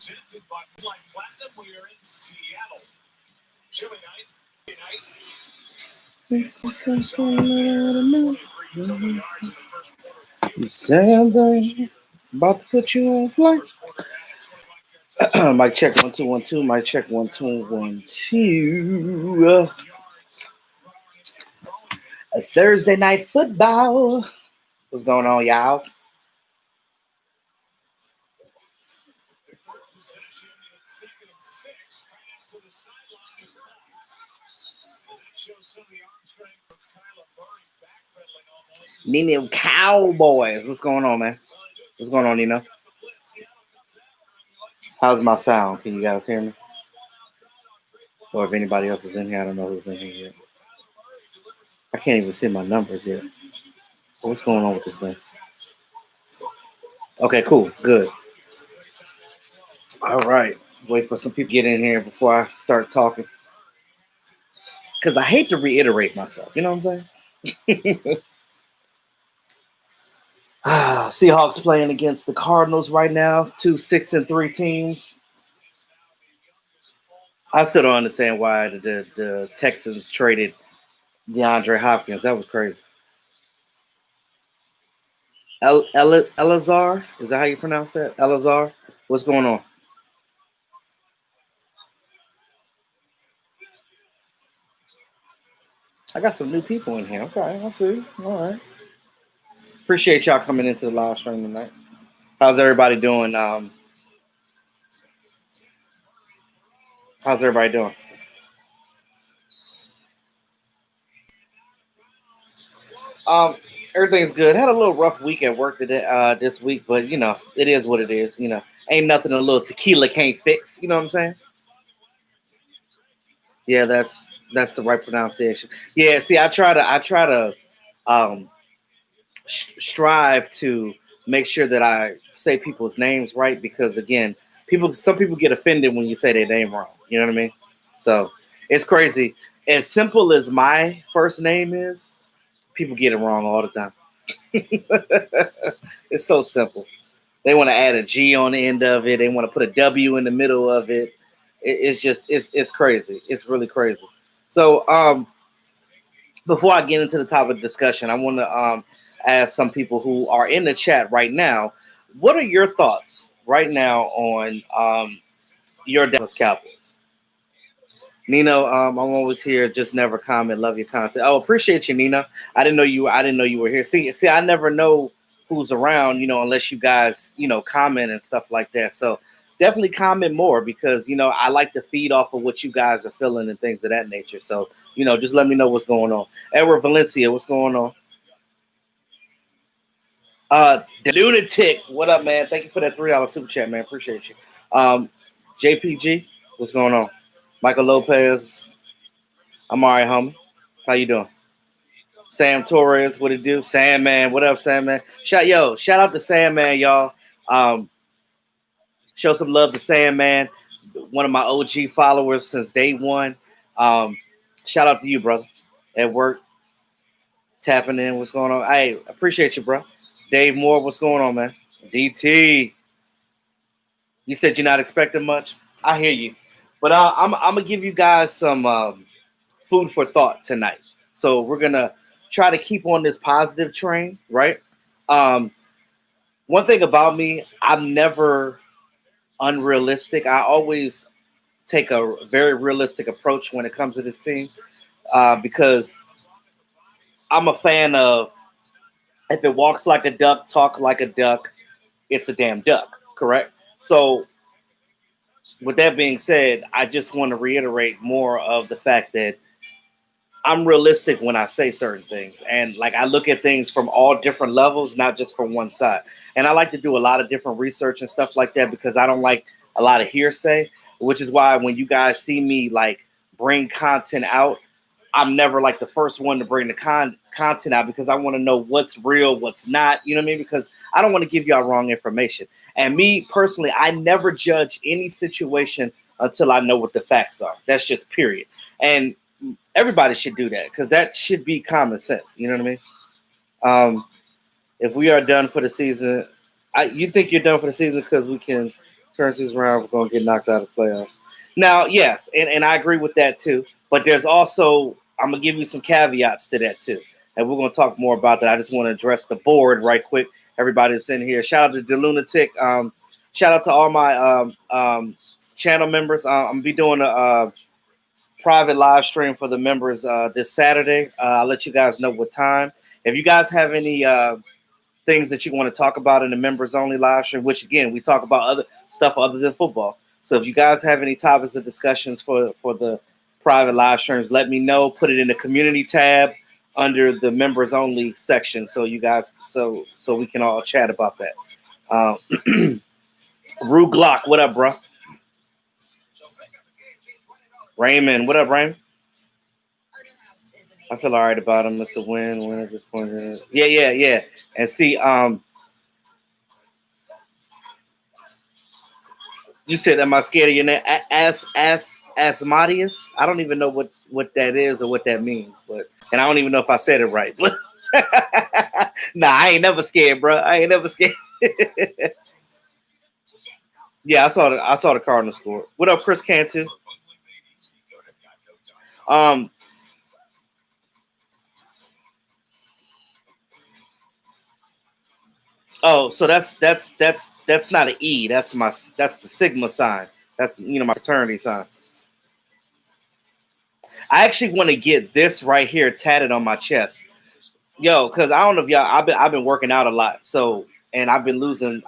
Somebody about to put you on flight. Mic check 1 2 1 2. Mic check 1 2 1 2. A Thursday night football. What's going on, y'all? Nino Cowboys. What's going on, man? What's going on, Nino? How's my sound? Can you guys hear me? Or if anybody else is in here, I don't know who's in here yet. I can't even see my numbers yet. What's going on with this thing? Okay, cool. Good. All right. Wait for some people to get in here before I start talking. Because I hate to reiterate myself. You know what I'm saying? Seahawks playing against the Cardinals right now. 2 6-3 teams. I still don't understand why the Texans traded DeAndre Hopkins. That was crazy. Elazar? Is that how you pronounce that? Elazar? What's going on? I got some new people in here. Okay, I see. All right. Appreciate y'all coming into the live stream tonight. How's everybody doing? How's everybody doing? Everything's good. Had a little rough week at work today, this week, but you know, it is what it is. You know, ain't nothing a little tequila can't fix. You know what I'm saying? Yeah, that's the right pronunciation. Yeah, see, I try to strive to make sure that I say people's names right because again, some people get offended when you say their name wrong. You know what I mean? So it's crazy. As simple as my first name is, people get it wrong all the time. It's so simple. They want to add a G on the end of it. They want to put a W in the middle of it. It's crazy. It's really crazy. So before I get into the topic of discussion, I want to ask some people who are in the chat right now, what are your thoughts right now on your Dallas Cowboys? Nino, I'm always here. Just never comment. Love your content. Oh, appreciate you, Nino. I didn't know you were here. See, I never know who's around, unless you guys, comment and stuff like that. So definitely comment more because, I like to feed off of what you guys are feeling and things of that nature. So, just let me know what's going on. Edward Valencia, what's going on? The Lunatic, what up, man? Thank you for that $3 super chat, man. Appreciate you. JPG, what's going on? Michael Lopez, I'm all right, homie. How you doing? Sam Torres, what it do? Sandman, what up, Sandman? Shout out to Sandman, y'all. Show some love to Sandman, one of my OG followers since day one. Shout out to you, brother. At work, tapping in. What's going on? Hey, appreciate you, bro. Dave Moore, what's going on, man? DT, you said you're not expecting much. I hear you, but I'm gonna give you guys some food for thought tonight. So we're gonna try to keep on this positive train, right? One thing about me, I'm never unrealistic. I always take a very realistic approach when it comes to this team because I'm a fan of if it walks like a duck, talk like a duck, it's a damn duck, correct? So with that being said, I just want to reiterate more of the fact that I'm realistic when I say certain things. And like I look at things from all different levels, not just from one side. And I like to do a lot of different research and stuff like that because I don't like a lot of hearsay, which is why when you guys see me like bring content out, I'm never like the first one to bring the content out because I want to know what's real, what's not, you know what I mean? Because I don't want to give y'all wrong information. And me personally, I never judge any situation until I know what the facts are. That's just period. And everybody should do that because that should be common sense. You know what I mean? If we are done for the season, you think you're done for the season because we can currencies round, we're gonna get knocked out of the playoffs. Now, yes, and I agree with that too. But there's also I'm gonna give you some caveats to that too, and we're gonna talk more about that. I just want to address the board right quick. Everybody that's in here. Shout out to the Lunatic. Shout out to all my channel members. I'm gonna be doing a private live stream for the members this Saturday. I'll let you guys know what time. If you guys have any things that you want to talk about in the members only live stream, which again we talk about other stuff other than football. So if you guys have any topics of discussions for the private live streams, let me know. Put it in the community tab under the members only section, so you guys so we can all chat about that. Rue Glock, what up, bro? Raymond, what up, Raymond? I feel all right about him. It's a win at this point. Yeah. And see, you said, am I scared of your name? Asmodeus? I don't even know what that is or what that means, and I don't even know if I said it right. Nah, I ain't never scared, bro. I ain't never scared. Yeah, I saw the Cardinals score. What up, Chris Cantu? Oh, so that's not an E. That's the Sigma sign. That's my fraternity sign. I actually want to get this right here tatted on my chest, because I don't know if y'all. I've been working out a lot, and I've been losing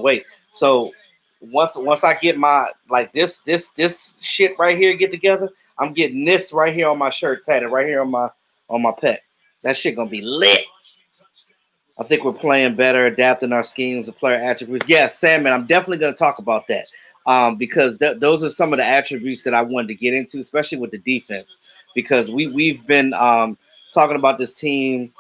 weight. So once I get my this shit right here get together, I'm getting this right here on my shirt tatted right here on my pec. That shit gonna be lit. I think we're playing better, adapting our schemes and player attributes. Yes, Salmon, I'm definitely going to talk about that because those are some of the attributes that I wanted to get into, especially with the defense, because we've been talking about this team,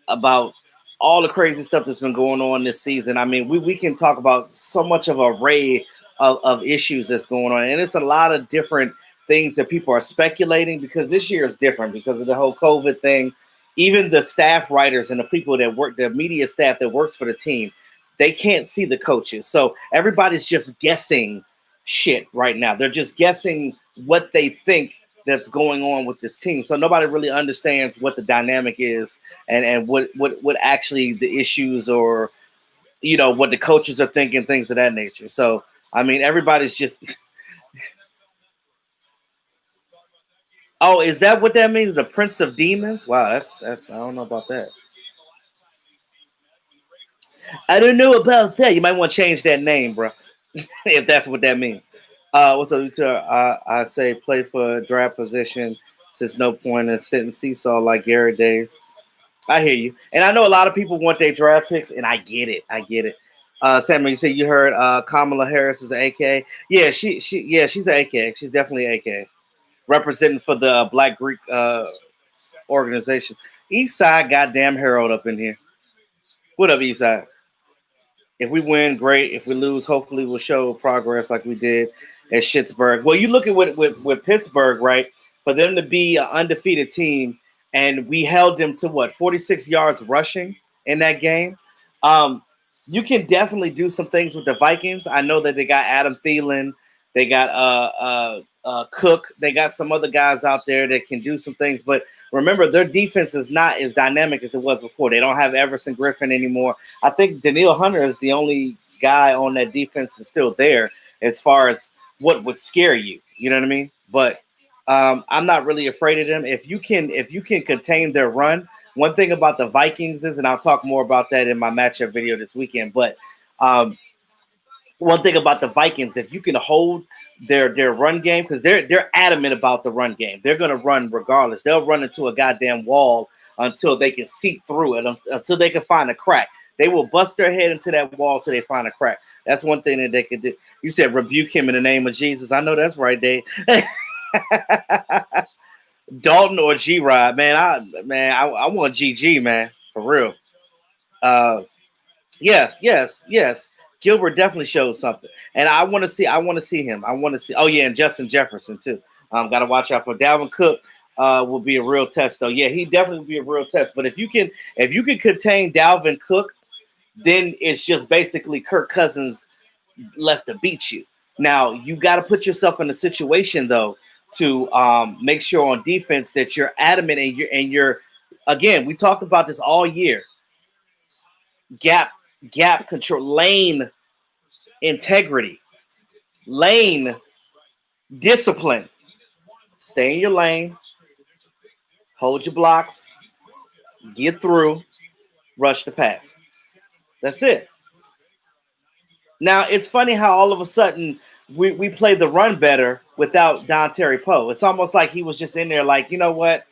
about all the crazy stuff that's been going on this season. I mean, we can talk about so much of an array of issues that's going on, and it's a lot of different things that people are speculating because this year is different because of the whole COVID thing. Even the staff writers and the people that work, the media staff that works for the team, they can't see the coaches. So everybody's just guessing shit right now. They're just guessing what they think that's going on with this team. So nobody really understands what the dynamic is and what actually the issues or, what the coaches are thinking, things of that nature. So, I mean, everybody's just... Oh, is that what that means? The Prince of Demons? Wow, that's I don't know about that. I don't know about that. You might want to change that name, bro, if that's what that means. What's up, I say play for a draft position since no point in sitting seesaw like Gary Davis. I hear you. And I know a lot of people want their draft picks, and I get it. Samuel, you said you heard Kamala Harris is an AK. Yeah, she's an AK. She's definitely an AK. Representing for the Black Greek organization. Eastside, goddamn Harold up in here. What up, Eastside? If we win, great. If we lose, hopefully we'll show progress like we did at Schittsburg. Well, you look at with Pittsburgh, right? For them to be an undefeated team, and we held them to 46 yards rushing in that game. You can definitely do some things with the Vikings. I know that they got Adam Thielen. They got Cook. They got some other guys out there that can do some things. But remember, their defense is not as dynamic as it was before. They don't have Everson Griffin anymore. I think Daniil Hunter is the only guy on that defense that's still there as far as what would scare you. You know what I mean? But I'm not really afraid of them. If you can contain their run, one thing about the Vikings is, and I'll talk more about that in my matchup video this weekend, but one thing about the Vikings, if you can hold their run game, because they're adamant about the run game. They're going to run regardless. They'll run into a goddamn wall until they can seep through it, until they can find a crack. They will bust their head into that wall till they find a crack. That's one thing that they could do. You said rebuke him in the name of Jesus. I know that's right, Dave. Dalton or G-Rod, man. I want GG, man, for real. Yes. Gilbert definitely shows something, and I want to see him. Oh yeah, and Justin Jefferson too. Got to watch out for Dalvin Cook. Will be a real test though. Yeah, he definitely will be a real test. But if you can contain Dalvin Cook, then it's just basically Kirk Cousins left to beat you. Now you got to put yourself in a situation though to make sure on defense that you're adamant and you're again. We talked about this all year. Gap control, lane integrity, lane discipline. Stay in your lane, hold your blocks, get through, rush the pass. That's it. Now it's funny how all of a sudden we play the run better without Don Terry Poe. It's almost like he was just in there, like, you know what?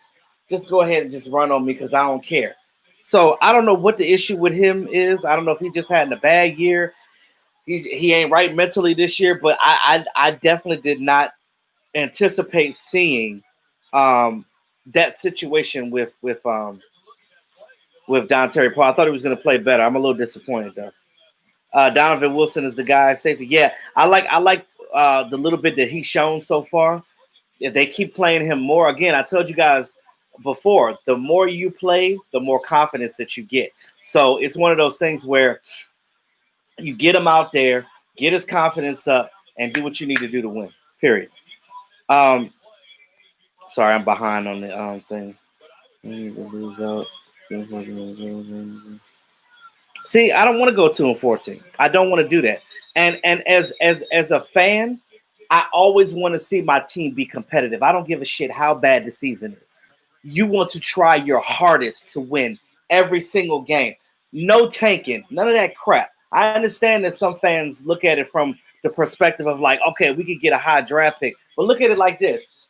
Just go ahead and just run on me because I don't care. So I don't know what the issue with him is. I don't know if he just had a bad year. He ain't right mentally this year, but I definitely did not anticipate seeing that situation with Don Terry Poe. I thought he was going to play better. I'm a little disappointed though. Donovan Wilson is the guy safety. Yeah, I like the little bit that he's shown so far. If they keep playing him more, again, I told you guys before, the more you play, the more confidence that you get. So it's one of those things where you get him out there, get his confidence up, and do what you need to do to win. Period. Um, Sorry, I'm behind on the thing. See, I don't want to go 2-14. I don't want to do that. And as a fan, I always want to see my team be competitive. I don't give a shit how bad the season is. You want to try your hardest to win every single game. No tanking, none of that crap. I understand that some fans look at it from the perspective of like, okay, we could get a high draft pick. But look at it like this.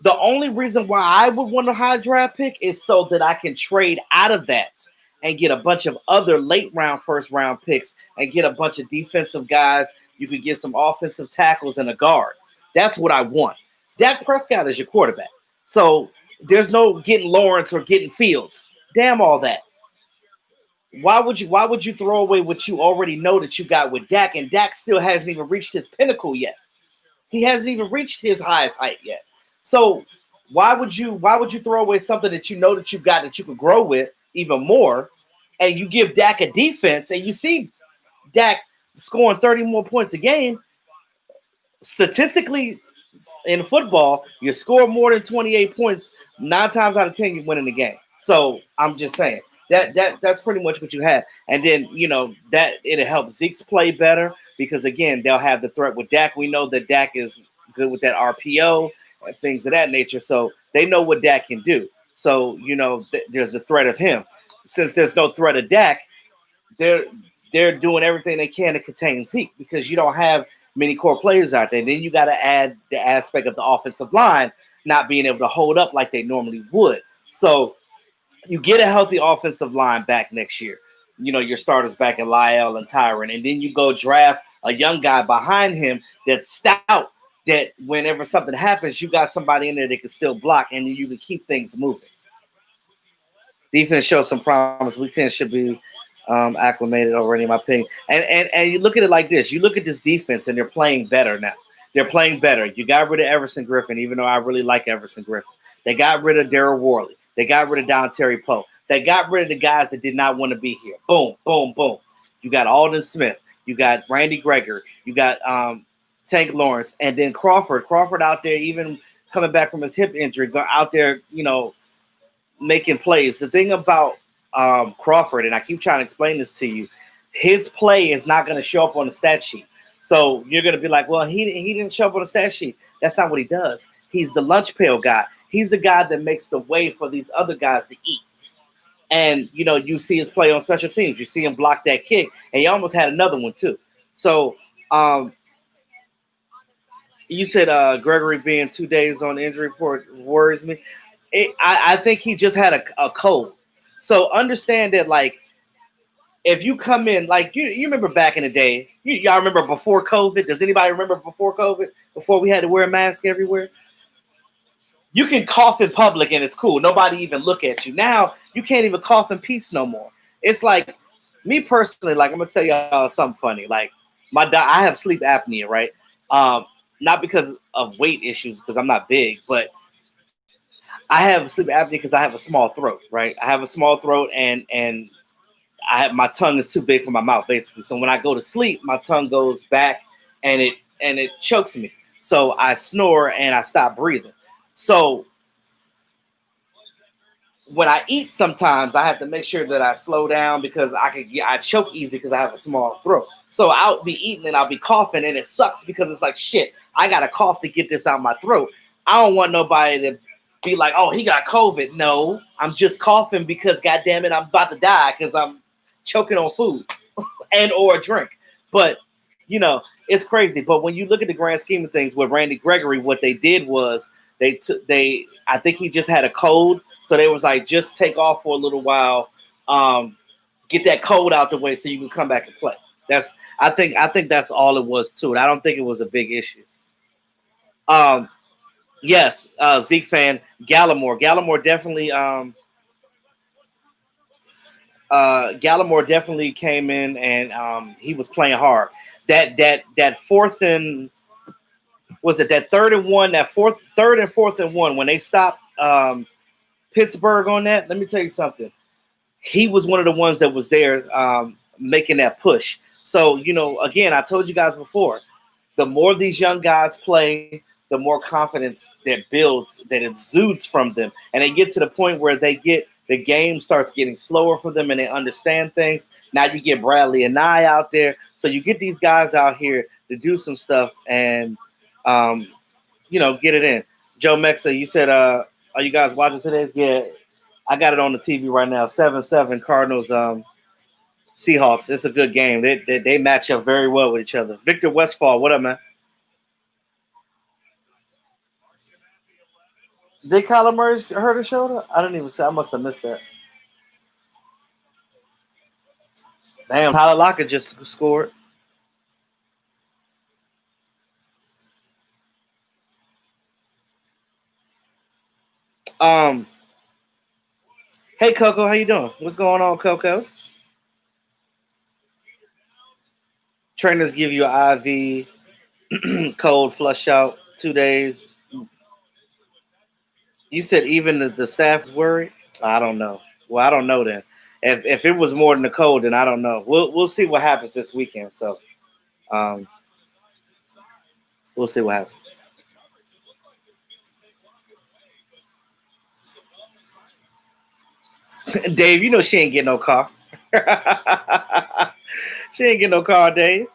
The only reason why I would want a high draft pick is so that I can trade out of that and get a bunch of other late round, first round picks and get a bunch of defensive guys. You could get some offensive tackles and a guard. That's what I want. Dak Prescott is your quarterback. So there's no getting Lawrence or getting Fields. Damn all that. Why would you throw away what you already know that you got with Dak? And Dak still hasn't even reached his pinnacle yet. He hasn't even reached his highest height yet. So why would you throw away something that you know that you got that you could grow with even more, and you give Dak a defense and you see Dak scoring 30 more points a game? Statistically, in football, you score more than 28 points, 9 times out of 10 you're winning the game. So I'm just saying that's pretty much what you have. And then, that it'll help Zeke's play better because, again, they'll have the threat with Dak. We know that Dak is good with that RPO and things of that nature. So they know what Dak can do. So, there's a threat of him. Since there's no threat of Dak, they're doing everything they can to contain Zeke because you don't have many core players out there. Then you got to add the aspect of the offensive line not being able to hold up like they normally would. So you get a healthy offensive line back next year. Your starters back in Lyle and Tyron. And then you go draft a young guy behind him that's stout, that whenever something happens, you got somebody in there that can still block and you can keep things moving. Defense shows some promise. Week 10 should be acclimated already, in my opinion. And you look at it like this. You look at this defense, and they're playing better now. They're playing better. You got rid of Everson Griffin, even though I really like Everson Griffin. They got rid of Daryl Worley. They got rid of Don Terry Poe. They got rid of the guys that did not want to be here. Boom, boom, boom. You got Alden Smith. You got Randy Gregory. You got Tank Lawrence. And then Crawford. Crawford out there, even coming back from his hip injury, out there, making plays. The thing about Crawford, and I keep trying to explain this to you, his play is not going to show up on the stat sheet. So you're going to be like, well, he didn't show up on the stat sheet. That's not what he does. He's the lunch pail guy. He's the guy that makes the way for these other guys to eat. And, you see his play on special teams. You see him block that kick, and he almost had another one too. So you said Gregory being 2 days on the injury report worries me. I think he just had a cold. So understand that, like, if you come in, like, you remember back in the day, y'all remember before COVID? Does anybody remember before COVID? Before we had to wear a mask everywhere? You can cough in public and it's cool. Nobody even look at you. Now, you can't even cough in peace no more. It's like, me personally, like, I'm going to tell y'all something funny. Like, I have sleep apnea, right? Not because of weight issues, because I'm not big, but I have sleep apnea because I have a small throat, right? I have a small throat, and my tongue is too big for my mouth, basically. So when I go to sleep, my tongue goes back and it chokes me. So I snore and I stop breathing. So when I eat, sometimes I have to make sure that I slow down because I choke easy because I have a small throat. So I'll be eating and I'll be coughing and it sucks because it's like shit. I gotta cough to get this out of my throat. I don't want nobody to be like, oh, he got COVID. No, I'm just coughing because goddamn it, I'm about to die because I'm choking on food and or a drink. But it's crazy. But when you look at the grand scheme of things with Randy Gregory, what they did was I think he just had a cold, so they was like, just take off for a little while, get that cold out the way so you can come back and play. I think that's all it was to it. I don't think it was a big issue. Yes, Zeke fan, Gallimore definitely Gallimore definitely came in and he was playing hard. That fourth and was it that third and one, that third and fourth and one when they stopped Pittsburgh on that. Let me tell you something. He was one of the ones that was there making that push. So again, I told you guys before, the more these young guys play, the more confidence that builds, that exudes from them, and they get to the point where the game starts getting slower for them, and they understand things. Now you get Bradley and Nye out there, so you get these guys out here to do some stuff and get it in. Joe Mexa, you said, are you guys watching today's? Yeah, I got it on the TV right now. 7-7 Cardinals, Seahawks. It's a good game. They match up very well with each other. Victor Westfall, what up, man? Did Kyler Murray hurt his shoulder? I didn't even say. I must have missed that. Damn, Tyler Lockett just scored. Um, hey Coco, how you doing? What's going on, Coco? Trainers give you an IV, cold flush out, 2 days. You said even the staff is worried. I don't know. Well, I don't know then. If it was more than the cold, then I don't know. We'll see what happens this weekend. So um, we'll see what happens. Dave, she ain't getting no car. She ain't getting no car, Dave.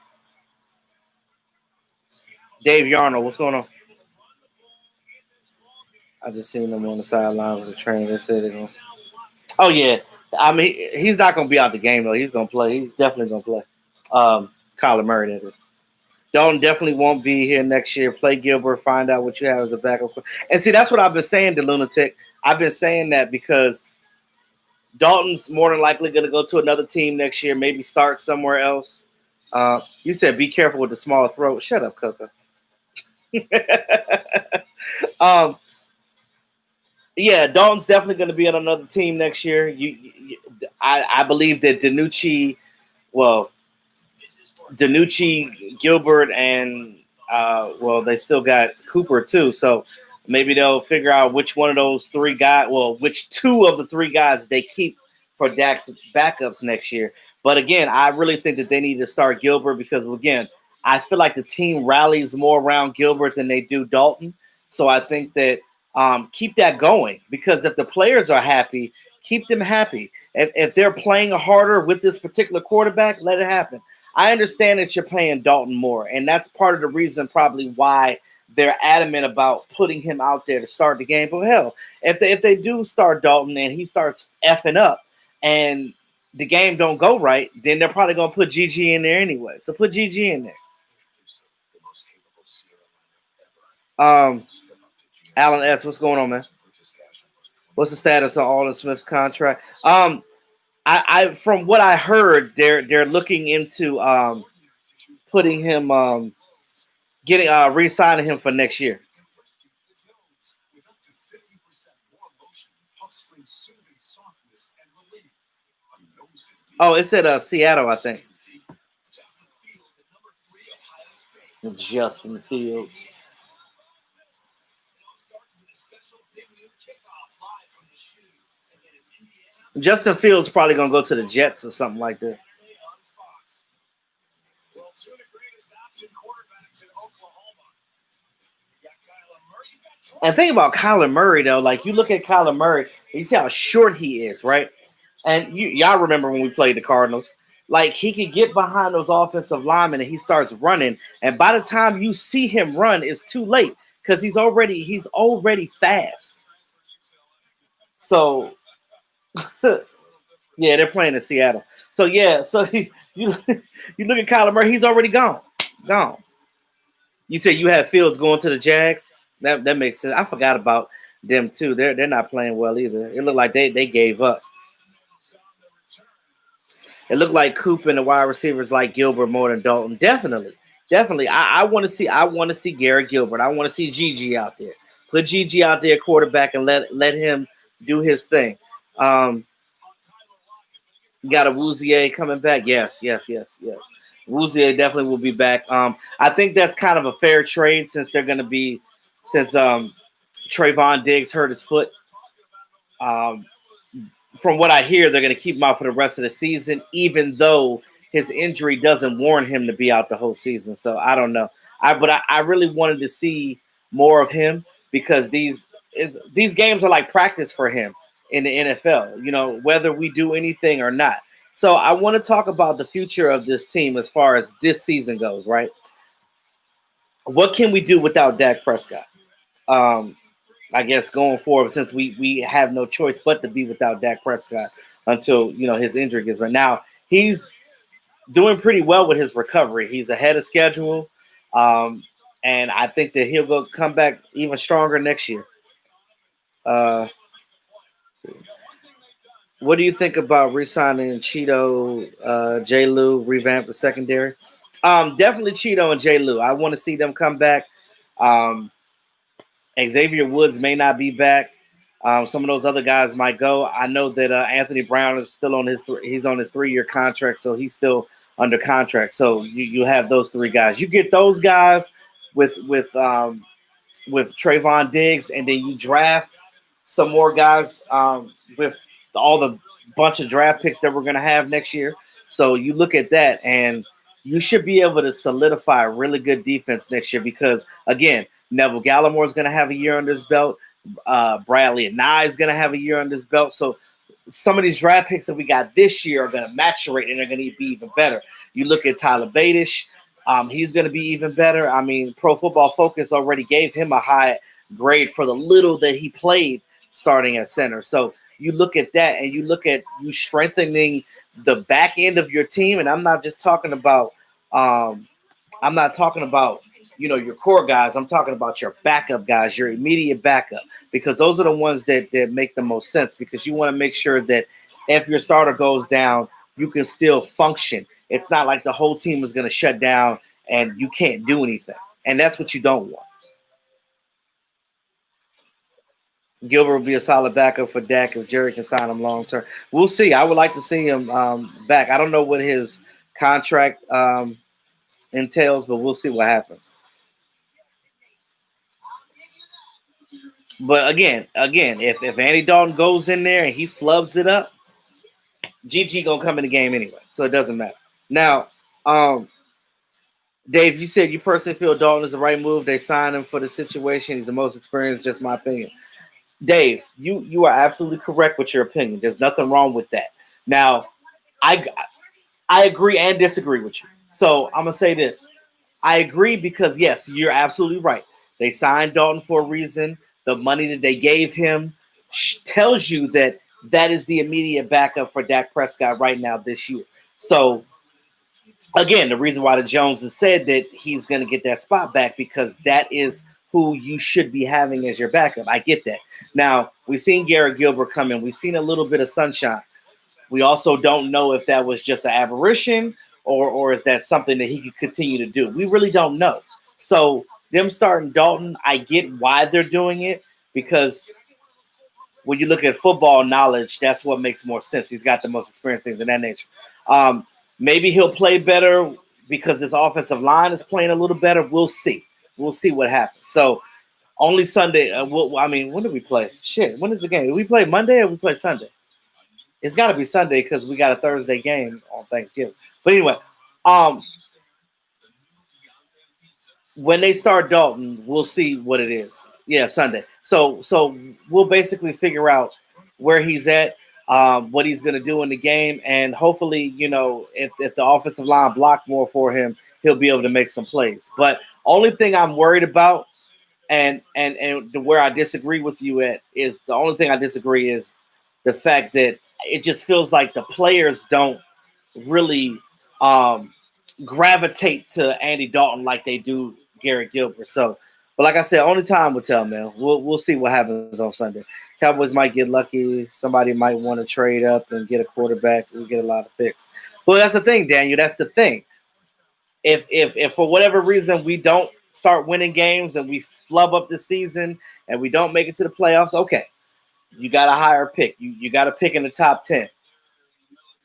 Dave Yarno, what's going on? I just seen him on the sidelines of the train. They said they're going. Oh yeah, I mean he's not gonna be out the game though. He's gonna play. He's definitely gonna play. Kyler Murray, that is. Dalton definitely won't be here next year. Play Gilbert. Find out what you have as a backup. And see, that's what I've been saying to Lunatic. I've been saying that because Dalton's more than likely going to go to another team next year. Maybe start somewhere else. You said be careful with the small throat. Shut up, Coco. um, yeah, Dalton's definitely going to be on another team next year. I believe that Danucci, Gilbert, and they still got Cooper too. So maybe they'll figure out which one of those three guys, which two of the three guys they keep for Dak's backups next year. But again, I really think that they need to start Gilbert because again, I feel like the team rallies more around Gilbert than they do Dalton. So I think that keep that going because if the players are happy, keep them happy. If they're playing harder with this particular quarterback, let it happen. I understand that you're paying Dalton more, and that's part of the reason probably why they're adamant about putting him out there to start the game. But hell, if they do start Dalton and he starts effing up and the game don't go right, then they're probably gonna put GG in there anyway. So put GG in there. Um, Alan S, what's going on, man? What's the status on Alden Smith's contract? I from what I heard, they're looking into putting him getting re-signing him for next year. Oh, it said Seattle, I think. Justin Fields. Justin Fields probably gonna go to the Jets or something like that. And think about Kyler Murray though. Like you look at Kyler Murray, you see how short he is, right? And y'all remember when we played the Cardinals? Like he could get behind those offensive linemen and he starts running, and by the time you see him run, it's too late because he's already fast. So yeah, they're playing in Seattle. So yeah, so you you look at Kyler Murray, he's already gone. You said you had Fields going to the Jags. That makes sense. I forgot about them too. They're not playing well either. It looked like they gave up. It looked like Coop and the wide receivers like Gilbert more than Dalton. Definitely. I want to see Garrett Gilbert. I want to see Gigi out there. Put Gigi out there, quarterback, and let him do his thing. Um, got a Wouzier coming back. Yes. Wouzier definitely will be back. I think that's kind of a fair trade since they're going to be since Trayvon Diggs hurt his foot. Um, from what I hear, they're going to keep him out for the rest of the season, even though his injury doesn't warrant him to be out the whole season. So I don't know. I really wanted to see more of him because these games are like practice for him in the NFL. You know, whether we do anything or not. So I want to talk about the future of this team as far as this season goes. Right? What can we do without Dak Prescott? Um, I guess going forward, since we have no choice but to be without Dak Prescott until his injury gets right. Now he's doing pretty well with his recovery. He's ahead of schedule, um, and I think that he'll come back even stronger next year. Uh, what do you think about re-signing Cheeto, J. Lou, revamp the secondary? Definitely Cheeto and J. Lou. I want to see them come back. Um, Xavier Woods may not be back. Some of those other guys might go. I know that Anthony Brown is still on he's on his 3-year contract, so he's still under contract. So you have those three guys. You get those guys with Trayvon Diggs, and then you draft some more guys with all the bunch of draft picks that we're going to have next year. So you look at that, and you should be able to solidify a really good defense next year because, again, Neville Gallimore is going to have a year under his belt. Bradley and Nye is going to have a year under his belt. So some of these draft picks that we got this year are going to maturate and they're going to be even better. You look at Tyler Badish. He's going to be even better. I mean, Pro Football Focus already gave him a high grade for the little that he played starting at center. So you look at that and you look at you strengthening the back end of your team. And I'm not just talking about your core guys. I'm talking about your backup guys, your immediate backup, because those are the ones that make the most sense because you want to make sure that if your starter goes down, you can still function. It's not like the whole team is going to shut down and you can't do anything. And that's what you don't want. Gilbert will be a solid backup for Dak if Jerry can sign him long term. We'll see. I would like to see him back. I don't know what his contract entails, but we'll see what happens. But again, if Andy Dalton goes in there and he flubs it up, GG gonna come in the game anyway, so it doesn't matter. Now, Dave, you said you personally feel Dalton is the right move. They signed him for the situation. He's the most experienced. Just my opinion. Dave, you are absolutely correct with your opinion. There's nothing wrong with that. Now, I I agree and disagree with you. So I'm gonna say this. I agree because yes, you're absolutely right. They signed Dalton for a reason. The money that they gave him tells you that that is the immediate backup for Dak Prescott right now this year. So again, the reason why the Joneses said that he's going to get that spot back because that is who you should be having as your backup. I get that. Now, we've seen Garrett Gilbert come in. We've seen a little bit of sunshine. We also don't know if that was just an aberration or is that something that he could continue to do. We really don't know. So them starting Dalton, I get why they're doing it because when you look at football knowledge, that's what makes more sense. He's got the most experience, things of that nature. Maybe he'll play better because this offensive line is playing a little better. We'll see. We'll see what happens. So only Sunday. When do we play? Shit. When is the game? Do we play Monday or we play Sunday? It's got to be Sunday because we got a Thursday game on Thanksgiving. But anyway, um, when they start Dalton, we'll see what it is. Yeah, Sunday. So we'll basically figure out where he's at, what he's going to do in the game, and hopefully, if the offensive line block more for him, he'll be able to make some plays. But only thing I'm worried about, and where I disagree with you at is the only thing I disagree is the fact that it just feels like the players don't really gravitate to Andy Dalton like they do Garrett Gilbert. So, but like I said, only time will tell, man. We'll see what happens on Sunday. Cowboys might get lucky. Somebody might want to trade up and get a quarterback. We get a lot of picks. Well, that's the thing, Daniel. That's the thing. If for whatever reason we don't start winning games and we flub up the season and we don't make it to the playoffs, okay, you got a higher pick. You got a pick in the top 10.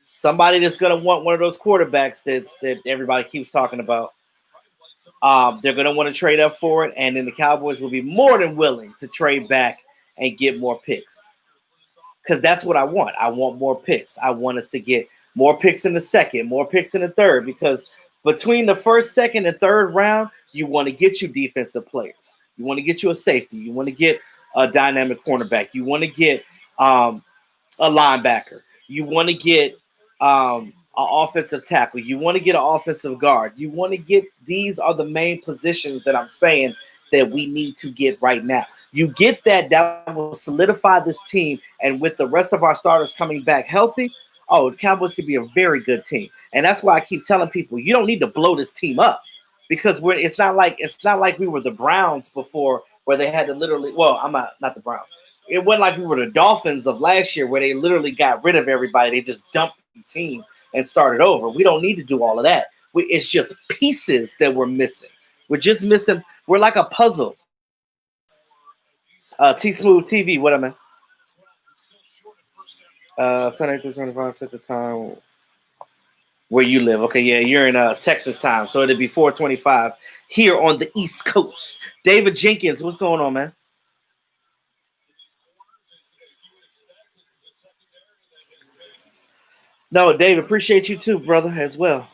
Somebody that's going to want one of those quarterbacks that everybody keeps talking about. They're going to want to trade up for it, and then the Cowboys will be more than willing to trade back and get more picks. Because that's what I want. I want more picks. I want us to get more picks in the second, more picks in the third, because between the first, second, and third round, you want to get you defensive players. You want to get you a safety. You want to get a dynamic cornerback. You want to get a linebacker. You want to get an offensive tackle. You want to get an offensive guard. You want to get, these are the main positions that I'm saying that we need to get right now. You get that will solidify this team, and with the rest of our starters coming back healthy, the Cowboys could be a very good team. And that's why I keep telling people, you don't need to blow this team up, because it's not like we were the Browns before, where they had to literally, I'm not the Browns. It wasn't like we were the Dolphins of last year, where they literally got rid of everybody. They just dumped the team and started over. We don't need to do all of that. It's just pieces that we're missing. We're just missing. We're like a puzzle. T Smooth TV, what I mean? Sunday through 25 Central Time. Where you live. Okay, yeah, you're in Texas time, so it'll be 4:25 here on the East Coast. David Jenkins, what's going on, man? No, David, appreciate you too, brother, as well.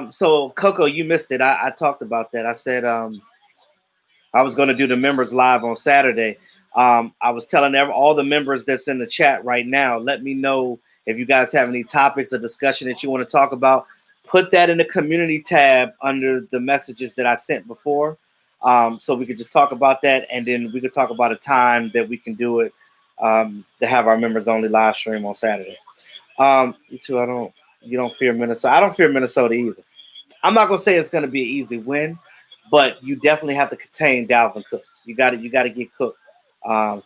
So Coco, you missed it. I talked about that. I said I was going to do the members live on Saturday. I was telling all the members that's in the chat right now, let me know if you guys have any topics of discussion that you want to talk about. Put that in the community tab under the messages that I sent before, so we could just talk about that, and then we could talk about a time that we can do it to have our members only live stream on Saturday. You too. You don't fear Minnesota. I don't fear Minnesota either. I'm not gonna say it's gonna be an easy win, but you definitely have to contain Dalvin Cook. You got to get Cook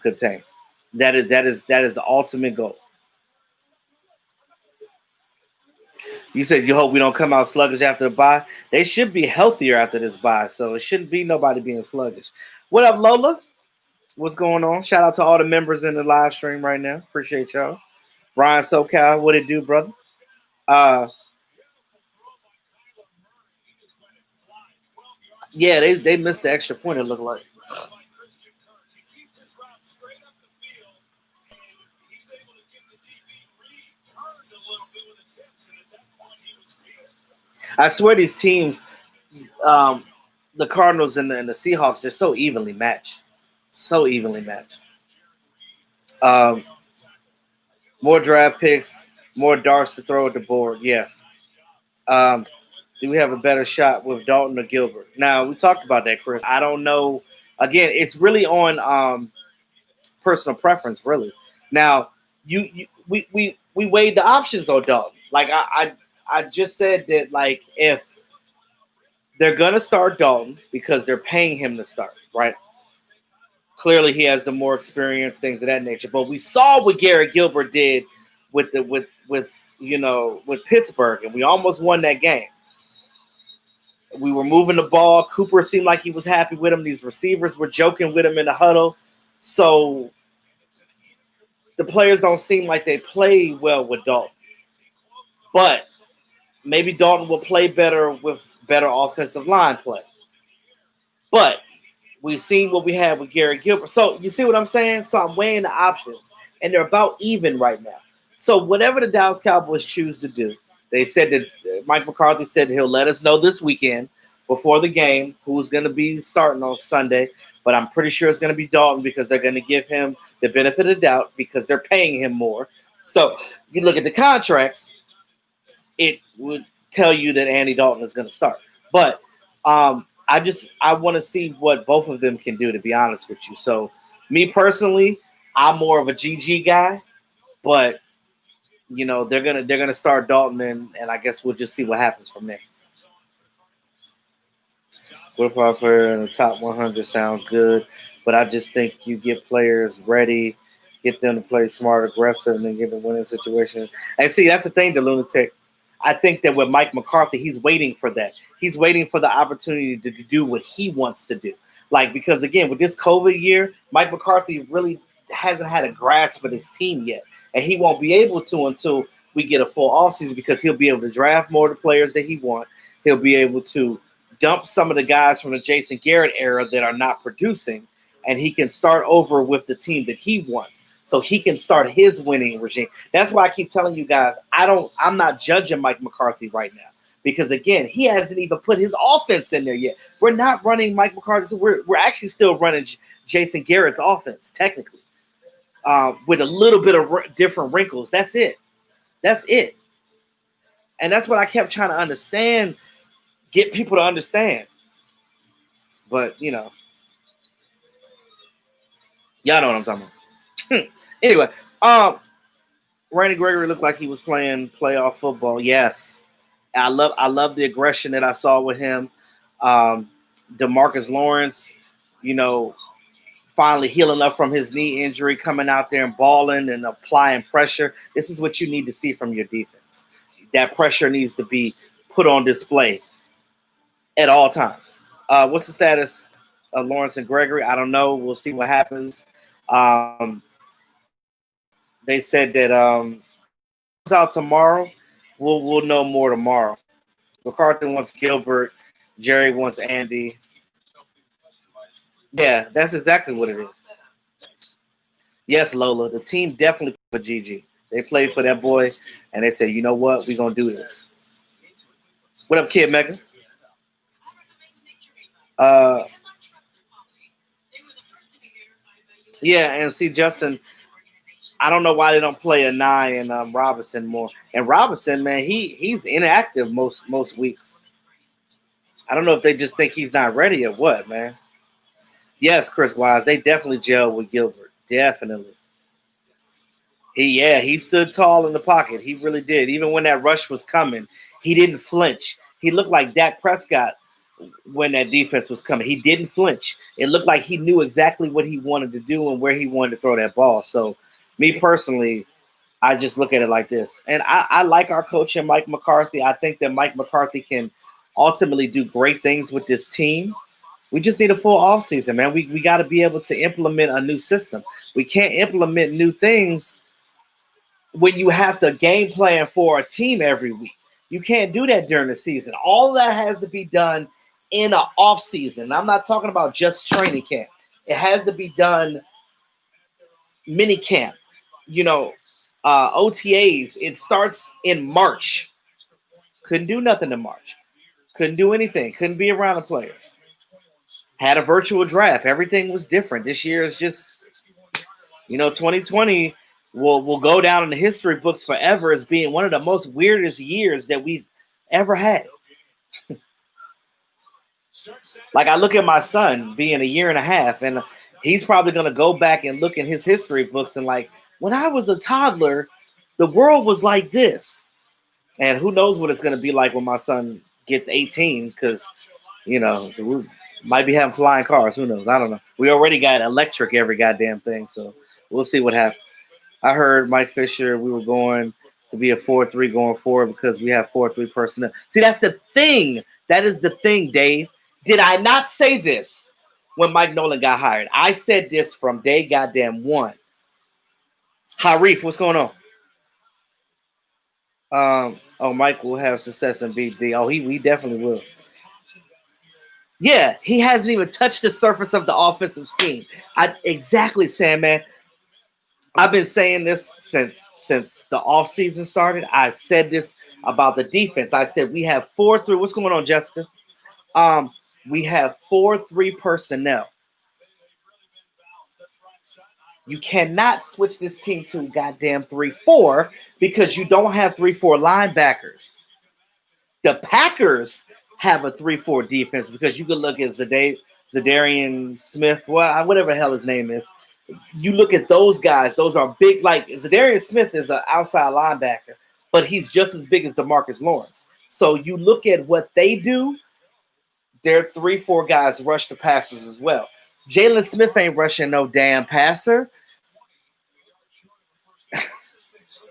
contained. That is the ultimate goal. You said you hope we don't come out sluggish after the bye. They should be healthier after this bye, so it shouldn't be nobody being sluggish. What up, Lola? What's going on? Shout out to all the members in the live stream right now. Appreciate y'all. Brian SoCal, what it do, brother? Yeah, they missed the extra point, it looked like. I swear these teams, the Cardinals and the Seahawks, they're so evenly matched. So evenly matched. More draft picks, more darts to throw at the board. Yes. Do we have a better shot with Dalton or Gilbert? Now, we talked about that, Chris. I don't know. Again, it's really on personal preference, really. Now, we weighed the options on Dalton. Like I just said that, like, if they're gonna start Dalton because they're paying him to start, right? Clearly, he has the more experience, things of that nature. But we saw what Garrett Gilbert did with Pittsburgh, and we almost won that game. We were moving the ball. Cooper seemed like he was happy with him. These receivers were joking with him in the huddle. So the players don't seem like they play well with Dalton. But maybe Dalton will play better with better offensive line play. But we've seen what we had with Garrett Gilbert. So you see what I'm saying? So I'm weighing the options. and they're about even right now. So whatever the Dallas Cowboys choose to do, they said that Mike McCarthy said he'll let us know this weekend before the game who's going to be starting on Sunday. But I'm pretty sure it's going to be Dalton because they're going to give him the benefit of the doubt because they're paying him more. So you look at the contracts, it would tell you that Andy Dalton is going to start. But I want to see what both of them can do, to be honest with you. So me personally, I'm more of a GG guy, but they're gonna start Dalton, and I guess we'll just see what happens from there. Football player in the top 100 sounds good, but I just think you get players ready, get them to play smart, aggressive, and then get them winning situation. And see, that's the thing, the lunatic. I think that with Mike McCarthy, he's waiting for that. He's waiting for the opportunity to do what he wants to do. Like, because again, with this COVID year, Mike McCarthy really hasn't had a grasp of his team yet. And he won't be able to until we get a full offseason because he'll be able to draft more of the players that he wants. He'll be able to dump some of the guys from the Jason Garrett era that are not producing, and he can start over with the team that he wants. So he can start his winning regime. That's why I keep telling you guys, I'm not judging Mike McCarthy right now. Because again, he hasn't even put his offense in there yet. We're not running Mike McCarthy. So we're actually still running Jason Garrett's offense, technically, with a little bit of different wrinkles. That's it. That's it. And that's what I kept trying to understand, get people to understand. But, y'all know what I'm talking about. Anyway, Randy Gregory looked like he was playing playoff football. Yes. I love the aggression that I saw with him. DeMarcus Lawrence, finally healing up from his knee injury, coming out there and balling and applying pressure. This is what you need to see from your defense. That pressure needs to be put on display at all times. What's the status of Lawrence and Gregory? I don't know. We'll see what happens. They said that it's out tomorrow. We'll know more tomorrow. McCarthy wants Gilbert. Jerry wants Andy. Yeah, that's exactly what it is. Yes, Lola. The team definitely played for GG. They played for that boy, and they said, you know what? We're going to do this. What up, Kid Megan? Yeah, and see, Justin, I don't know why they don't play Anai and Robinson more. And Robinson, man, he's inactive most weeks. I don't know if they just think he's not ready or what, man. Yes, Chris Wise, they definitely gelled with Gilbert. Definitely. He stood tall in the pocket. He really did. Even when that rush was coming, he didn't flinch. He looked like Dak Prescott when that defense was coming. He didn't flinch. It looked like he knew exactly what he wanted to do and where he wanted to throw that ball. So, me personally, I just look at it like this. And I like our coach and Mike McCarthy. I think that Mike McCarthy can ultimately do great things with this team. We just need a full offseason, man. We got to be able to implement a new system. We can't implement new things when you have to game plan for a team every week. You can't do that during the season. All that has to be done in an off season. I'm not talking about just training camp. It has to be done mini camp. OTAs, it starts in March. Couldn't do nothing in March. Couldn't do anything. Couldn't be around the players. Had a virtual draft. Everything was different. This year is just, 2020 will go down in the history books forever as being one of the most weirdest years that we've ever had. Like, I look at my son being a year and a half, and he's probably going to go back and look in his history books and like, when I was a toddler, the world was like this. And who knows what it's going to be like when my son gets 18, because, we might be having flying cars. Who knows? I don't know. We already got electric every goddamn thing, so we'll see what happens. I heard Mike Fisher, we were going to be a 4-3 going forward because we have 4-3 personnel. See, that's the thing. That is the thing, Dave. Did I not say this when Mike Nolan got hired? I said this from day goddamn one. Harif, what's going on? Mike will have success in BD. Oh, he definitely will. Yeah, he hasn't even touched the surface of the offensive scheme. Exactly, Sam, man. I've been saying this since the offseason started. I said this about the defense. I said we have 4-3. What's going on, Jessica? Um, we have 4-3 personnel. You cannot switch this team to goddamn 3-4 because you don't have 3-4 linebackers. The Packers have a 3-4 defense because you could look at Zadarian Smith, whatever the hell his name is. You look at those guys; those are big. Like Zadarian Smith is an outside linebacker, but he's just as big as DeMarcus Lawrence. So you look at what they do; their 3-4 guys rush the passers as well. Jalen Smith ain't rushing no damn passer.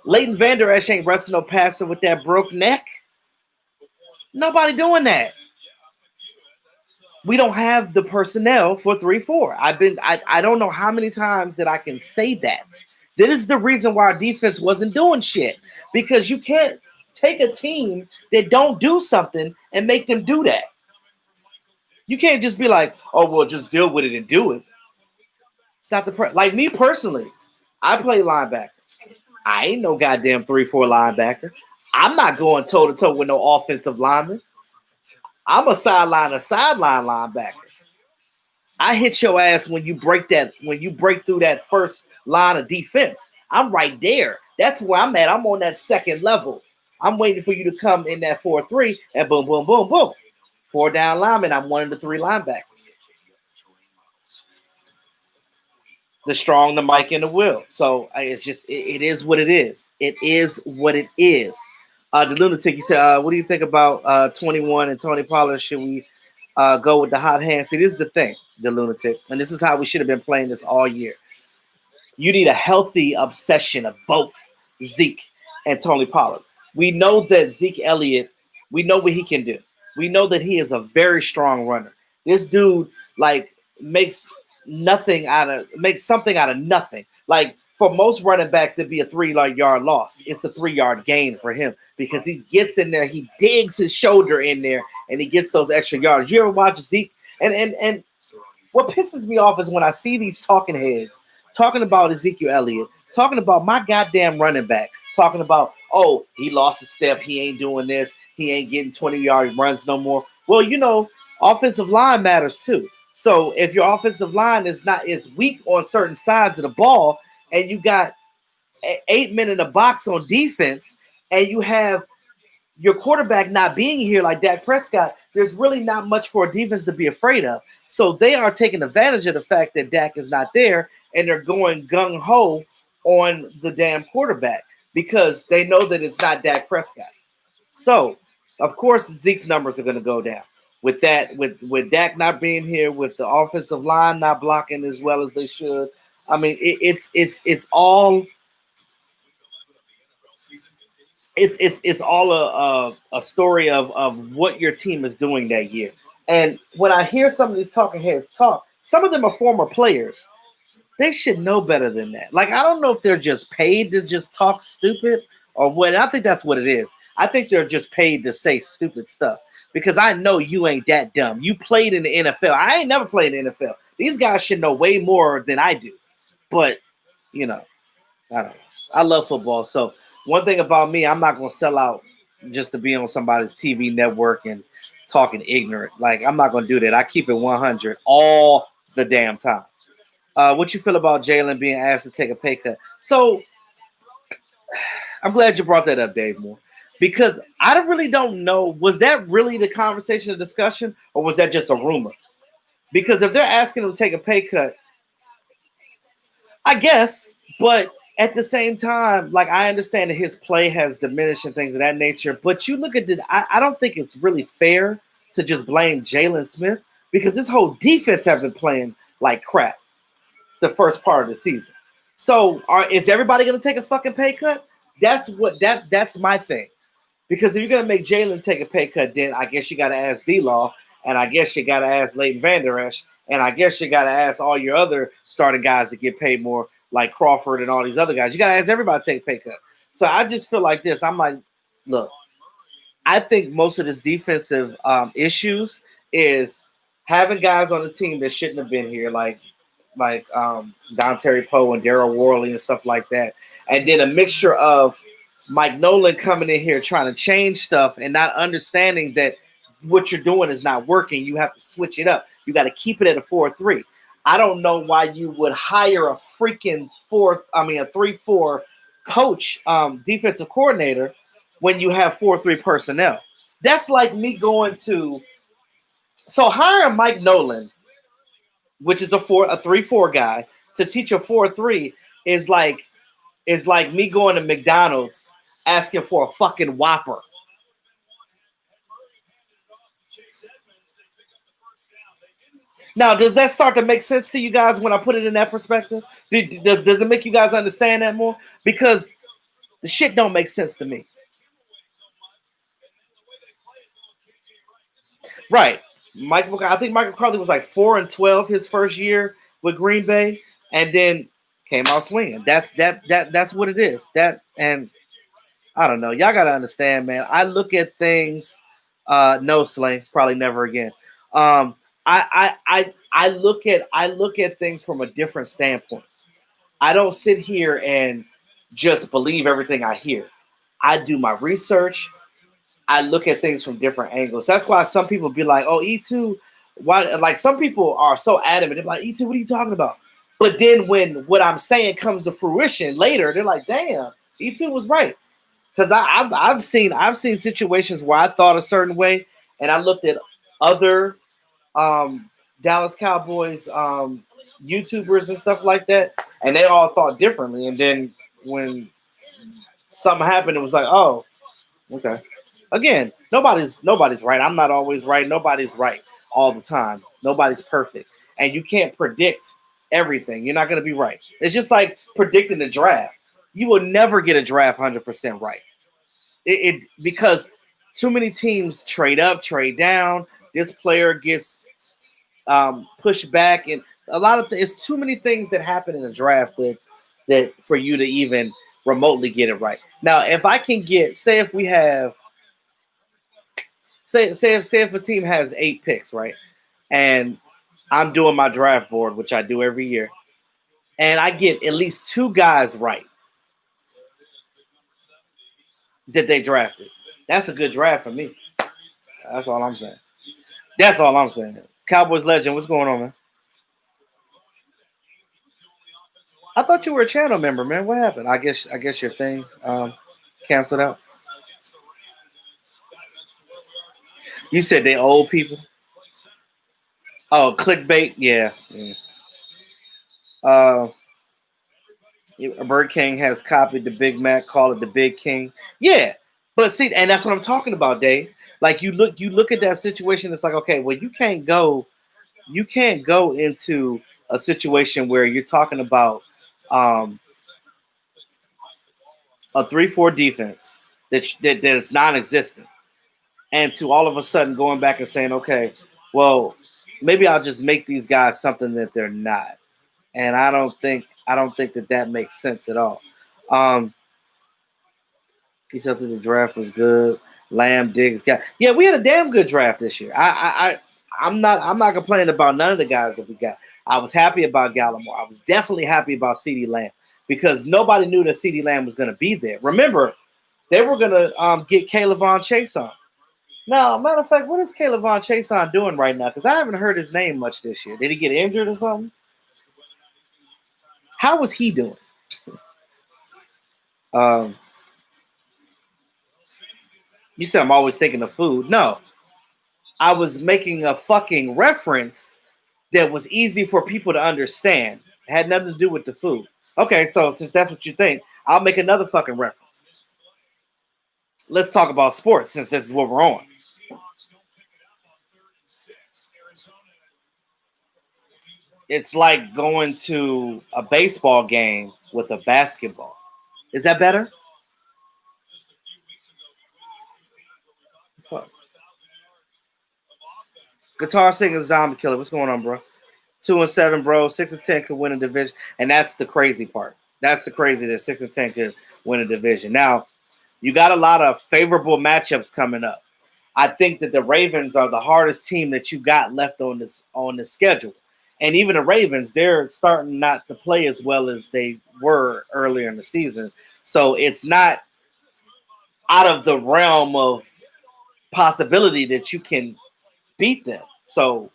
Leighton Vander Esch ain't rushing no passer with that broke neck. Nobody doing that. We don't have the personnel for 3-4. I don't know how many times that I can say that. This is the reason why our defense wasn't doing shit. Because you can't take a team that don't do something and make them do that. You can't just be like, oh, well, just deal with it and do it. It's not like me personally, I play linebacker. I ain't no goddamn 3-4 linebacker. I'm not going toe-to-toe with no offensive linemen. I'm a sideline linebacker. I hit your ass when you break through that first line of defense. I'm right there. That's where I'm at. I'm on that second level. I'm waiting for you to come in that 4-3 and boom, boom, boom, boom. 4 down linemen. I'm one of the 3 linebackers. The strong, the mic, and the will. So it's just it is what it is. It is what it is. The lunatic, you said, what do you think about 21 and Tony Pollard? Should we go with the hot hand? See, this is the thing, the lunatic, and this is how we should have been playing this all year. You need a healthy obsession of both Zeke and Tony Pollard. We know that Zeke Elliott, we know what he can do. We know that he is a very strong runner. This dude makes something out of nothing. Like for most running backs, it'd be a 3-yard loss. It's a 3-yard gain for him because he gets in there, he digs his shoulder in there, and he gets those extra yards. You ever watch Zeke? And what pisses me off is when I see these talking heads talking about Ezekiel Elliott, talking about my goddamn running back, talking about, oh, he lost a step, he ain't doing this, he ain't getting 20-yard runs no more. Well, offensive line matters too. So if your offensive line is weak on certain sides of the ball, and you got 8 men in the box on defense, and you have your quarterback not being here like Dak Prescott, there's really not much for a defense to be afraid of. So they are taking advantage of the fact that Dak is not there, and they're going gung-ho on the damn quarterback because they know that it's not Dak Prescott. So, of course, Zeke's numbers are going to go down. With that, with Dak not being here, with the offensive line not blocking as well as they should, I mean, it's all a story of what your team is doing that year. And when I hear some of these talking heads talk, some of them are former players. They should know better than that. Like, I don't know if they're just paid to just talk stupid or what. I think that's what it is. I think they're just paid to say stupid stuff because I know you ain't that dumb. You played in the NFL. I ain't never played in the NFL. These guys should know way more than I do. But, I don't know. I love football. So one thing about me, I'm not going to sell out just to be on somebody's TV network and talking ignorant. Like, I'm not going to do that. I keep it 100 all the damn time. What you feel about Jalen being asked to take a pay cut? So I'm glad you brought that up, Dave Moore, because I really don't know. Was that really the conversation or discussion, or was that just a rumor? Because if they're asking him to take a pay cut, I guess, but at the same time, like I understand that his play has diminished and things of that nature, but you look at I don't think it's really fair to just blame Jalen Smith because this whole defense has been playing like crap the first part of the season. So is everybody going to take a fucking pay cut? That's my thing. Because if you're going to make Jalen take a pay cut, then I guess you got to ask D-Law, and I guess you got to ask Leighton Vander Esch, and I guess you got to ask all your other starting guys that get paid more, like Crawford and all these other guys. You got to ask everybody to take a pay cut. So I just feel like this. I'm like, look, I think most of this defensive issues is having guys on the team that shouldn't have been here, like like Don Terry Poe and Daryl Worley and stuff like that, and then a mixture of Mike Nolan coming in here trying to change stuff and not understanding that what you're doing is not working. You have to switch it up. You got to keep it at a 4-3. I don't know why you would hire a freaking 3-4 coach, defensive coordinator, when you have 4-3 personnel. That's like me going to hiring Mike Nolan, which is a 3-4 guy, to teach a 4-3 is like me going to McDonald's asking for a fucking Whopper. Now, does that start to make sense to you guys when I put it in that perspective? Does it make you guys understand that more? Because the shit don't make sense to me. Right. I think Michael Carly was like 4-12 his first year with Green Bay, and then came out swinging. That's what it is. And I don't know. Y'all gotta understand, man. I look at things. No, Slay, probably never again. I look at things from a different standpoint. I don't sit here and just believe everything I hear. I do my research. I look at things from different angles. That's why some people be like, "Oh, E2." Why? Like some people are so adamant. They're like, "E2, what are you talking about?" But then when what I'm saying comes to fruition later, they're like, "Damn, E2 was right." Because I've seen situations where I thought a certain way, and I looked at other Dallas Cowboys YouTubers and stuff like that, and they all thought differently. And then when something happened, it was like, "Oh, okay." Again, nobody's right. I'm not always right. Nobody's right all the time. Nobody's perfect, and you can't predict everything. You're not going to be right. It's just like predicting the draft. You will never get a draft 100% right. It because too many teams trade up, trade down. This player gets pushed back, and a lot of it's too many things that happen in a draft that for you to even remotely get it right. Now, if I can get, say, if we have, say if a team has 8 picks, right, and I'm doing my draft board, which I do every year, and I get at least 2 guys right that they drafted. That's a good draft for me. That's all I'm saying. That's all I'm saying. Cowboys legend, what's going on, man? I thought you were a channel member, man. What happened? I guess your thing canceled out. You said they old people. Oh, clickbait. Yeah. Uh, Bird King has copied the Big Mac, call it the Big King. Yeah, but see, and that's what I'm talking about, Dave. Like you look at that situation. It's like, okay, well, you can't go into a situation where you're talking about um, a 3-4 defense that is non-existent, and to all of a sudden going back and saying, okay, well, maybe I'll just make these guys something that they're not. And I don't think that makes sense at all. He said that the draft was good. Lamb, Diggs, got, yeah, we had a damn good draft this year. I'm not complaining about none of the guys that we got. I was happy about Gallimore. I was definitely happy about CeeDee Lamb because nobody knew that CeeDee Lamb was going to be there. Remember, they were going to get Caleb Von Chase on. Now, matter of fact, what is Caleb Von Chase on doing right now? Because I haven't heard his name much this year. Did he get injured or something? How was he doing? Um, you said I'm always thinking of food. No, I was making a fucking reference that was easy for people to understand. It had nothing to do with the food. Okay, so since that's what you think, I'll make another fucking reference. Let's talk about sports since this is what we're on. It's like going to a baseball game with a basketball. Is that better? Fuck. Guitar singers, zombie killer. What's going on, bro? 2-7, bro. 6-10 could win a division, and that's the crazy part. That's the crazy that 6-10 could win a division. Now, you got a lot of favorable matchups coming up. I think that the Ravens are the hardest team that you got left on this schedule. And even the Ravens, they're starting not to play as well as they were earlier in the season. So it's not out of the realm of possibility that you can beat them. So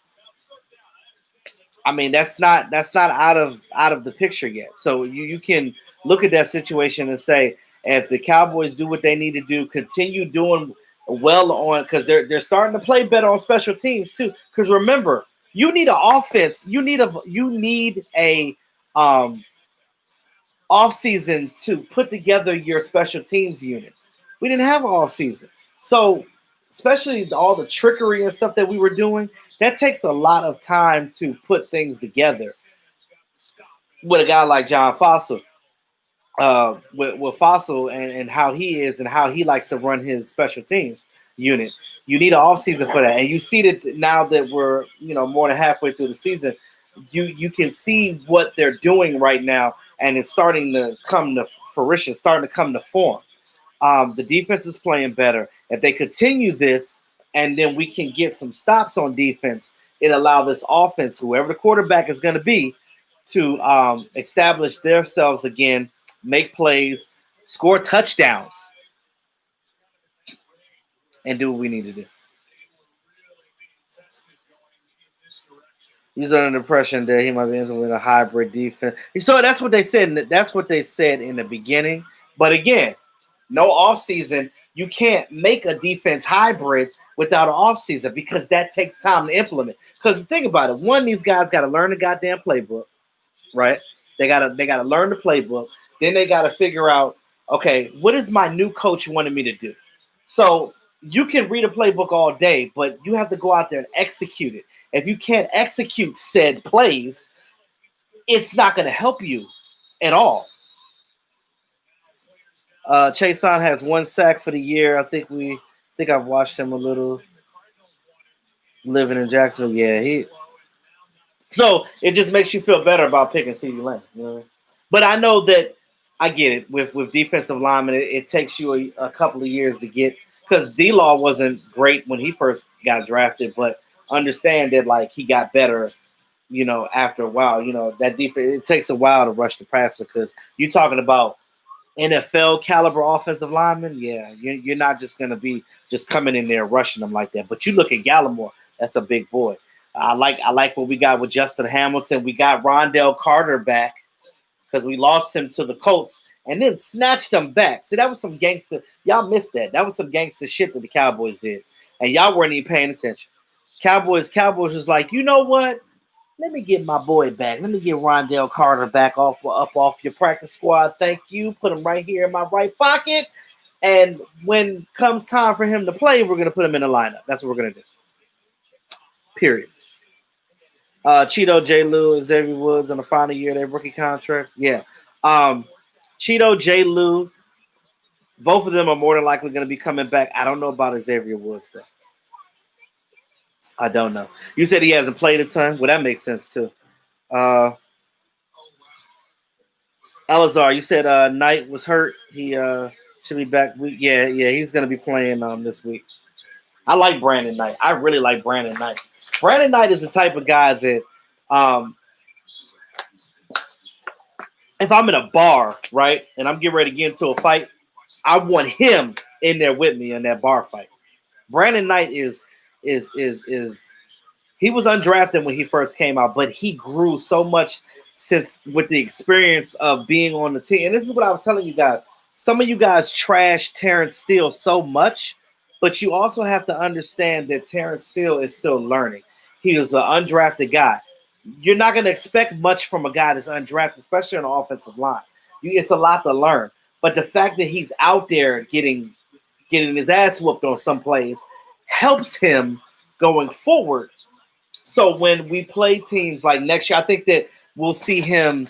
I mean that's not out of the picture yet. So you can look at that situation and say if the Cowboys do what they need to do, continue doing well on because they're starting to play better on special teams too. Because remember, you need an offense. You need a um, off season to put together your special teams unit. We didn't have an off season, so especially all the trickery and stuff that we were doing, that takes a lot of time to put things together. With a guy like John Fossil, with Fossil and how he is and how he likes to run his special teams unit, you need an off season for that. And you see that now that we're more than halfway through the season, you can see what they're doing right now, and it's starting to come to fruition, starting to come to form. The defense is playing better. If they continue this, and then we can get some stops on defense, it allow this offense, whoever the quarterback is going to be, to establish themselves again, make plays, score touchdowns, and do what we need to do. He's under the impression that he might be into a hybrid defense. So that's what they said. That's what they said in the beginning. But again, no offseason. You can't make a defense hybrid without an offseason because that takes time to implement. Because think about it. One, these guys got to learn the goddamn playbook, right? They gotta learn the playbook. Then they gotta figure out, okay, what is my new coach wanting me to do? So you can read a playbook all day, but you have to go out there and execute it. If you can't execute said plays, it's not going to help you at all. Chase On has 1 sack for the year. I think I've watched him a little living in Jacksonville. Yeah, he. So it just makes you feel better about picking CeeDee Lamb. You know what I mean? But I know that I get it with defensive linemen. It takes you a couple of years to get because D-Law wasn't great when he first got drafted, but understand that like he got better. After a while, that defense. It takes a while to rush the passer because you're talking about NFL caliber offensive linemen. Yeah, you're not just going to be just coming in there rushing them like that. But you look at Gallimore, that's a big boy. I like what we got with Justin Hamilton. We got Rondell Carter back because we lost him to the Colts and then snatched him back. See, that was some gangster. Y'all missed that. That was some gangster shit that the Cowboys did, and y'all weren't even paying attention. Cowboys was like, you know what? Let me get my boy back. Let me get Rondell Carter back up off your practice squad. Thank you. Put him right here in my right pocket. And when comes time for him to play, we're gonna put him in the lineup. That's what we're gonna do. Period. Cheeto, J. Lou, Xavier Woods on the final year of their rookie contracts. Yeah. Cheeto, J. Lou, both of them are more than likely going to be coming back. I don't know about Xavier Woods, though. I don't know. You said he hasn't played a ton. Well, that makes sense, too. Alazar, you said Knight was hurt. He should be back. Yeah, he's going to be playing this week. I like Brandon Knight. I really like Brandon Knight. Brandon Knight is the type of guy that if I'm in a bar, right, and I'm getting ready to get into a fight, I want him in there with me in that bar fight. Brandon Knight is he was undrafted when he first came out, but he grew so much since with the experience of being on the team. And this is what I was telling you guys. Some of you guys trash Terrence Steele so much, but you also have to understand that Terrence Steele is still learning. He was an undrafted guy. You're not going to expect much from a guy that's undrafted, especially on the offensive line. It's a lot to learn. But the fact that he's out there getting his ass whooped on some plays helps him going forward. So when we play teams like next year, I think that we'll see him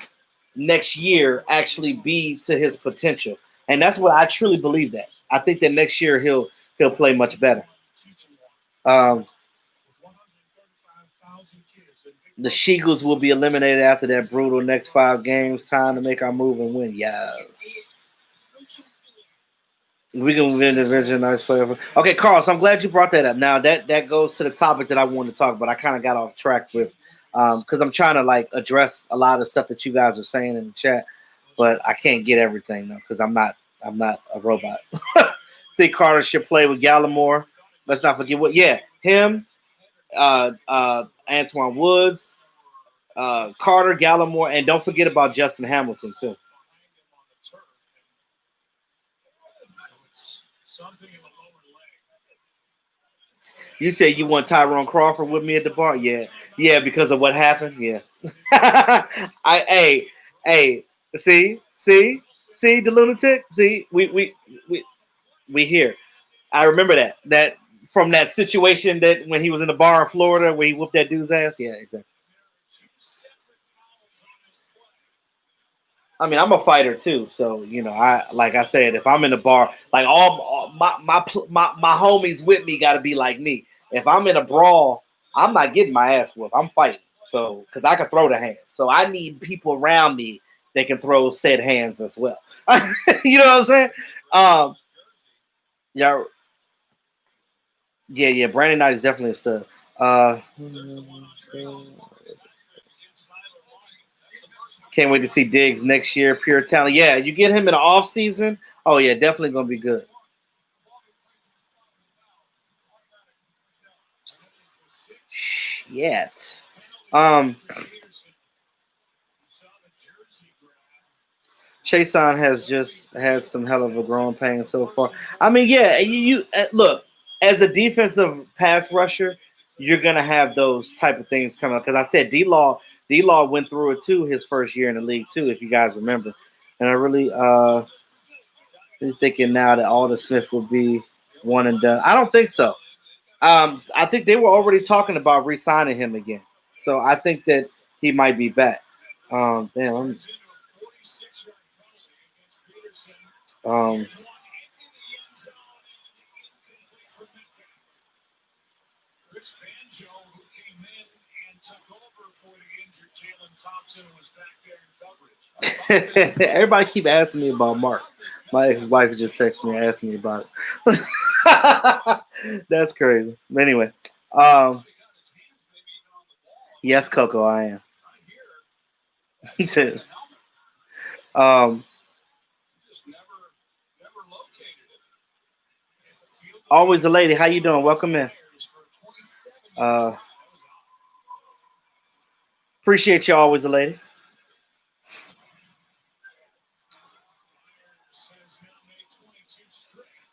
next year actually be to his potential. And that's what I truly believe that. I think that next year he'll play much better. The Sheagles will be eliminated after that brutal next 5 games. Time to make our move and win. Yes. We can win the division. Nice player. Okay, Carl. So I'm glad you brought that up. Now that goes to the topic that I wanted to talk about. I kind of got off track with because I'm trying to like address a lot of stuff that you guys are saying in the chat, but I can't get everything though because I'm not a robot. Think Carter should play with Gallimore. Let's not forget what. Yeah, him, Antoine Woods, Carter, Gallimore, and don't forget about Justin Hamilton too. You said you want Tyrone Crawford with me at the bar? Yeah, yeah, because of what happened. Yeah. Hey, see the lunatic. See, we here. I remember that from that situation that when he was in the bar in Florida where he whooped that dude's ass. Yeah, exactly. I mean, I'm a fighter too, so I like I said, if I'm in the bar, like all my homies with me got to be like me. If I'm in a brawl, I'm not getting my ass whooped. I'm fighting, so because I can throw the hands, so I need people around me that can throw said hands as well. You know what I'm saying? Um, yeah, yeah. Brandon Knight is definitely a stud. Uh, can't wait to see Diggs next year. Pure talent. Yeah, you get him in the off season. Oh yeah, definitely gonna be good. Yet. Um, Chason has just had some hell of a growing pain so far. I mean, yeah, you look as a defensive pass rusher, you're gonna have those type of things coming up. Because I said D Law went through it too his first year in the league too, if you guys remember. And I really thinking now that Alden Smith will be one and done. I don't think so. I think they were already talking about re-signing him again. So I think that he might be back. Damn. Um, Everybody keep asking me about Mark. My ex-wife just texted me asking me about it. That's crazy. Anyway, um, yes, Coco, I am. He said, um, always a lady. How you doing? Welcome in. Uh, appreciate you, always a lady.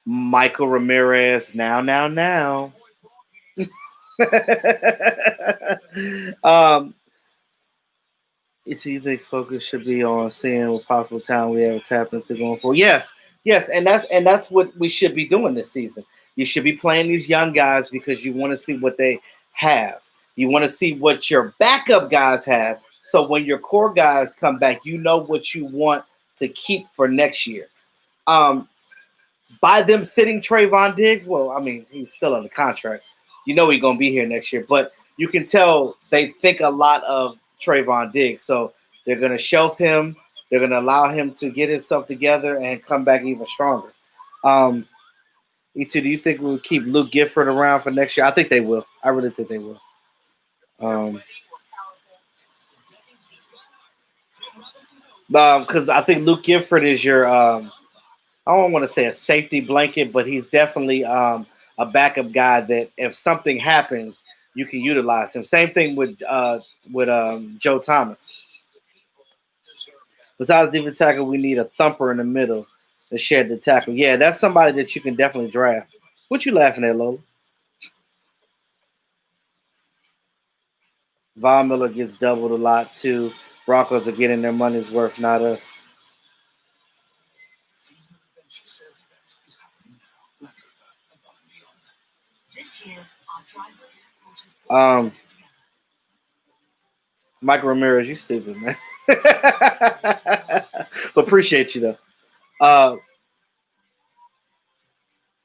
Michael Ramirez. Now. um, it's either focus should be on seeing what possible talent we have tap into going forward. Yes, and that's what we should be doing this season. You should be playing these young guys because you want to see what they have. You want to see what your backup guys have. So when your core guys come back, you know what you want to keep for next year. Um, by them sitting Trayvon Diggs, well, I mean, he's still under contract. You know he's gonna be here next year, but you can tell they think a lot of Trayvon Diggs. So they're gonna shelf him. They're gonna allow him to get himself together and come back even stronger. Um, E2, do you think we'll keep Luke Gifford around for next year? I think they will. I really think they will. Um, because I think Luke Gifford is your I don't want to say a safety blanket, but he's definitely a backup guy that if something happens, you can utilize him. Same thing with Joe Thomas. Besides defensive tackle, we need a thumper in the middle to shed the tackle. Yeah, that's somebody that you can definitely draft. What you laughing at, Lola? Von Miller gets doubled a lot too. Broncos are getting their money's worth, not us. Um, Michael Ramirez, you stupid man. But appreciate you though. Uh,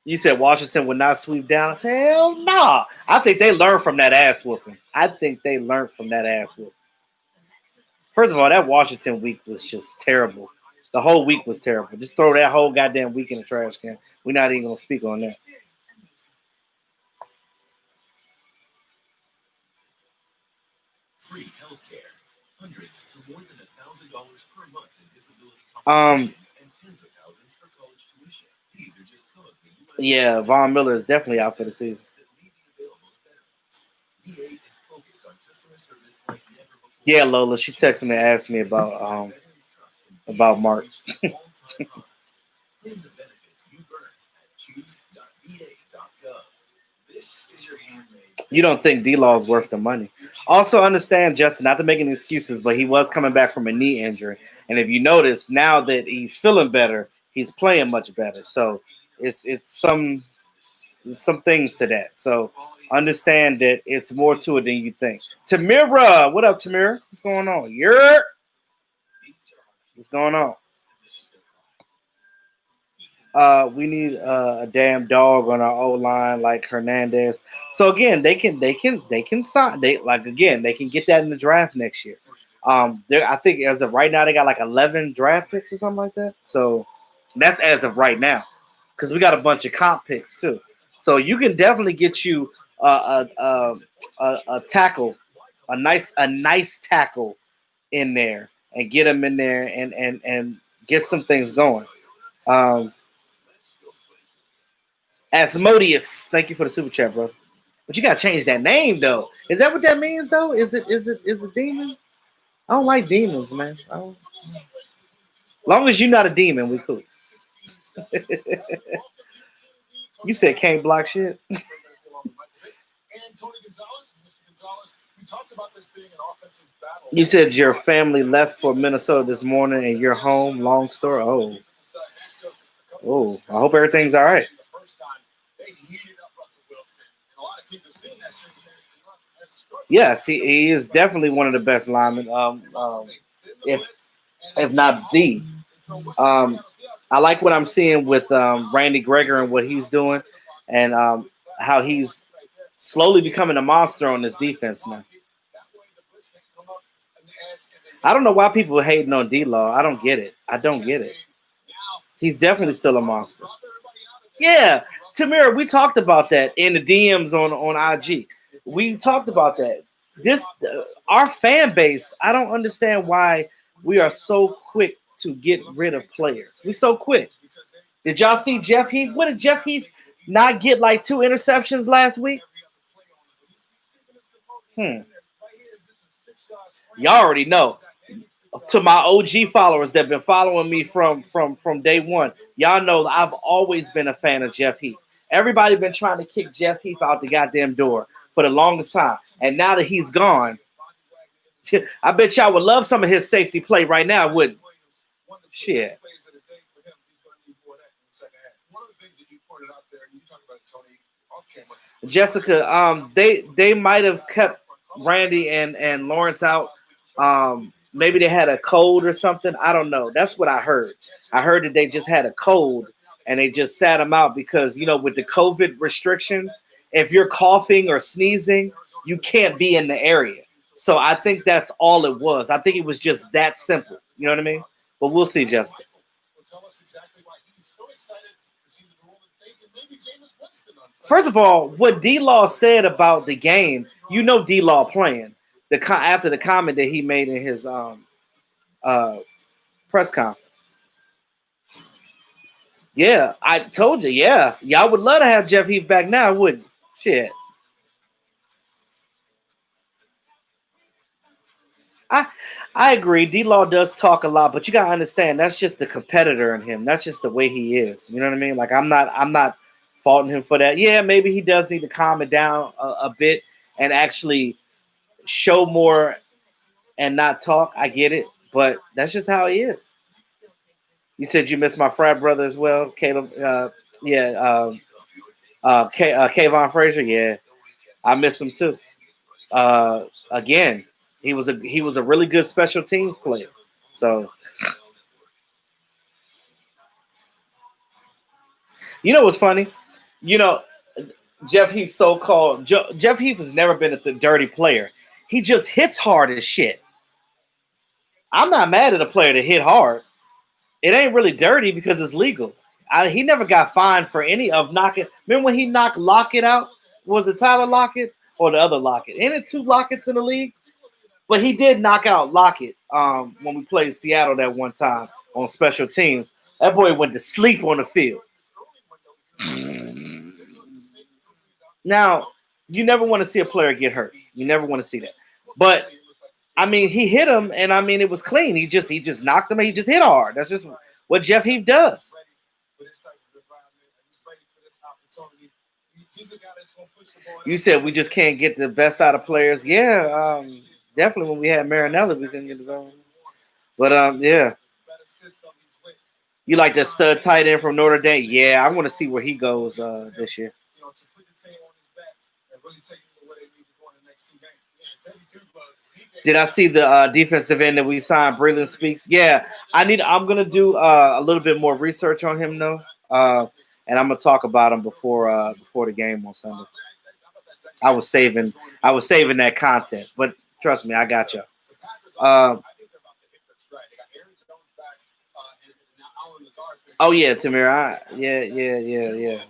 you said Washington would not sweep Dallas. Hell no. Nah. I think they learned from that ass whooping. I think they learned from that ass whooping. First of all, that Washington week was just terrible. The whole week was terrible. Just throw that whole goddamn week in the trash can. We're not even gonna speak on that. Yeah, Von Miller is definitely out for the season. Yeah, Lola, she texted me and asked me about Mark. You don't think D-Law is worth the money. Also understand, Justin, not to make any excuses, but he was coming back from a knee injury. And if you notice, now that he's feeling better, he's playing much better. So it's some things to that. So understand that it's more to it than you think. Tamira, what up, Tamira? What's going on? What's going on? We need a damn dog on our O line like Hernandez. So again, they can sign. They can get that in the draft next year. I think as of right now they got like 11 draft picks or something like that. So that's as of right now because we got a bunch of comp picks too. So you can definitely get you a tackle, a nice tackle in there and get them in there and get some things going. Um, Asmodeus, thank you for the super chat, bro. But you gotta change that name though. Is that what that means though? Is it demon? I don't like demons, man. Long as you're not a demon, we cool. You said can't block shit. You said your family left for Minnesota this morning and you're home. Long story. Oh. I hope everything's all right. Yes, he is definitely one of the best linemen. If not the. I like what I'm seeing with Randy Greger and what he's doing, and how he's slowly becoming a monster on this defense now. I don't know why people are hating on D-Law. I don't get it. He's definitely still a monster. Yeah, Tamira, we talked about that in the DMs on IG. We talked about that. Our fan base, I don't understand why we are so quick to get rid of players. We so quick. Did y'all see Jeff Heath? What did Jeff Heath not get like 2 interceptions last week? Y'all already know. To my OG followers that have been following me from day one, y'all know I've always been a fan of Jeff Heath. Everybody been trying to kick Jeff Heath out the goddamn door for the longest time. And now that he's gone, I bet y'all would love some of his safety play right now, wouldn't you? Shit. Jessica, they might have kept Randy and Lawrence out. Maybe they had a cold or something. I don't know. That's what I heard. I heard that they just had a cold and they just sat him out because, with the COVID restrictions, if you're coughing or sneezing, you can't be in the area. So I think that's all it was. I think it was just that simple. You know what I mean? But we'll see, Jessica. First of all, what D-Law said about the game, D-Law playing after the comment that he made in his press conference. Yeah, I told you. Yeah, y'all would love to have Jeff Heath back now, wouldn't you? Shit. I agree. D-Law does talk a lot, but you gotta understand that's just the competitor in him. That's just the way he is. You know what I mean? Like I'm not faulting him for that. Yeah, maybe he does need to calm it down a bit and actually show more and not talk. I get it, but that's just how he is. You said you missed my frat brother as well, Caleb. Kayvon Frazier. Yeah, I miss him too. Again, he was a really good special teams player. So, what's funny? Jeff Heath so-called Jeff Heath has never been a dirty player. He just hits hard as shit. I'm not mad at a player that hit hard. It ain't really dirty because it's legal. He never got fined for any of knocking. Remember when he knocked Lockett out? Was it Tyler Lockett or the other Lockett? Ain't it 2 Locketts in the league? But he did knock out Lockett when we played Seattle that one time on special teams. That boy went to sleep on the field. Now, you never want to see a player get hurt. You never want to see that. But I mean, he hit him, and I mean, it was clean. He just knocked him, and he just hit hard. That's just what Jeff Heath does. You said we just can't get the best out of players. Yeah, definitely. When we had Marinelli, we couldn't get the best. But yeah. You like that stud tight end from Notre Dame? Yeah, I want to see where he goes this year. Did I see the defensive end that we signed, Braylon Speaks? Yeah, I'm gonna do a little bit more research on him though, and I'm gonna talk about him before the game on Sunday. I was saving that content, but trust me, I got you. Oh yeah, Tamir. Yeah.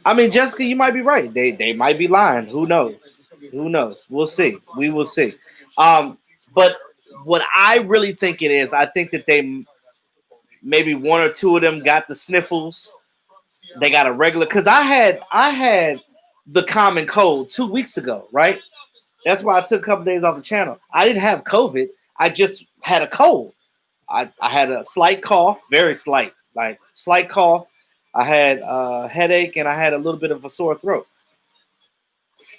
I mean, Jessica, you might be right. They might be lying. Who knows? Who knows? We'll see. We will see. But what I really think it is, I think that they maybe one or two of them got the sniffles. They got a regular because I had the common cold 2 weeks ago, right? That's why I took a couple days off the channel. I didn't have COVID. I just had a cold. I had a slight cough, very slight, like slight cough. I had a headache and I had a little bit of a sore throat.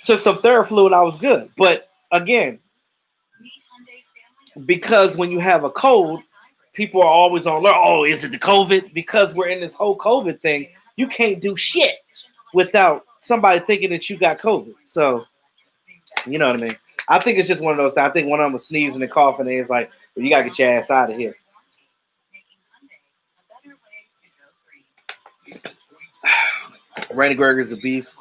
Took some Theraflu and I was good. But again, because when you have a cold, people are always on alert. Oh, is it the COVID? Because we're in this whole COVID thing, you can't do shit without somebody thinking that you got COVID. So, you know what I mean? I think it's just one of those things. I think one of them was sneezing and coughing, and it's like, well, you got to get your ass out of here. Randy Greger's a beast.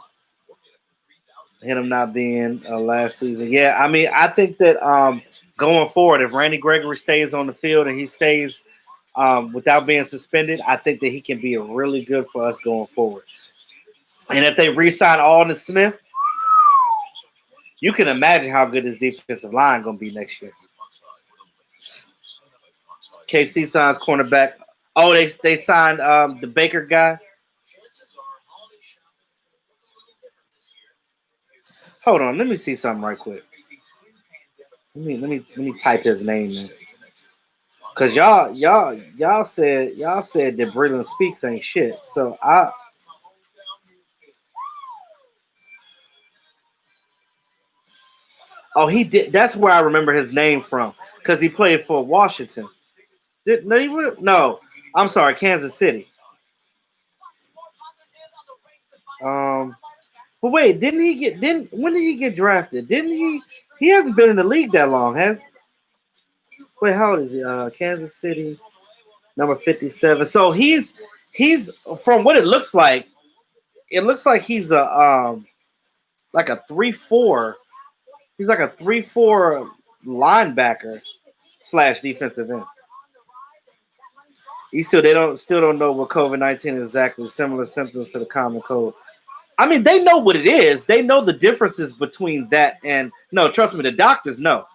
Hit him not being last season. Yeah, I mean, I think that going forward, if Randy Gregory stays on the field and he stays without being suspended, I think that he can be really good for us going forward. And if they re-sign Aldon Smith, you can imagine how good his defensive line going to be next year. KC signs cornerback. Oh, they signed the Baker guy. Hold on, let me see something right quick. Let me type his name in. Cause y'all said that Braylon Speaks ain't shit. So he did. That's where I remember his name from. Cause he played for Washington. No, I'm sorry, Kansas City. But wait, when did he get drafted? Didn't he? He hasn't been in the league that long, has? Wait, how old is he? Kansas City, number 57. So he's from what it looks like. It looks like he's like a 3-4. He's like a 3-4 linebacker / defensive end. They don't know what COVID-19 is exactly. Similar symptoms to the common cold. I mean, they know what it is. They know the differences between that and no. Trust me, the doctors know.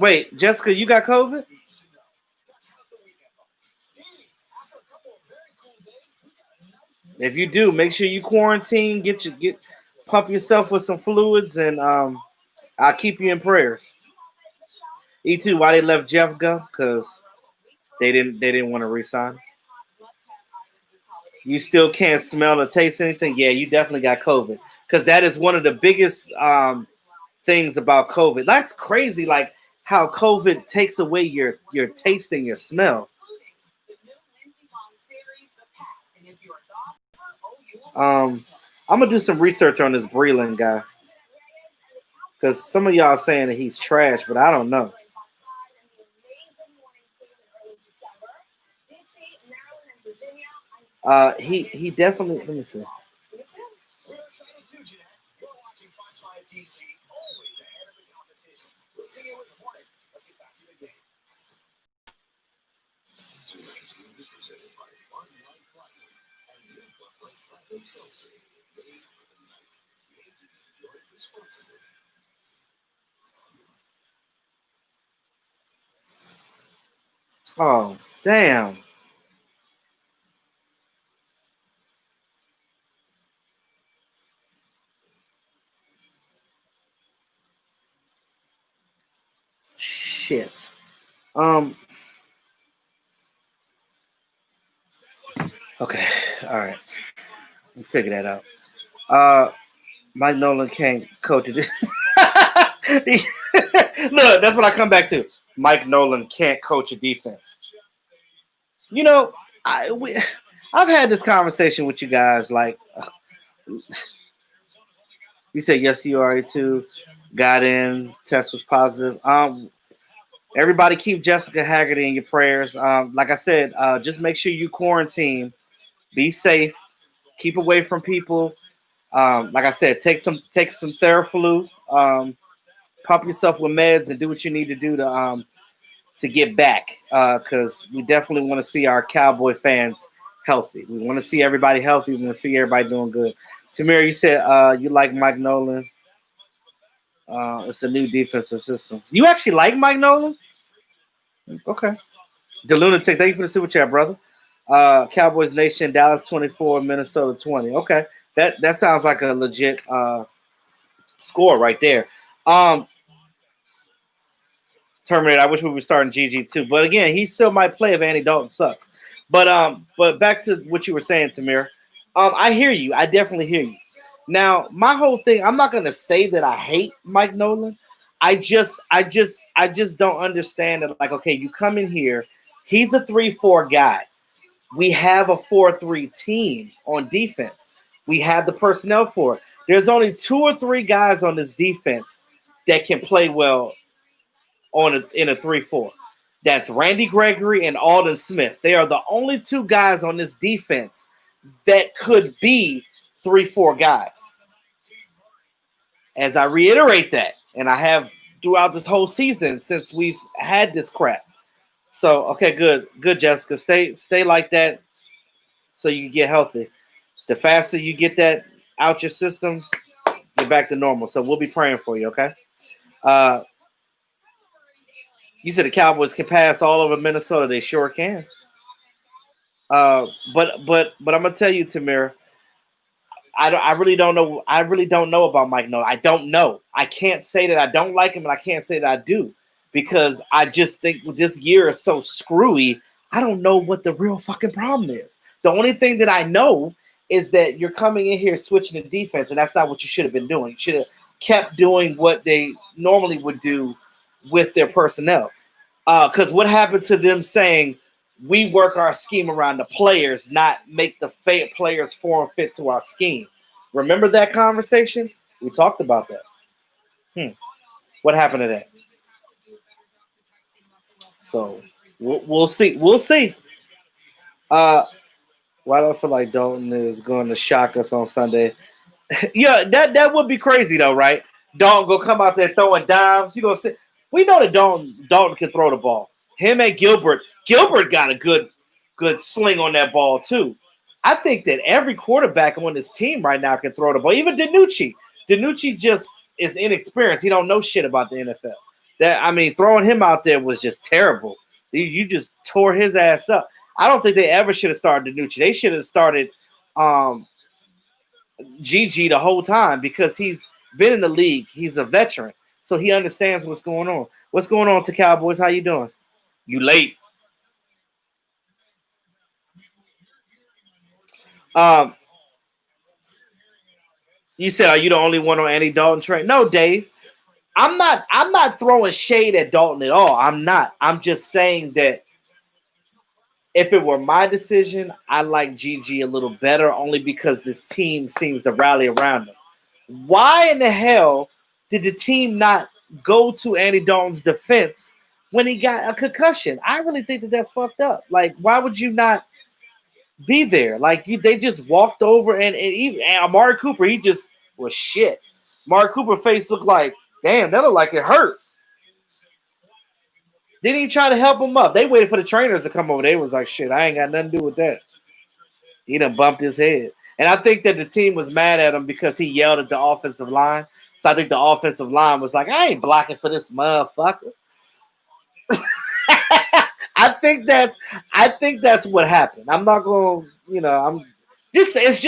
Wait, Jessica, you got COVID? If you do, make sure you quarantine. Pump yourself with some fluids, and I'll keep you in prayers. E2, why they left Jeff go? Because they didn't want to resign. You still can't smell or taste anything. Yeah, you definitely got COVID. Because that is one of the biggest things about COVID. That's crazy. Like how COVID takes away your taste and your smell. I'm gonna do some research on this Breland guy because some of y'all saying that he's trash, but I don't know. He definitely. Let me see. Oh, damn. Shit. Um. Okay. All right. We'll figure that out. Uh. Mike Nolan can't coach it. Look, that's what I come back to. Mike Nolan can't coach a defense. You know, I've had this conversation with you guys. Like, you said yes, you already too. Got in, test was positive. Everybody keep Jessica Haggerty in your prayers. Like I said, just make sure you quarantine, be safe, keep away from people. Like I said, take some Theraflu, pump yourself with meds, and do what you need to do to get back. Because we definitely want to see our Cowboy fans healthy. We want to see everybody healthy. We want to see everybody doing good. Tamir, you said you like Mike Nolan. It's a new defensive system. You actually like Mike Nolan? Okay. The Lunatic, thank you for the super chat, brother. Cowboys Nation, Dallas 24, Minnesota 20. Okay. That sounds like a legit score right there. Um, Terminator, I wish we were starting GG too. But again, he still might play if Andy Dalton sucks. But back to what you were saying, Tamir. I hear you. I definitely hear you. Now, my whole thing, I'm not gonna say that I hate Mike Nolan. I just don't understand it. Like, okay, you come in here, he's a 3-4 guy. We have a 4-3 team on defense. We have the personnel for it. There's only 2 or 3 guys on this defense that can play well in a 3-4. That's Randy Gregory and Alden Smith. They are the only 2 guys on this defense that could be 3-4 guys. As I reiterate that, and I have throughout this whole season since we've had this crap. So okay, good, Jessica. Stay like that so you can get healthy. The faster you get that out your system, you're back to normal. So we'll be praying for you. Okay. Uh, you said the Cowboys can pass all over Minnesota. They sure can. But I'm gonna tell you, Tamir. I really don't know. I really don't know about Mike Nolan. I don't know. I can't say that I don't like him, and I can't say that I do because I just think this year is so screwy. I don't know what the real fucking problem is. The only thing that I know is that you're coming in here switching the defense, and that's not what you should have been doing. You should have kept doing what they normally would do with their personnel. Because what happened to them saying we work our scheme around the players, not make the players form fit to our scheme? Remember that conversation? We talked about that. What happened to that? So we'll see. We'll see. Uh, why do I feel like Dalton is going to shock us on Sunday? Yeah, that would be crazy though, right? Dalton go come out there throwing dimes. You gonna see? We know that Dalton can throw the ball. Him and Gilbert got a good sling on that ball too. I think that every quarterback on this team right now can throw the ball. Even Danucci. Danucci just is inexperienced. He don't know shit about the NFL. Throwing him out there was just terrible. You just tore his ass up. I don't think they ever should have started Danucci. They should have started GG the whole time because he's been in the league. He's a veteran, so he understands what's going on. What's going on to Cowboys? How you doing? You late? Um, you said, are you the only one on Andy Dalton train? No, Dave. I'm not. I'm not throwing shade at Dalton at all. I'm not. I'm just saying that if it were my decision, I like GG a little better, only because this team seems to rally around him. Why in the hell did the team not go to Andy Dalton's defense when he got a concussion? I really think that that's fucked up. Like, why would you not be there? Like, they just walked over and Amari Cooper, he just was shit. Amari Cooper face looked like, damn, that looked like it hurt. Didn't he try to help him up? They waited for the trainers to come over. They was like, shit, I ain't got nothing to do with that. He done bumped his head. And I think that the team was mad at him because he yelled at the offensive line. So I think the offensive line was like, I ain't blocking for this motherfucker. I think that's what happened. I'm not going, I'm just it's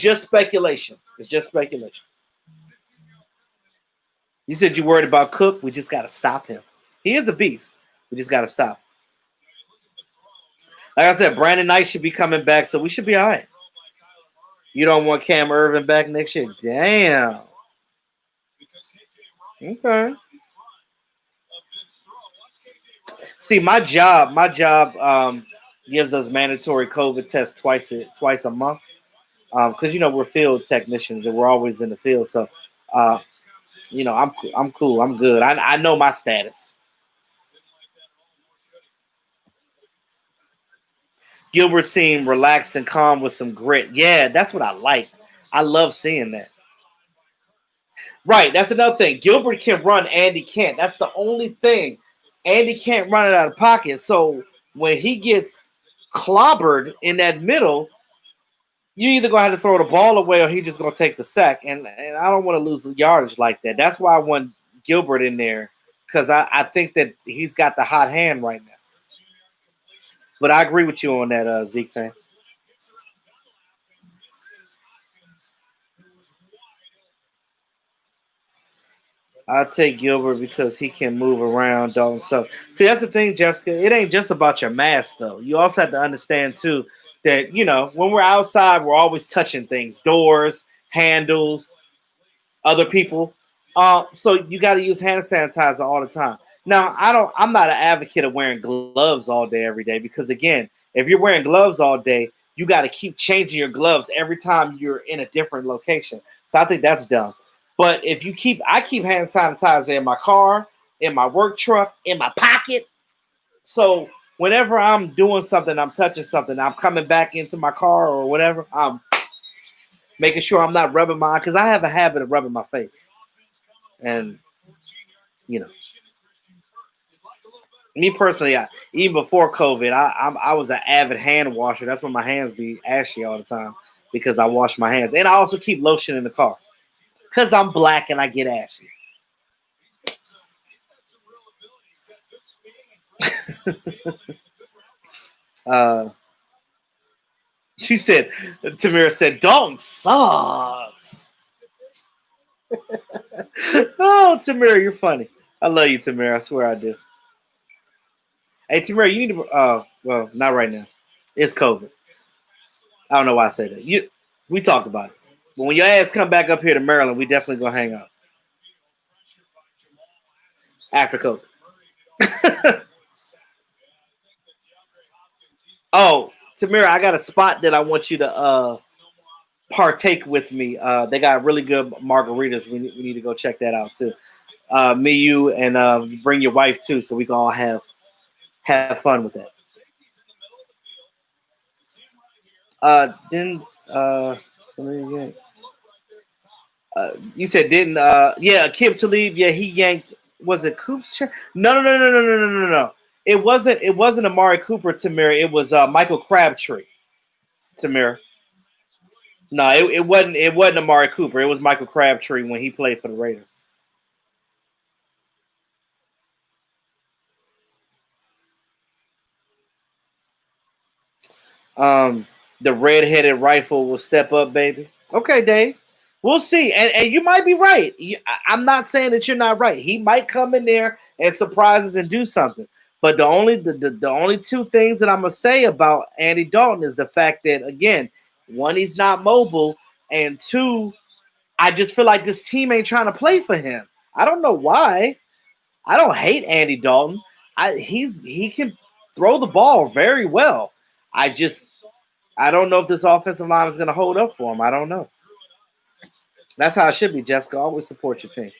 just speculation. It's just speculation. You said you worried about Cook. We just got to stop him. He is a beast. We just got to stop. Like I said, Brandon Knight should be coming back, so we should be all right. You don't want Cam Irvin back next year? Damn. Okay. See, my job gives us mandatory COVID tests twice a month. Because we're field technicians and we're always in the field. So, uh, I'm cool. I'm good. I know my status. Gilbert seemed relaxed and calm with some grit. Yeah, that's what I like. I love seeing that. Right, that's another thing. Gilbert can run, Andy can't. That's the only thing. Andy can't run it out of pocket. So when he gets clobbered in that middle, you either gonna have to throw the ball away or he's just gonna take the sack. And I don't want to lose the yardage like that. That's why I want Gilbert in there because I think that he's got the hot hand right now. But I agree with you on that, Zeke fan. I'll take Gilbert because he can move around, don't. So, see, that's the thing, Jessica. It ain't just about your mask, though. You also have to understand, too, that, when we're outside, we're always touching things doors, handles, other people. So you got to use hand sanitizer all the time. Now, I'm not an advocate of wearing gloves all day, every day, because, again, if you're wearing gloves all day, you got to keep changing your gloves every time you're in a different location. So I think that's dumb. But I keep hand sanitizer in my car, in my work truck, in my pocket. So whenever I'm doing something, I'm touching something, I'm coming back into my car or whatever, I'm making sure I'm not rubbing because I have a habit of rubbing my face. And, you know, me personally, even before COVID, I was an avid hand washer. That's why my hands be ashy all the time because I wash my hands. And I also keep lotion in the car because I'm black and I get ashy. uh, she said, Tamira said, Dalton sucks. Oh, Tamira, you're funny. I love you, Tamira. I swear I do. Hey, Tamira, you need to. Well, not right now. It's COVID. I don't know why I said that. We talked about it. But when your ass come back up here to Maryland, we definitely gonna hang out after COVID. Oh, Tamira, I got a spot that I want you to partake with me. They got really good margaritas. We need to go check that out too. Me, you, and bring your wife too, so we can all have fun with that. Didn't you said didn't yeah, Kip Talib, yeah, he yanked, was it Coop's chair? No. It wasn't Amari Cooper, Tamir. It was Michael Crabtree, Tamir. No, it wasn't Amari Cooper. It was Michael Crabtree when he played for the Raiders. The red-headed rifle will step up, baby. Okay, Dave. We'll see. And you might be right. I'm not saying that you're not right. He might come in there and surprise us and do something. But the only two things that I'm gonna say about Andy Dalton is the fact that, again, one, he's not mobile, and two, I just feel like this team ain't trying to play for him. I don't know why. I don't hate Andy Dalton. He can throw the ball very well. I don't know if this offensive line is going to hold up for him. I don't know. That's how it should be, Jessica. Always support your team.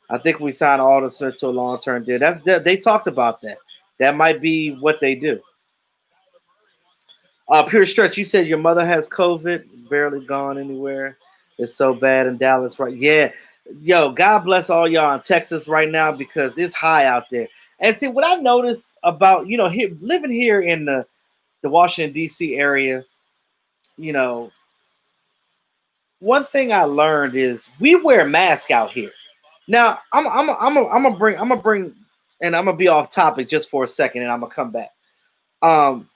I think we signed Alden Smith to a long-term deal. They talked about that. That might be what they do. Pure stretch. You said your mother has COVID, barely gone anywhere. It's so bad in Dallas, right? Yeah. Yo, God bless all y'all in Texas right now because it's high out there. And see what I noticed about living here in the Washington D.C. area, you know, one thing I learned is we wear masks out here. Now I'm gonna bring, and I'm gonna be off topic just for a second, and I'm gonna come back. Um,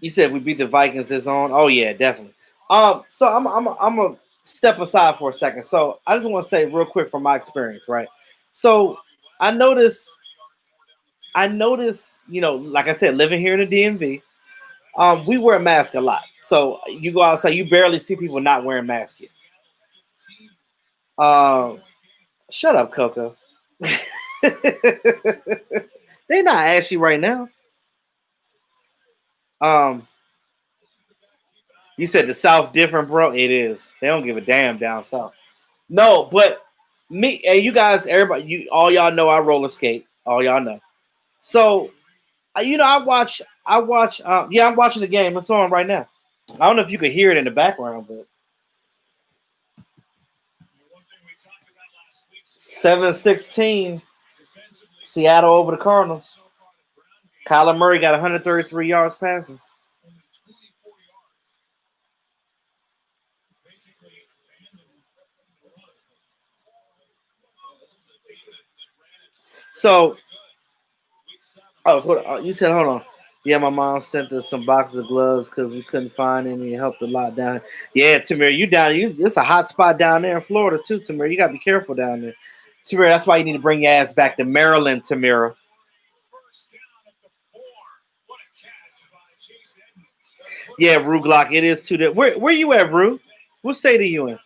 you said we beat the Vikings this on. Oh yeah, definitely. So I'm gonna step aside for a second. So I just want to say real quick from my experience, right? So I notice you know, like I said, living here in the DMV, we wear a mask a lot. So you go outside, you barely see people not wearing masks here. Um, Shut up, Coco. They not ashy right now. Um, you said the South different, bro. It is. They don't give a damn down south. No, but me and you guys, everybody, you all y'all know I roller skate. All y'all know. So you know, I watch. Yeah, I'm watching the game. It's on right now. I don't know if you could hear it in the background, but 7-16, Seattle over the Cardinals. Kyler Murray got 133 yards passing. So, you said, hold on. Yeah, my mom sent us some boxes of gloves because we couldn't find any. It helped a lot down. Yeah, Tamir, you down. It's a hot spot down there in Florida too, Tamir. You gotta be careful down there, Tamir. That's why you need to bring your ass back to Maryland, Tamira. Yeah, Rue Glock. It is too. Where you at, Rue? What state are you in?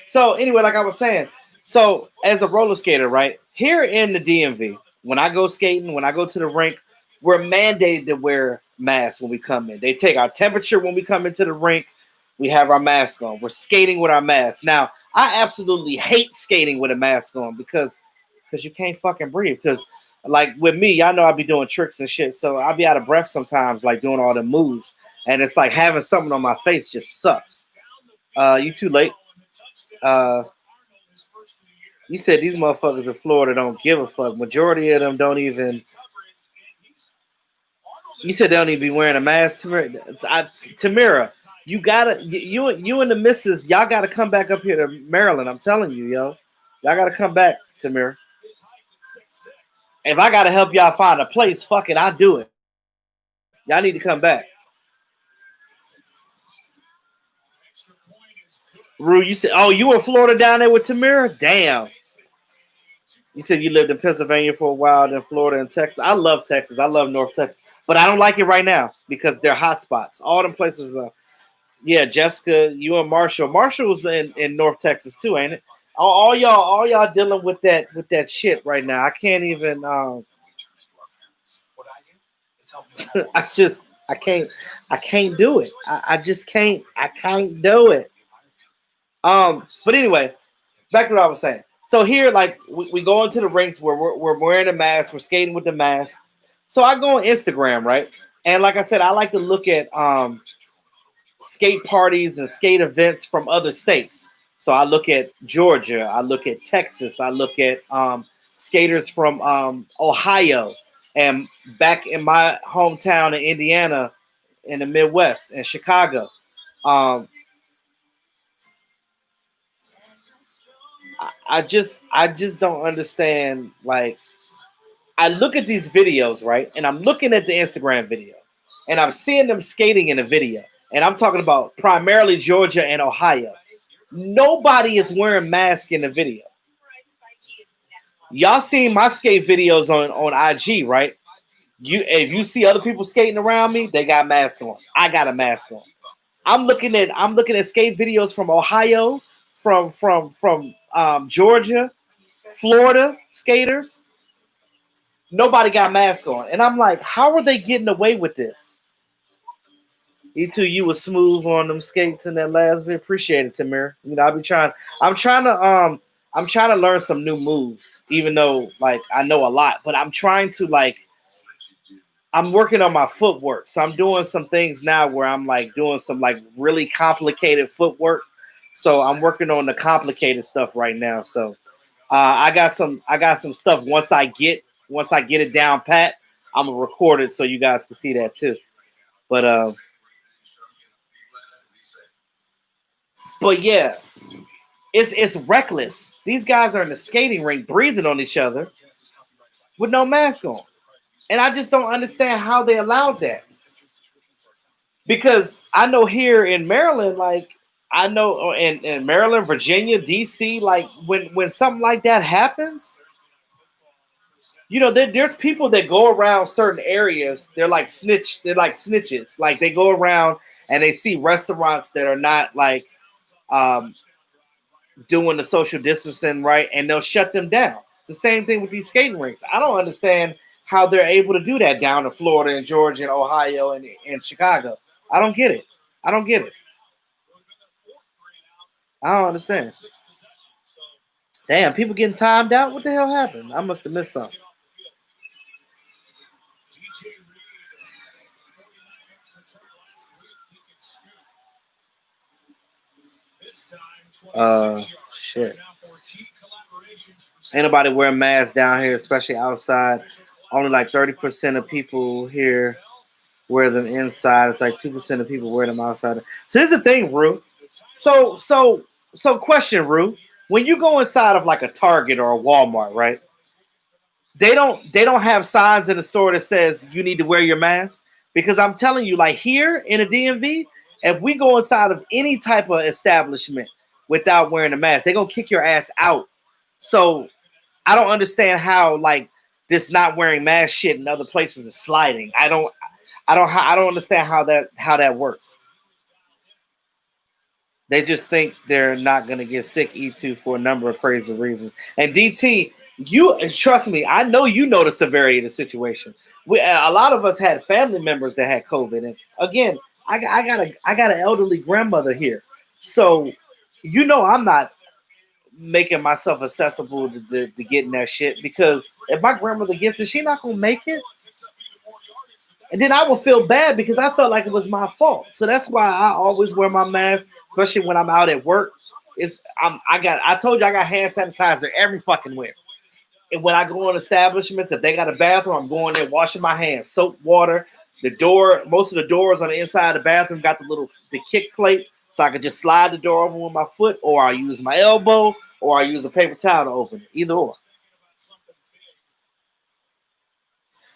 So anyway, like I was saying, so as a roller skater, right here in the DMV, when I go skating, when I go to the rink, we're mandated to wear masks when we come in. They take our temperature when we come into the rink. We have our mask on. We're skating with our mask. Now, I absolutely hate skating with a mask on because you can't fucking breathe. Because like with me, y'all know I be doing tricks and shit, so I'll be out of breath sometimes, like doing all the moves, and it's like having something on my face just sucks. You too late. Uh, you said these motherfuckers in Florida don't give a fuck. Majority of them don't even. You said they don't even be wearing a mask. Tamira, you gotta you and the missus, y'all gotta come back up here to Maryland. I'm telling you, yo, y'all gotta come back, Tamira. If I gotta help y'all find a place, fuck it, I'll do it. Y'all need to come back. Rue, you said, oh, you in Florida down there with Tamira? Damn. You said you lived in Pennsylvania for a while, then Florida and Texas. I love Texas. I love North Texas, but I don't like it right now because they're hot spots. All them places are. Yeah, Jessica, you and Marshall. Marshall's in North Texas too, ain't it? All y'all dealing with that shit right now. I can't even. I can't do it. I just can't. I can't do it. But anyway, back to what I was saying. So here, like, we go into the rinks where we're wearing a mask, we're skating with the mask. So I go on Instagram, right? And like I said, I like to look at skate parties and skate events from other states. So I look at Georgia, I look at Texas, I look at skaters from Ohio, and back in my hometown in Indiana, in the Midwest, in Chicago. Um, I just don't understand. Like, I look at these videos, right, and I'm looking at the Instagram video, and I'm seeing them skating in the video, and I'm talking about primarily Georgia and Ohio. Nobody is wearing masks in the video. Y'all seen my skate videos on IG, right? If you see other people skating around me, they got masks on. I got a mask on. I'm looking at skate videos from Ohio, from Georgia, Florida skaters. Nobody got masks on, and I'm like, how are they getting away with this? You two, you were smooth on them skates in that last video. Appreciate it, Tamir. You know, I'm trying to I'm trying to learn some new moves, even though like I know a lot, but I'm trying to like I'm working on my footwork. So I'm doing some things now where I'm like doing some like really complicated footwork. So I'm working on the complicated stuff right now. So I got some stuff once I get it down pat, I'm gonna record it so you guys can see that too. But yeah, it's reckless. These guys are in the skating rink breathing on each other with no mask on. And I just don't understand how they allowed that. Because I know here in Maryland, like I know in Maryland, Virginia, DC, like when something like that happens, there's people that go around certain areas. They're like snitches. Like they go around and they see restaurants that are not like um, doing the social distancing right, and they'll shut them down. It's the same thing with these skating rinks. I don't understand how they're able to do that down in Florida and Georgia and Ohio and Chicago. I don't get it. I don't get it. I don't understand. Damn, people getting timed out? What the hell happened? I must have missed something. Shit. Ain't nobody wearing masks down here, especially outside. Only like 30% of people here wear them inside. It's like 2% of people wear them outside. So here's the thing, Rue. So question, Rue. When you go inside of like a Target or a Walmart, right? They don't have signs in the store that says you need to wear your mask. Because I'm telling you, like here in the DMV, if we go inside of any type of establishment without wearing a mask, they're gonna kick your ass out. So I don't understand how like this not wearing mask shit in other places is sliding. I don't understand how that works. They just think they're not gonna get sick E2 for a number of crazy reasons. And DT, you trust me, I know you know the severity of the situation. A lot of us had family members that had COVID, and again, I got an elderly grandmother here, so I'm not making myself accessible to getting that shit because if my grandmother gets it, she not gonna make it. And then I will feel bad because I felt like it was my fault. So that's why I always wear my mask, especially when I'm out at work. I told you I got hand sanitizer every fucking where. And when I go in establishments, if they got a bathroom, I'm going there washing my hands, soap, water. The door, most of the doors on the inside of the bathroom got the kick plate, so I could just slide the door open with my foot, or I use my elbow, or I use a paper towel to open it. Either or.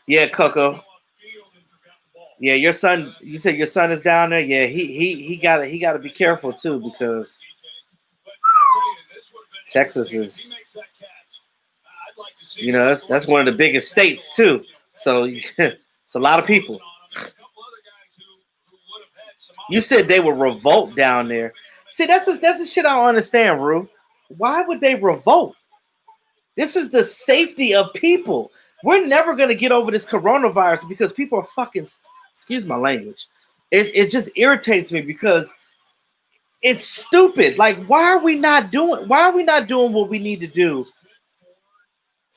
Yeah, Coco. Yeah, your son. You said your son is down there. Yeah, he got to be careful too because Texas is, that's one of the biggest states too. So it's a lot of people. You said they would revolt down there. See, that's the shit I don't understand, Rue. Why would they revolt? This is the safety of people. We're never gonna get over this coronavirus because people are fucking. Excuse my language. It just irritates me because it's stupid. Like, why are we not doing what we need to do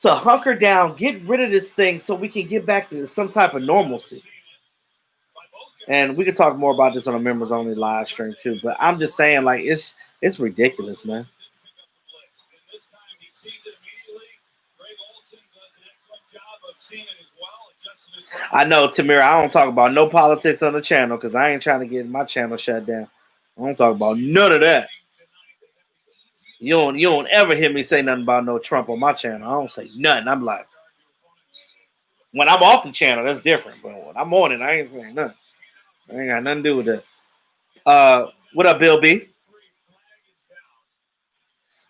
to hunker down, get rid of this thing so we can get back to some type of normalcy? And we can talk more about this on a members only live stream too. But I'm just saying, like, it's ridiculous, man. I know, Tamira, I don't talk about no politics on the channel because I ain't trying to get my channel shut down. I don't talk about none of that. You don't ever hear me say nothing about no Trump on my channel. I don't say nothing. I'm like, when I'm off the channel, that's different. But when I'm on it, I ain't saying nothing. I ain't got nothing to do with that. What up, Bill B?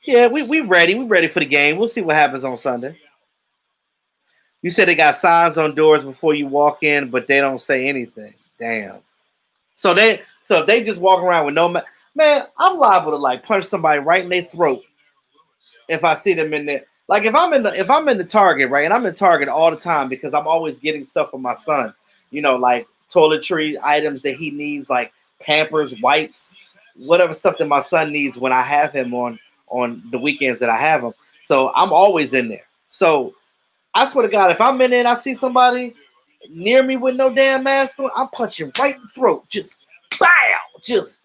Yeah, we ready. We ready for the game. We'll see what happens on Sunday. You said they got signs on doors before you walk in, but they don't say anything. Damn. So if they just walk around with no man, I'm liable to like punch somebody right in their throat if I see them in there. Like if I'm in the Target, right, and I'm in Target all the time because I'm always getting stuff for my son, like toiletry items that he needs, like Pampers, wipes, whatever stuff that my son needs when I have him on the weekends that I have him. So I'm always in there. So I swear to God, if I'm in there and I see somebody near me with no damn mask on, I'm punching right in the throat. Just bow. Just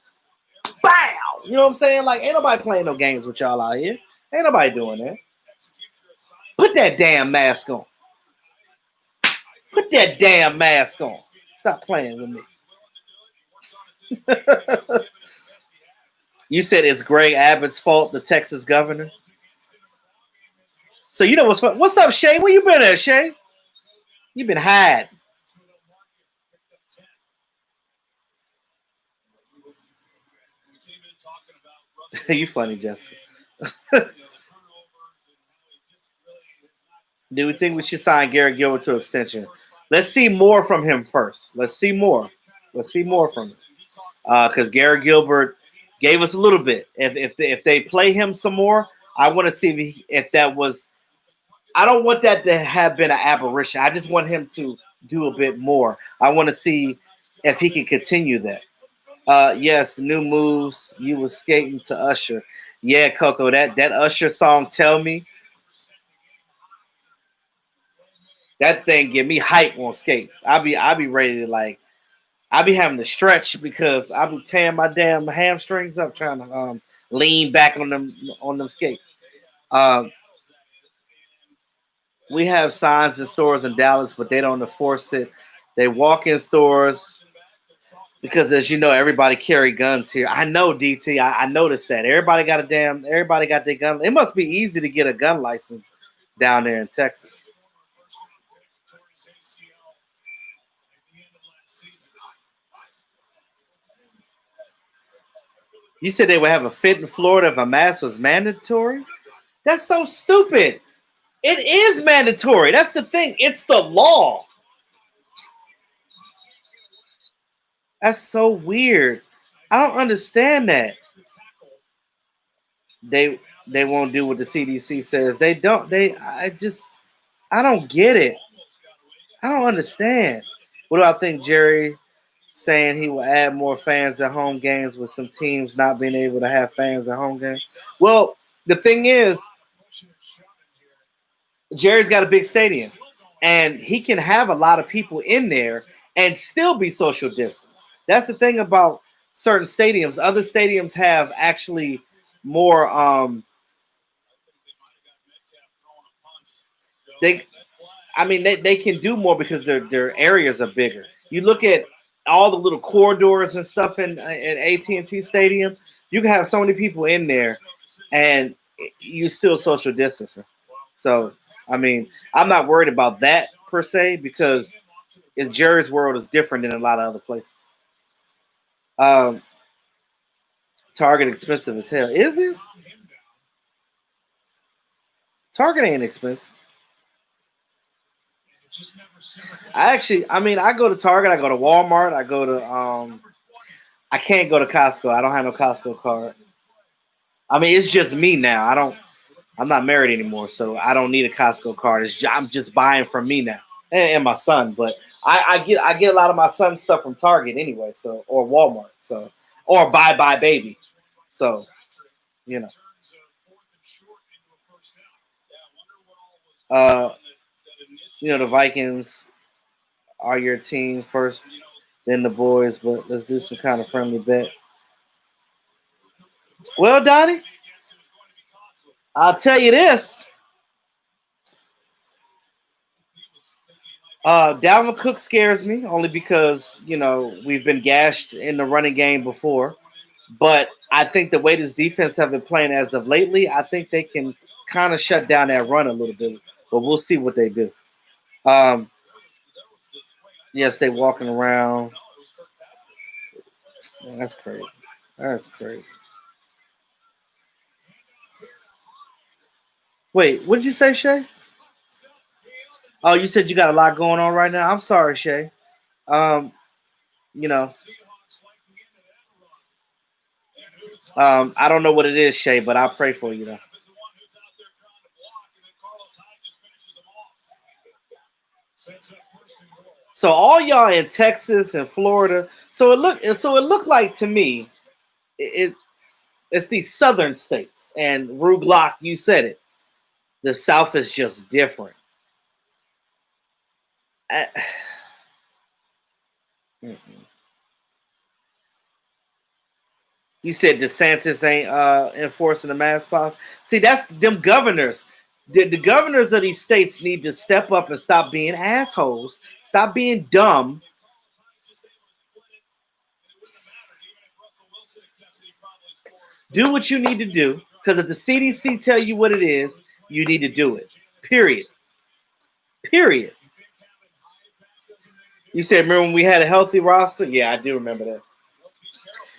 bow. You know what I'm saying? Like, ain't nobody playing no games with y'all out here. Ain't nobody doing that. Put that damn mask on. Put that damn mask on. Stop playing with me. You said it's Greg Abbott's fault, the Texas governor. So you know what's fun? What's up, Shay? Where you been at, Shay? You been hiding. You funny, Jessica. Do we think we should sign Garrett Gilbert to extension? Let's see more from him first. Let's see more. Let's see more from him. Because Garrett Gilbert gave us a little bit. If they play him some more, I want to see if that was. I don't want that to have been an aberration. I just want him to do a bit more. I want to see if he can continue that. Yes, new moves. You was skating to Usher. Yeah, Coco, that Usher song, Tell Me, that thing get me hype on skates. I be ready to I be having to stretch because I be tearing my damn hamstrings up trying to lean back on them skates. Uh, we have signs in stores in Dallas, but they don't enforce it. They walk in stores because, as you know, everybody carry guns here. I know, DT. I noticed that everybody got their gun. It must be easy to get a gun license down there in Texas. You said they would have a fit in Florida if a mask was mandatory. That's so stupid. It is mandatory. That's the thing. It's the law. That's so weird. I don't understand that. They won't do what the CDC says. They don't. I don't get it. I don't understand. What do I think, Jerry? Saying he will add more fans at home games with some teams not being able to have fans at home games. Well, the thing is, Jerry's got a big stadium, and he can have a lot of people in there and still be social distance. That's the thing about certain stadiums. Other stadiums have actually more. They, I mean, they can do more because their areas are bigger. You look at all the little corridors and stuff in AT&T Stadium. You can have so many people in there, and you still social distancing. So, I mean, I'm not worried about that per se because Jerry's world is different than a lot of other places. Um, Target expensive as hell. Is it? Target ain't expensive. I mean, I go to Target, I go to Walmart, I go to I can't go to Costco. I don't have no Costco card. I mean, it's just me now. I'm not married anymore, so I don't need a Costco card. I'm just buying from me now and my son. But I get a lot of my son's stuff from Target anyway, so or Walmart, so or Bye Bye Baby. So you know, uh, the Vikings are your team first, then the boys. But let's do some kind of friendly bet. Well, Donnie, I'll tell you this. Dalvin Cook scares me only because we've been gashed in the running game before, but I think the way this defense have been playing as of lately, I think they can kind of shut down that run a little bit. But we'll see what they do. Um, yes, they walking around. Man, that's crazy. That's crazy. Wait, what did you say, Shay? Oh, you said you got a lot going on right now. I'm sorry, Shay. Um, you know, I don't know what it is, Shay, but I'll pray for you though. So all y'all in Texas and Florida. So it looked like to me, it it's these southern states. And Rue Glock, you said it. The South is just different. I- You said DeSantis ain't enforcing the mask policy. See, that's them governors. The governors of these states need to step up and stop being assholes. Stop being dumb. Do what you need to do, because if the CDC tell you what it is, you need to do it. Period. Period. You said, remember when we had a healthy roster? Yeah, I do remember that.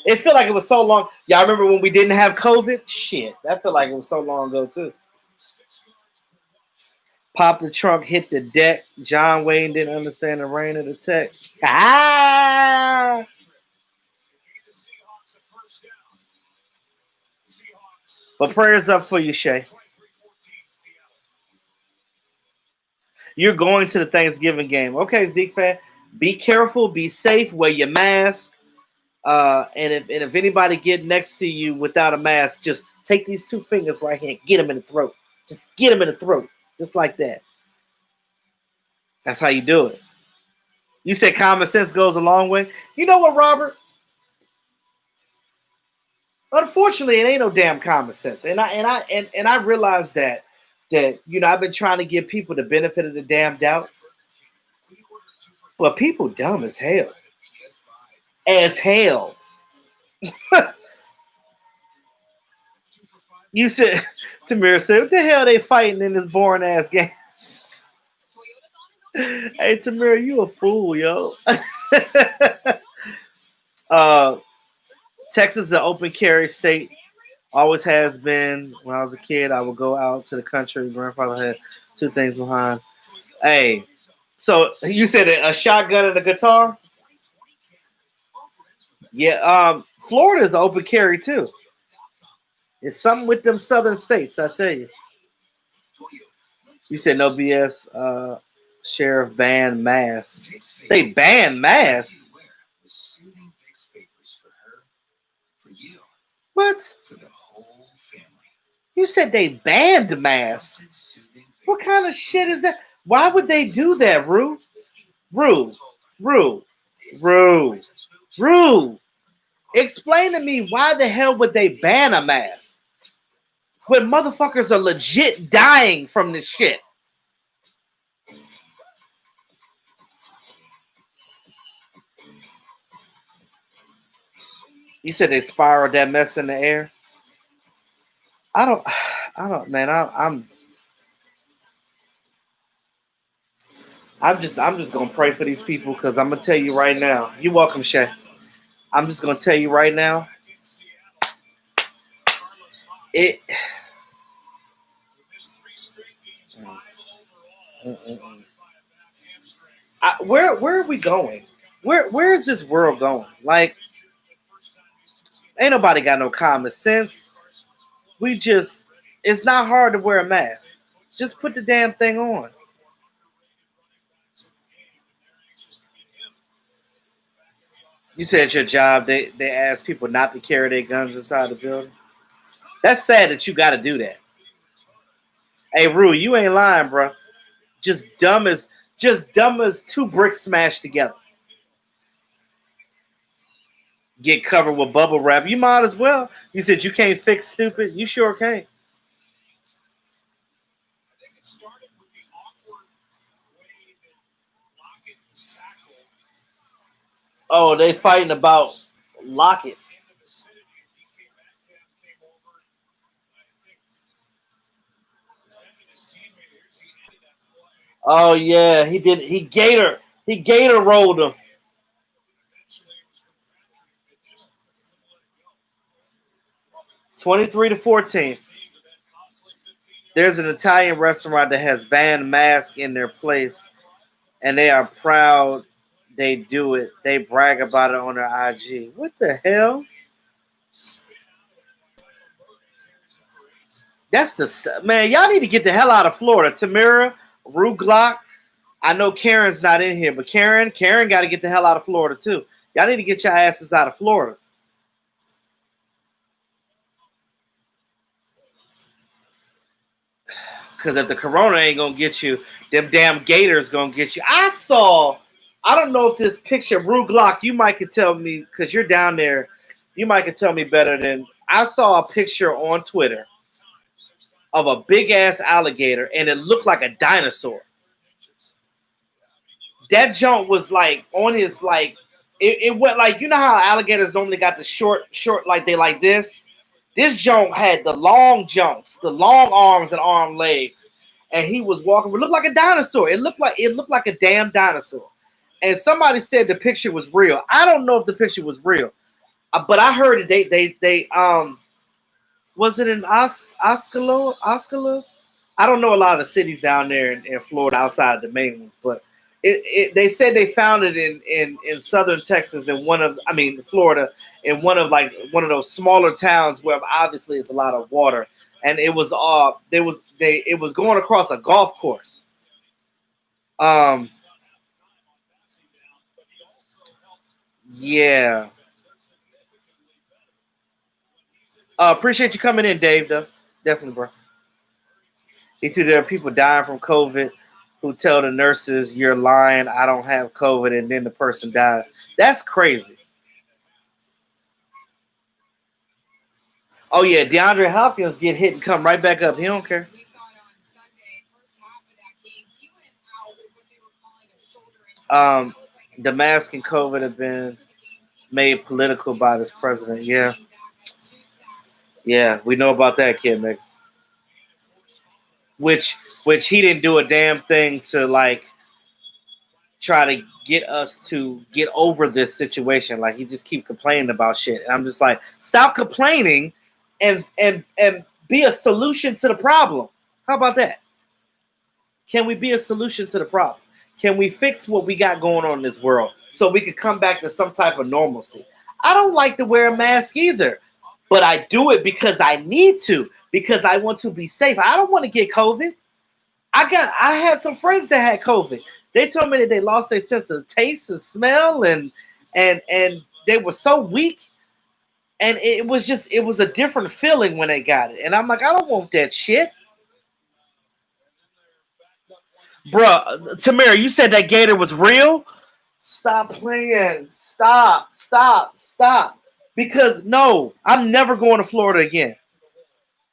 It felt like it was so long. Y'all remember when we didn't have COVID? Shit, that felt like it was so long ago too. Pop the trunk, hit the deck. John Wayne didn't understand the rain of the tech. Ah! But prayers up for you, Shay. You're going to the Thanksgiving game. Okay, Zeke fan. Be careful, be safe, wear your mask. And if anybody get next to you without a mask, just take these two fingers right here and get them in the throat. Just get them in the throat. Just like that. That's how you do it. You said common sense goes a long way. You know what, Robert? Unfortunately, it ain't no damn common sense. And I realize that I've been trying to give people the benefit of the damn doubt. But people dumb as hell. As hell. You said, Tamira said, what the hell they fighting in this boring ass game? Hey, Tamira, you a fool, yo. Texas is an open carry state. Always has been. When I was a kid, I would go out to the country. Grandfather had two things behind. Hey, so you said a shotgun and a guitar? Yeah, Florida is open carry too. It's something with them southern states, I tell you. You said no BS. Sheriff banned masks. They banned masks. What? You said they banned masks. What kind of shit is that? Why would they do that, Rue? Rue. Explain to me why the hell would they ban a mask when motherfuckers are legit dying from this shit? You said they spiraled that mess in the air. I don't, man. I'm just gonna pray for these people because I'm gonna tell you right now. You're welcome, Shay. I'm just gonna tell you right now. It. Where are we going? Where is this world going? Like, ain't nobody got no common sense. It's not hard to wear a mask. Just put the damn thing on. You said at your job they ask people not to carry their guns inside the building. That's sad that you got to do that. Hey, Rue, you ain't lying, bro. Just dumb as two bricks smashed together. Get covered with bubble wrap. You might as well. You said you can't fix stupid. You sure can't. Oh, they fighting about Lockett. Oh yeah, he did. He gator rolled him. 23-14. There's an Italian restaurant that has banned masks in their place, and they are proud they do it. They brag about it on their IG. What the hell? That's the man. Y'all need to get the hell out of Florida. Tamira, Rue Glock. I know Karen's not in here, but Karen got to get the hell out of Florida too. Y'all need to get your asses out of Florida. Because if the corona ain't gonna get you, them damn gators gonna get you. I don't know if this picture, Rue Glock, you might could tell me, because you're down there, you might could tell me better than, I saw a picture on Twitter of a big ass alligator and it looked like a dinosaur. That junk was like on his, like, it went like, you know how alligators normally got the short, like they like this? This junk had the long jumps, the long arms and arm legs, and he was walking. It looked like a dinosaur. It looked like a damn dinosaur. And somebody said the picture was real. I don't know if the picture was real, but I heard it. They was it in Osceola? I don't know a lot of the cities down there in Florida outside of the main ones, but they said they found it in southern Texas in Florida in one of those smaller towns where obviously it's a lot of water, and it was it was going across a golf course. Um, yeah. Appreciate you coming in, Dave. Though definitely, bro. He said there are people dying from COVID who tell the nurses you're lying, I don't have COVID, and then the person dies. That's crazy. Oh yeah, DeAndre Hopkins get hit and come right back up. He don't care. Um, the mask and COVID have been made political by this president. Yeah, yeah, we know about that, kid, man. Which he didn't do a damn thing to like try to get us to get over this situation. Like he just keep complaining about shit. And I'm just like, stop complaining and be a solution to the problem. How about that? Can we be a solution to the problem? Can we fix what we got going on in this world so we could come back to some type of normalcy? I don't like to wear a mask either, but I do it because I need to, because I want to be safe. I don't want to get COVID. I had some friends that had COVID. They told me that they lost their sense of taste and smell and they were so weak. And it was a different feeling when they got it. And I'm like, I don't want that shit. Bruh, Tamara, you said that gator was real? Stop playing. Stop. Because no, I'm never going to Florida again.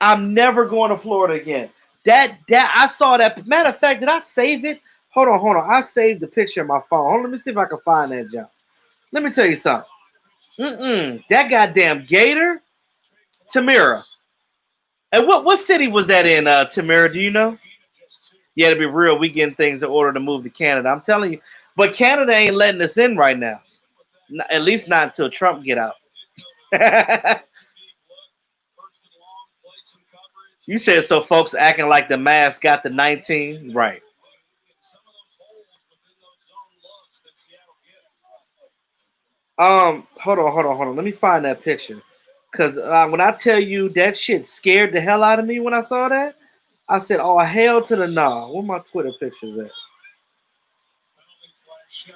I'm never going to Florida again. That I saw that. Matter of fact, did I save it? Hold on. I saved the picture on my phone. Hold on, let me see if I can find that jump. Let me tell you something. That goddamn gator, Tamira. And what city was that in, Tamira? Do you know? Yeah, to be real, we getting things in order to move to Canada. I'm telling you, but Canada ain't letting us in right now. At least not until Trump get out. You said so, folks acting like the mask got the 19, right? Hold on. Let me find that picture, cause when I tell you that shit scared the hell out of me when I saw that, I said, "Oh hell to the nah." Where my Twitter pictures at?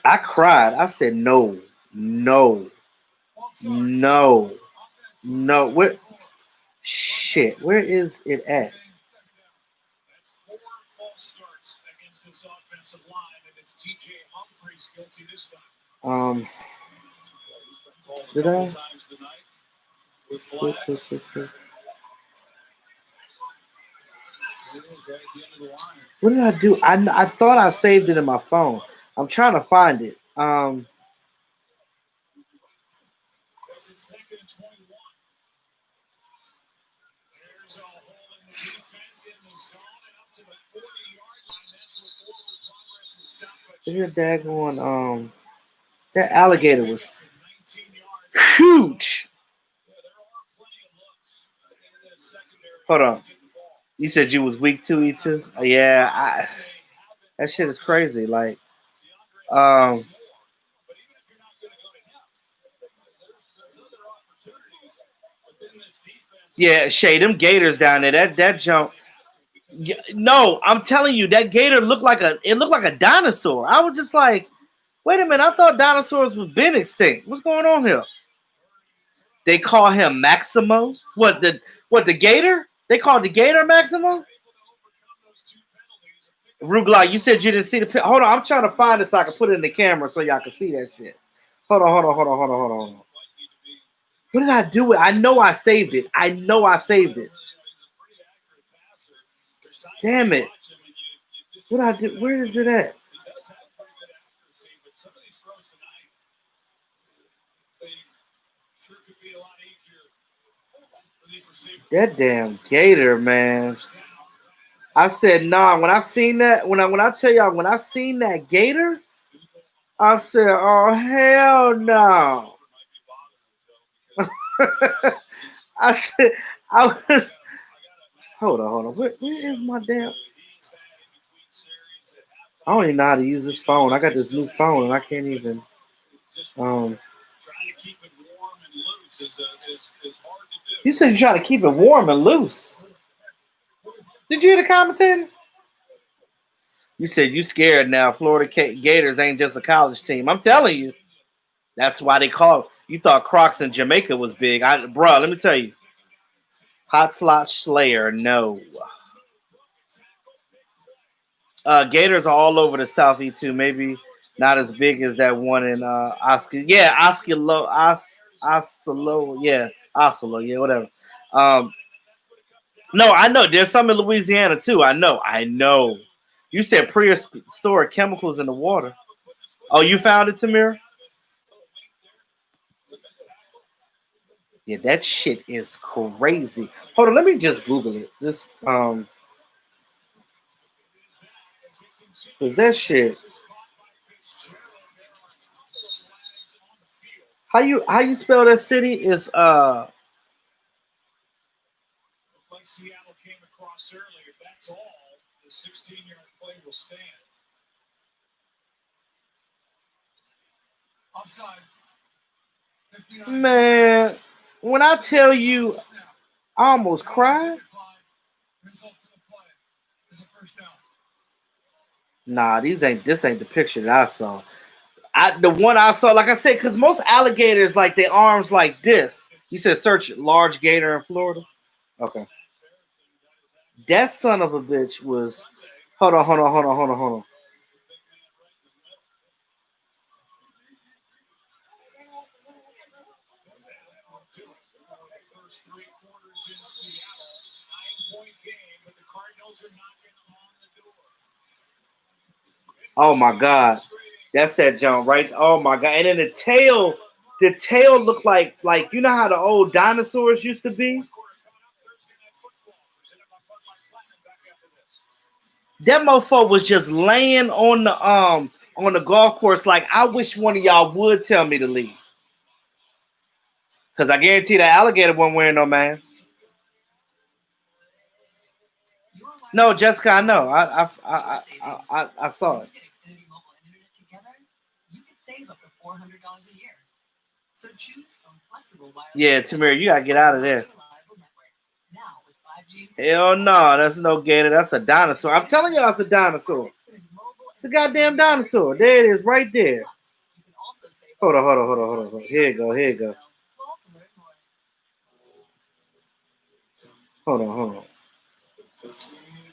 I cried. I said, "No, no, no, no." Where? Shit. Where is it at? Um, did I? What did I do? I thought I saved it in my phone. I'm trying to find it. Their daggone that alligator was huge. Hold on. You said you was weak too, E2? Yeah, that shit is crazy. Like, um, yeah, Shay, them gators down there, that jump. Yeah, no, I'm telling you, that gator looked like a dinosaur. I was just like, wait a minute, I thought dinosaurs was been extinct. What's going on here? They call him Maximo. What the gator? They called the gator Maximo? Rugla, you said you didn't see the picture. Hold on, I'm trying to find it so I can put it in the camera so y'all can see that shit. Hold on. What did I do with? I know I saved it. Damn it. What did I do? Where is it at? That damn gator, man. I said, nah. When I seen that, when I tell y'all, when I seen that gator, I said, oh hell no. I said, I was. Hold on. Where is my damn? I don't even know how to use this phone. I got this new phone and I can't even. Um, you said you're trying to keep it warm and loose. Did you hear the commentator? You said you scared now. Florida Gators ain't just a college team. I'm telling you. That's why they call. You thought Crocs in Jamaica was big. Bro, let me tell you. Hot Slot Slayer, no. Gators are all over the Southeast too. Maybe not as big as that one in Oscar. Yeah, Oslo. Yeah, Oslo. Yeah, whatever. Um, no, I know. There's some in Louisiana too. I know. You said prehistoric chemicals in the water. Oh, you found it, Tamir? Yeah, that shit is crazy. Hold on, let me just Google it. Cause that shit. How you spell that city is man. When I tell you, I almost cried. Nah, this ain't the picture that I saw. The one I saw, like I said, because most alligators like their arms like this. You said search large gator in Florida. Okay, that son of a bitch was. Hold on. Oh my god, that's that jump right. Oh my god, and then the tail looked like you know how the old dinosaurs used to be. That mofo was just laying on the golf course. Like I wish one of y'all would tell me to leave, because I guarantee that alligator wasn't wearing no mask. No, Jessica, I know. I saw it. Yeah, Tamir, you gotta get out of there. Hell no, that's no gator. That's a dinosaur. I'm telling y'all, it's a dinosaur. It's a goddamn dinosaur. There it is, right there. Hold on. Here you go. Hold on.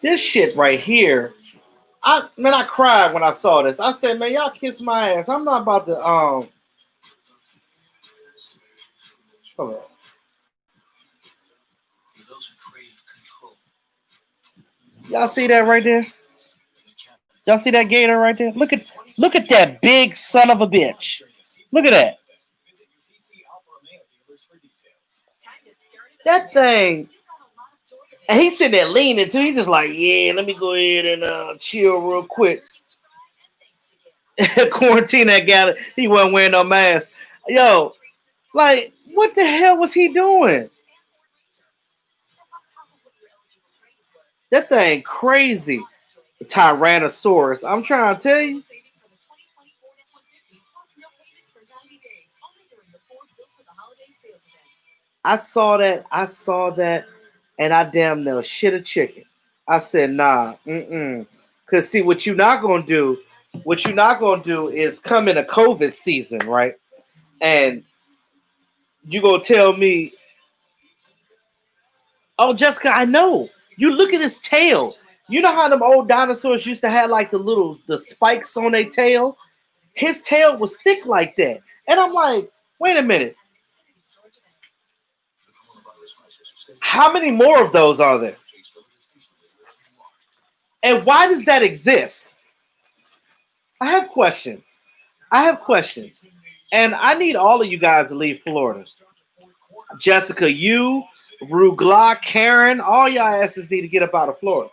This shit right here. I cried when I saw this. I said, man, y'all kiss my ass. I'm not about to hold on. Y'all see that right there? Y'all see that gator right there? Look at that big son of a bitch. Look at that. That thing. And he's sitting there leaning too. He's just like, yeah, let me go ahead and chill real quick. Quarantine that guy. He wasn't wearing no mask. Yo, like, what the hell was he doing? That thing crazy. Tyrannosaurus. I'm trying to tell you. I saw that, and I damn near shit a chicken. I said, nah, Cause see, what you not gonna do is come in a COVID season, right? And you gonna tell me, oh, Jessica, I know. You look at his tail. You know how them old dinosaurs used to have like the spikes on their tail? His tail was thick like that. And I'm like, wait a minute. How many more of those are there? And why does that exist? I have questions. And I need all of you guys to leave Florida. Jessica, you, Rugla, Karen, all y'all asses need to get up out of Florida.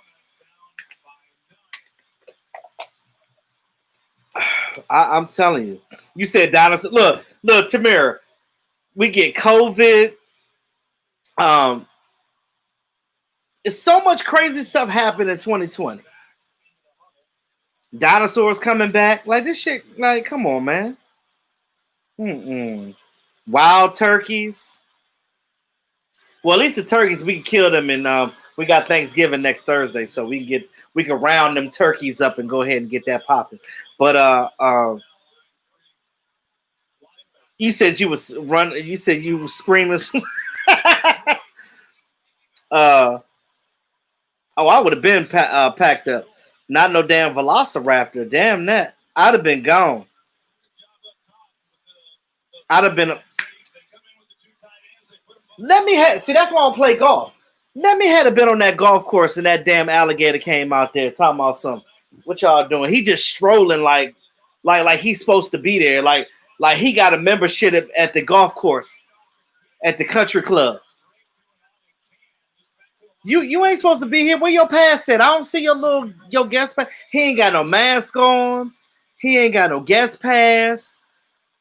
I'm telling you. You said dinosaur. Look, Tamira, we get COVID. Um, it's so much crazy stuff happened in 2020. Dinosaurs coming back. Like this shit, like, come on, man. Mm-mm. Wild turkeys. Well, at least the turkeys we can kill them, and we got Thanksgiving next Thursday, so we can round them turkeys up and go ahead and get that popping. But you said you was running. You said you were screaming. Oh, I would have been packed up. Not no damn Velociraptor. Damn that. I'd have been gone. I'd have been. See, that's why I don't play golf. Let me have been on that golf course and that damn alligator came out there talking about something. What y'all doing? He just strolling like he's supposed to be there. Like he got a membership at the golf course, at the country club. You ain't supposed to be here. Where your pass at? I don't see your guest pass. He ain't got no mask on. He ain't got no guest pass.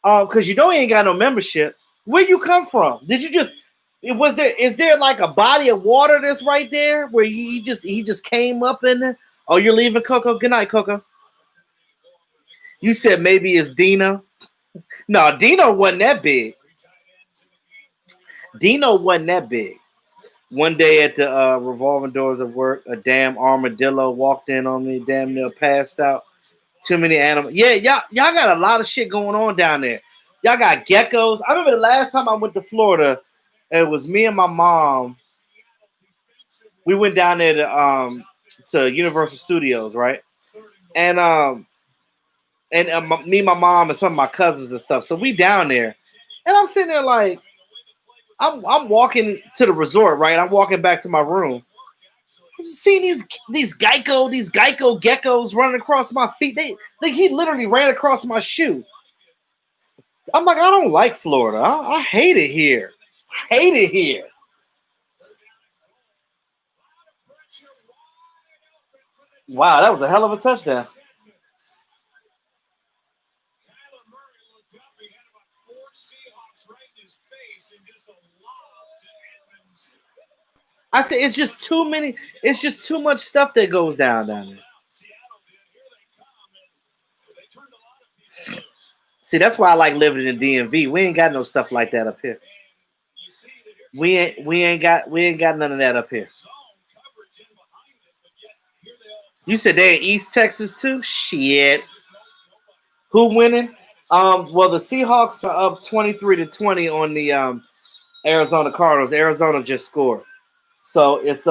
Because you know he ain't got no membership. Where you come from? Did you just? Is there like a body of water that's right there where he just came up in there? Oh, you're leaving, Coco. Good night, Coco. You said maybe it's Dino. No, Dino wasn't that big. Dino wasn't that big. One day at the revolving doors of work, a damn armadillo walked in on me, damn near passed out. Too many animals. Yeah, y'all got a lot of shit going on down there. Y'all got geckos. I remember the last time I went to Florida, it was me and my mom. We went down there to Universal Studios, right? And me, my mom, and some of my cousins and stuff. So we down there, and I'm sitting there like, I'm walking to the resort, right? I'm walking back to my room. I'm seeing these Geico geckos running across my feet. He literally ran across my shoe. I'm like, I don't like Florida. I hate it here. I hate it here. Wow, that was a hell of a touchdown. I said it's just too many. It's just too much stuff that goes down there. See, that's why I like living in DMV. We ain't got no stuff like that up here. We ain't got none of that up here. You said they in East Texas too? Shit. Who winning? Well, the Seahawks are up 23-20 on the Arizona Cardinals. Arizona just scored. So it's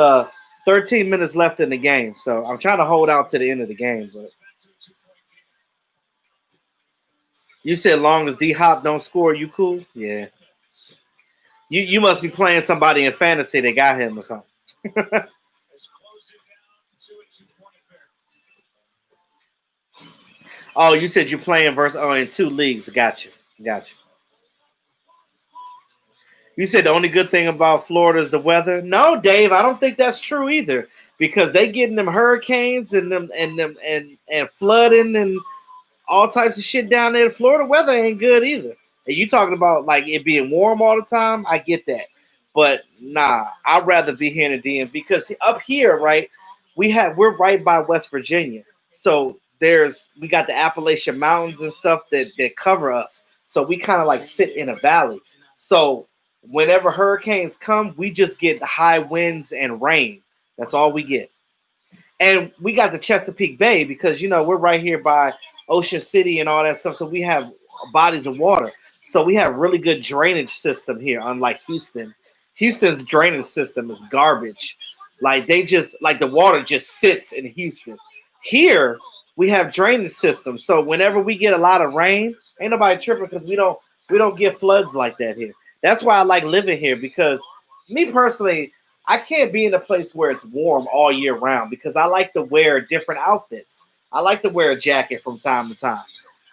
13 minutes left in the game. So I'm trying to hold out to the end of the game, but you said long as D Hop don't score, you cool? Yeah. You must be playing somebody in fantasy that got him or something. Oh, you said you're playing in 2 leagues. Got you. You said the only good thing about Florida is the weather. No, Dave, I don't think that's true either. Because they getting them hurricanes and flooding and all types of shit down there. Florida weather ain't good either. And you talking about like it being warm all the time? I get that. But nah, I'd rather be here in the DMV because up here, right, we're right by West Virginia. So we got the Appalachian Mountains and stuff that cover us. So we kind of like sit in a valley. So whenever hurricanes come, we just get high winds and rain. That's all we get. And we got the Chesapeake Bay because we're right here by Ocean City and all that stuff. So we have bodies of water. So we have really good drainage system here, unlike Houston. Houston's drainage system is garbage. Like the water just sits in Houston. Here we have drainage systems. So whenever we get a lot of rain, ain't nobody tripping because we don't get floods like that here. That's why I like living here because me personally, I can't be in a place where it's warm all year round because I like to wear different outfits. I like to wear a jacket from time to time.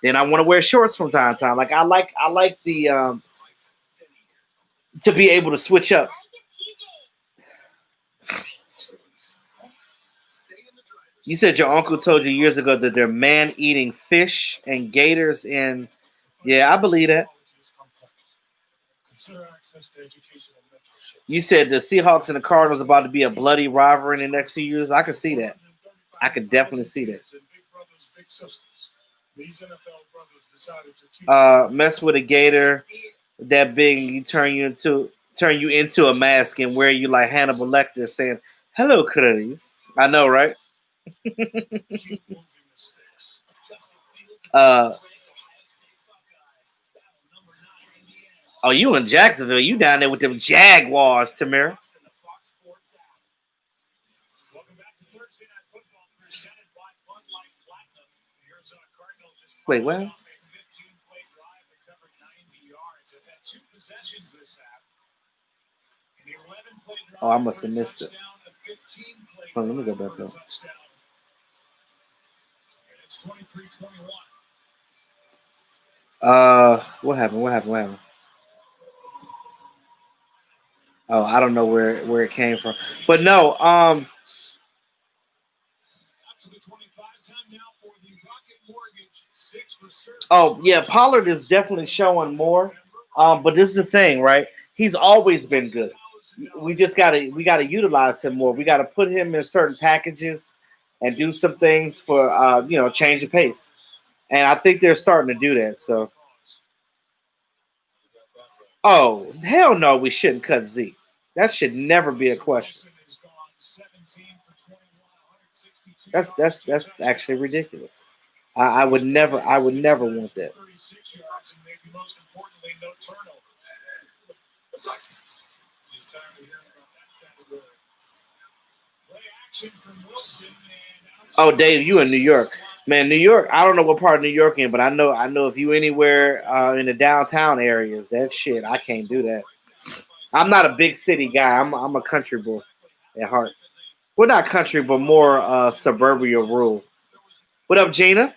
Then I want to wear shorts from time to time. Like I like the to be able to switch up. You said your uncle told you years ago that they're man-eating fish and gators in. Yeah, I believe that. You said the Seahawks and the Cardinals about to be a bloody rivalry in the next few years. I could see that. I could definitely see that. Mess with a gator that big, turn you into a mask and wear you like Hannibal Lecter saying, "Hello, Clarice." I know, right? uh, oh, you in Jacksonville? You down there with them Jaguars, Tamira? Wait, what? Oh, I must have missed it. Hold on, let me go back up. What happened? What happened? What happened? Oh, I don't know where it came from, but no. Oh yeah, Pollard is definitely showing more. But this is the thing, right? He's always been good. We gotta utilize him more. We gotta put him in certain packages and do some things for change the pace. And I think they're starting to do that. So, oh hell no, we shouldn't cut Zeke. That should never be a question. That's actually ridiculous. I would never want that. Oh, Dave, you in New York, man? New York. I don't know what part of New York in, but I know if you anywhere in the downtown areas, that shit, I can't do that. I'm not a big city guy. I'm a country boy at heart. Well, not country, but more suburbia rural. What up, Gina?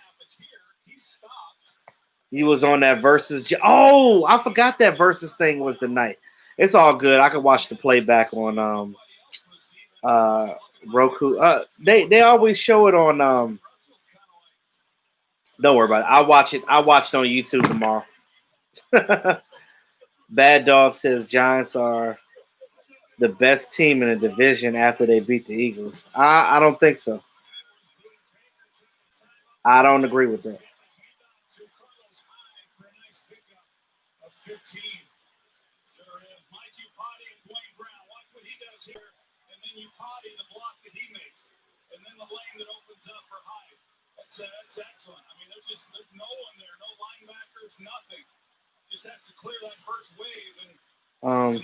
You was on that versus. Oh, I forgot that versus thing was the night. It's all good. I could watch the playback on uh Roku. They always show it on. Don't worry about it. I'll watch it. I'll watch it on YouTube tomorrow. Bad Dog says Giants are the best team in the division after they beat the Eagles. I don't think so. I don't agree with that. Um,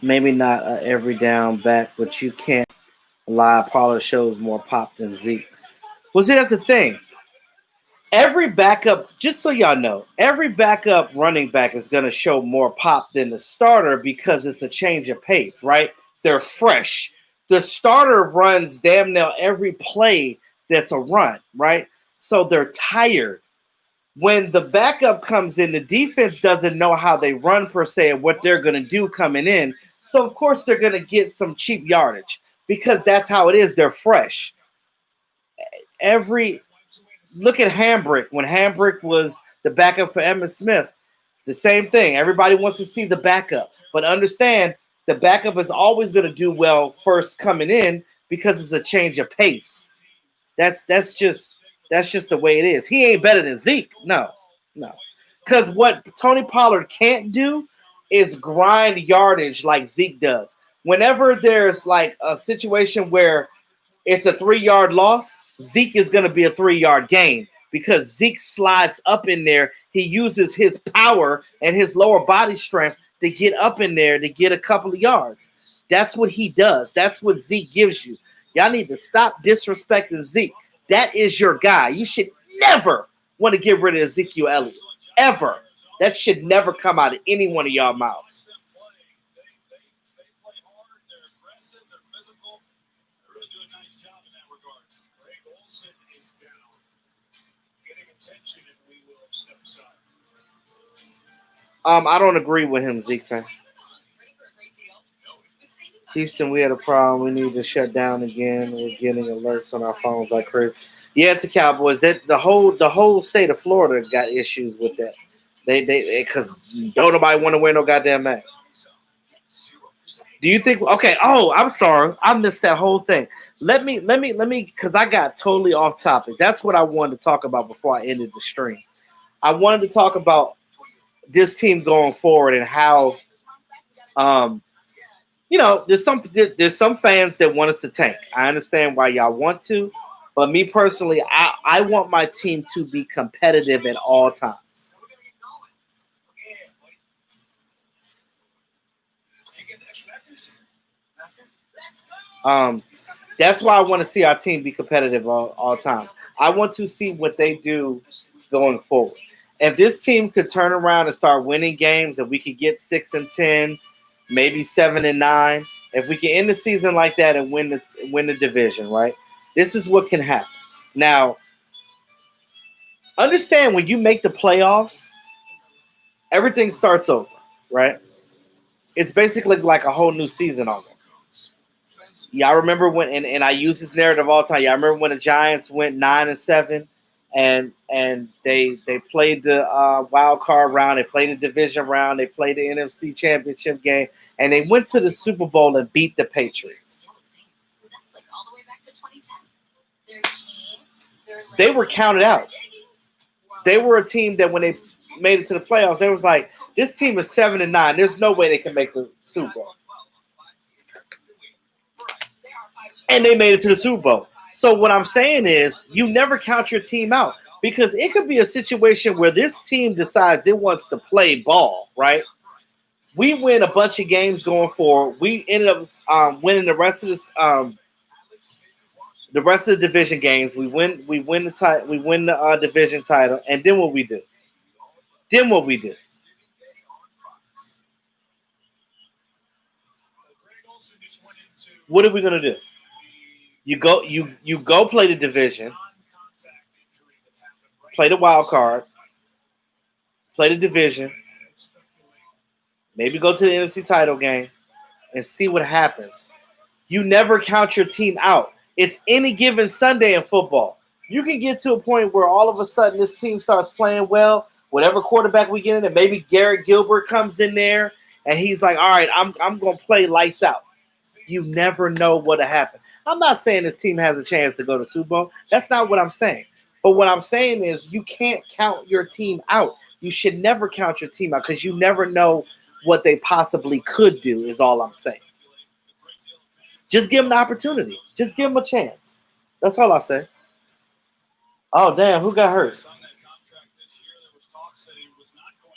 Maybe not every down back, but you can't lie. Pollard shows more pop than Zeke. Well, see, that's the thing. Every backup, just so y'all know, every backup running back is going to show more pop than the starter because it's a change of pace, right? They're fresh. The starter runs damn near every play that's a run, right? So they're tired. When the backup comes in, the defense doesn't know how they run per se and what they're going to do coming in. So, of course, they're going to get some cheap yardage because that's how it is. They're fresh. Every Look at Hambrick. When Hambrick was the backup for Emmitt Smith, the same thing. Everybody wants to see the backup, but understand the backup is always going to do well first coming in because it's a change of pace. That's just the way it is. He ain't better than Zeke. No, no. Because what Tony Pollard can't do is grind yardage like Zeke does. Whenever there's like a situation where it's a 3 yard loss, Zeke is going to be a 3 yard gain because Zeke slides up in there. He uses his power and his lower body strength to get up in there to get a couple of yards. That's what he does. That's what Zeke gives you. Y'all need to stop disrespecting Zeke. That is your guy. You should never want to get rid of Ezekiel Elliott. Ever. That should never come out of any one of y'all mouths. I don't agree with him, Zeke fan. Houston, we had a problem. We need to shut down again. We're getting alerts on our phones like crazy. Yeah, it's the Cowboys. That the whole state of Florida got issues with that. They because don't nobody want to wear no goddamn mask. Do you think? Okay. Oh, I'm sorry. I missed that whole thing. Let me, because I got totally off topic. That's what I wanted to talk about before I ended the stream. I wanted to talk about this team going forward and how, um, there's some fans that want us to tank. I understand why y'all want to, but me personally, I want my team to be competitive at all times. Um, that's why I want to see our team be competitive all times. I want to see what they do going forward. If this team could turn around and start winning games, if we could get 6-10, maybe 7-9, if we can end the season like that and win the division, right? This is what can happen. Now, understand when you make the playoffs, everything starts over, right? It's basically like a whole new season almost. Y'all remember when, and I use this narrative all the time. Y'all remember when the Giants went 9-7, and they played the wild card round, they played the division round, they played the NFC Championship game, and they went to the Super Bowl and beat the Patriots. They were counted out. They were a team that when they made it to the playoffs, they was like, this team is 7-9. There's no way they can make the Super Bowl. And they made it to the Super Bowl. So what I'm saying is you never count your team out, because it could be a situation where this team decides it wants to play ball, right? We win a bunch of games going forward. We ended up winning the rest of the division games. We win the division title, and then what we do? What are we gonna do? You go play the division, play the wild card, play the division, maybe go to the NFC title game and see what happens. You never count your team out. It's any given Sunday in football. You can get to a point where all of a sudden this team starts playing well, whatever quarterback we get in, and maybe Garrett Gilbert comes in there and he's like, all right, I'm going to play lights out. You never know what'll happen. I'm not saying this team has a chance to go to Super Bowl. That's not what I'm saying. But what I'm saying is you can't count your team out. You should never count your team out, because you never know what they possibly could do, is all I'm saying. Just give them the opportunity. Just give them a chance. That's all I say. Oh, damn, who got hurt?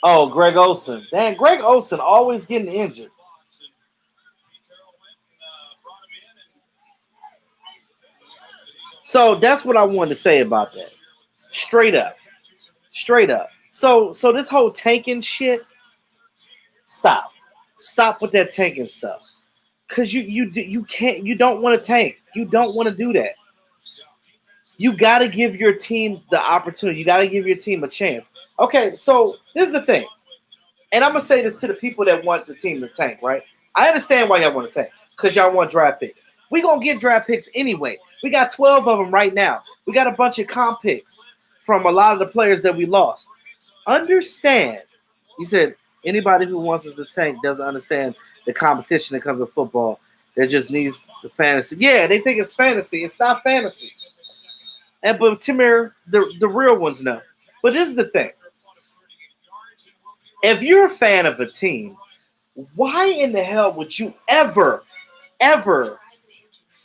Oh, Greg Olsen. Damn, Greg Olsen always getting injured. So that's what I wanted to say about that. Straight up. Straight up. So this whole tanking shit, stop. Stop with that tanking stuff. Cause you can't, you don't want to tank. You don't want to do that. You got to give your team the opportunity. You got to give your team a chance. Okay, so this is the thing. And I'm going to say this to the people that want the team to tank, right? I understand why y'all want to tank, because y'all want draft picks. We're going to get draft picks anyway. We got 12 of them right now. We got a bunch of comp picks from a lot of the players that we lost. Understand. You said anybody who wants us to tank doesn't understand the competition that comes with football. They just needs the fantasy. Yeah, they think it's fantasy. It's not fantasy. But Timur, the real ones know. But this is the thing. If you're a fan of a team, why in the hell would you ever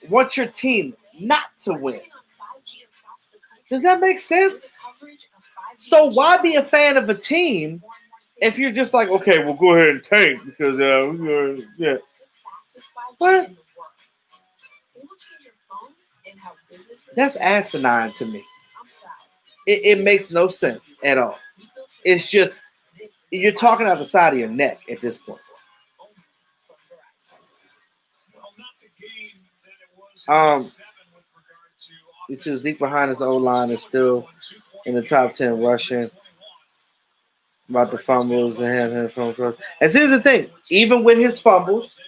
want your team not to win? Does that make sense? So why be a fan of a team if you're just like, okay, we'll go ahead and tank because yeah. What? That's asinine to me. It makes no sense at all. It's just you're talking out the side of your neck at this point. Um, it's just Zeke behind his O line is still in the top 10 rushing. About the fumbles and having fumbles. And here's the thing: even with his fumbles,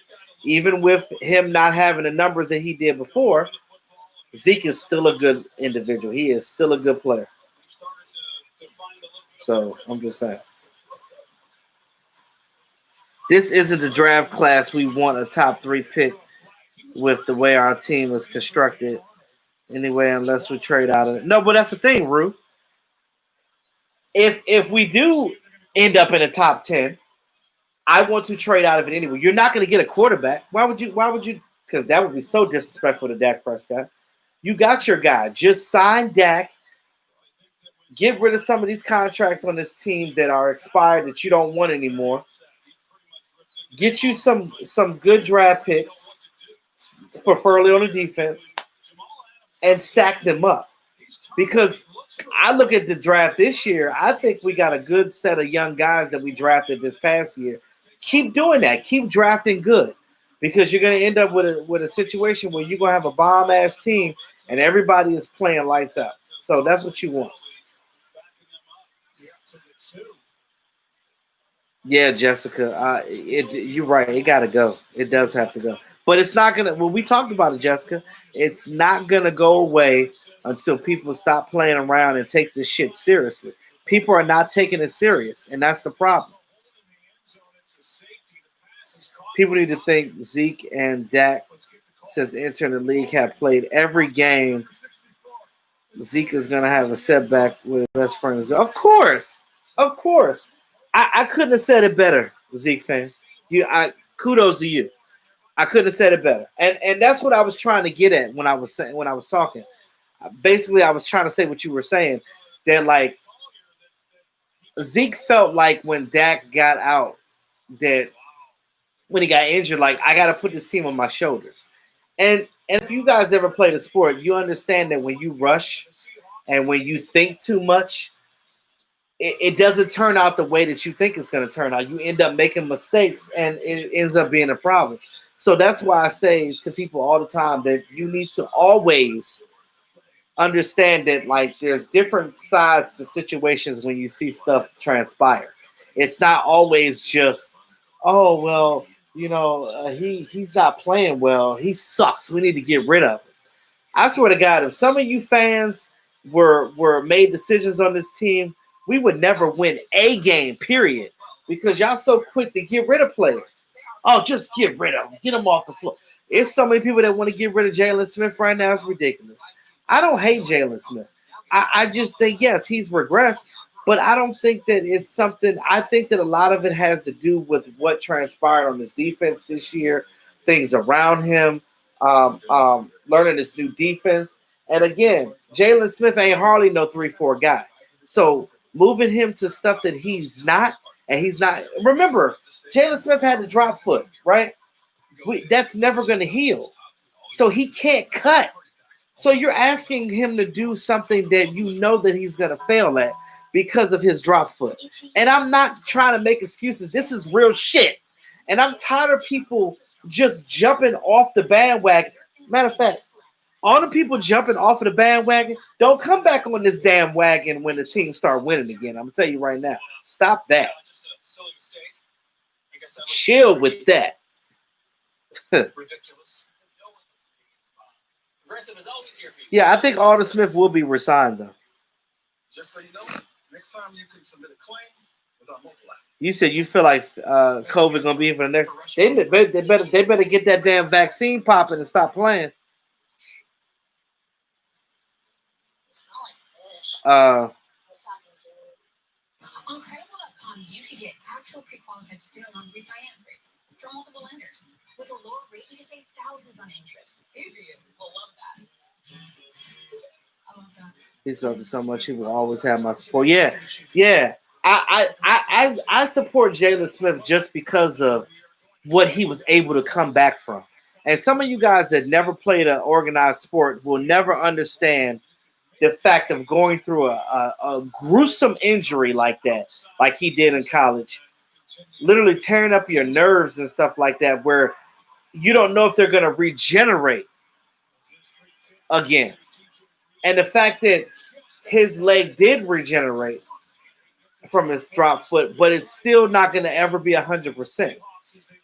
even with him not having the numbers that he did before, Zeke is still a good individual. He is still a good player. So I'm just saying. This isn't the draft class we want a top 3 pick with the way our team is constructed anyway, unless we trade out of it. No, but that's the thing, Rue. If we do end up in the top 10, I want to trade out of it anyway. You're not going to get a quarterback. Why would you? Because that would be so disrespectful to Dak Prescott. You got your guy. Just sign Dak. Get rid of some of these contracts on this team that are expired that you don't want anymore. Get you some good draft picks, preferably on the defense, and stack them up. Because I look at the draft this year, I think we got a good set of young guys that we drafted this past year. Keep doing that. Keep drafting good. Because you're going to end up with a situation where you're going to have a bomb-ass team and everybody is playing lights out. So that's what you want. Yeah, Jessica, you're right. It got to go. It does have to go. But it's not going to – well, we talked about it, Jessica. It's not going to go away until people stop playing around and take this shit seriously. People are not taking it serious, and that's the problem. People need to think Zeke and Dak, since entering the league, have played every game. Zeke is going to have a setback with his best friends. Of course. Of course. I couldn't have said it better, Zeke fan. Kudos to you. I couldn't have said it better. And that's what I was trying to get at when I was talking. Basically, I was trying to say what you were saying. That, like, Zeke felt like when Dak got out, that when he got injured, like, I got to put this team on my shoulders. And if you guys ever played a sport, you understand that when you rush and when you think too much, it doesn't turn out the way that you think it's going to turn out. You end up making mistakes, and it ends up being a problem. So that's why I say to people all the time that you need to always understand that, like, there's different sides to situations when you see stuff transpire. It's not always just, oh, well, he's not playing well. He sucks. We need to get rid of him. I swear to God, if some of you fans were made decisions on this team, we would never win a game, period. Because y'all so quick to get rid of players. Oh, just get rid of them. Get them off the floor. There's so many people that want to get rid of Jalen Smith right now. It's ridiculous. I don't hate Jalen Smith. I just think, yes, he's regressed. But I don't think that it's something – I think that a lot of it has to do with what transpired on his defense this year, things around him, learning this new defense. And, again, Jalen Smith ain't hardly no 3-4 guy. So moving him to stuff that he's not, and he's not – remember, Jalen Smith had the drop foot, right? That's never going to heal. So he can't cut. So you're asking him to do something that you know that he's going to fail at because of his drop foot. And I'm not trying to make excuses. This is real shit. And I'm tired of people just jumping off the bandwagon. Matter of fact, all the people jumping off of the bandwagon, don't come back on this damn wagon when the team start winning again. I'm going to tell you right now. Stop that. Chill with that. Yeah, I think Alden Smith will be resigned, though. Just so you know, next time you can submit a claim without multiple. You said you feel like COVID gonna be here for the next. They better get that damn vaccine popping and stop playing. On Creditable.com, you can get actual pre-qualified student loan refinance rates from multiple lenders. With a lower rate, you can save thousands on interest. Future you will love that. I love that. He's going to do so much. He will always have my support. Yeah. I support Jalen Smith just because of what he was able to come back from. And some of you guys that never played an organized sport will never understand the fact of going through a gruesome injury like that, like he did in college, literally tearing up your nerves and stuff like that, where you don't know if they're going to regenerate again. And the fact that his leg did regenerate, from his drop foot, but it's still not going to ever be 100%.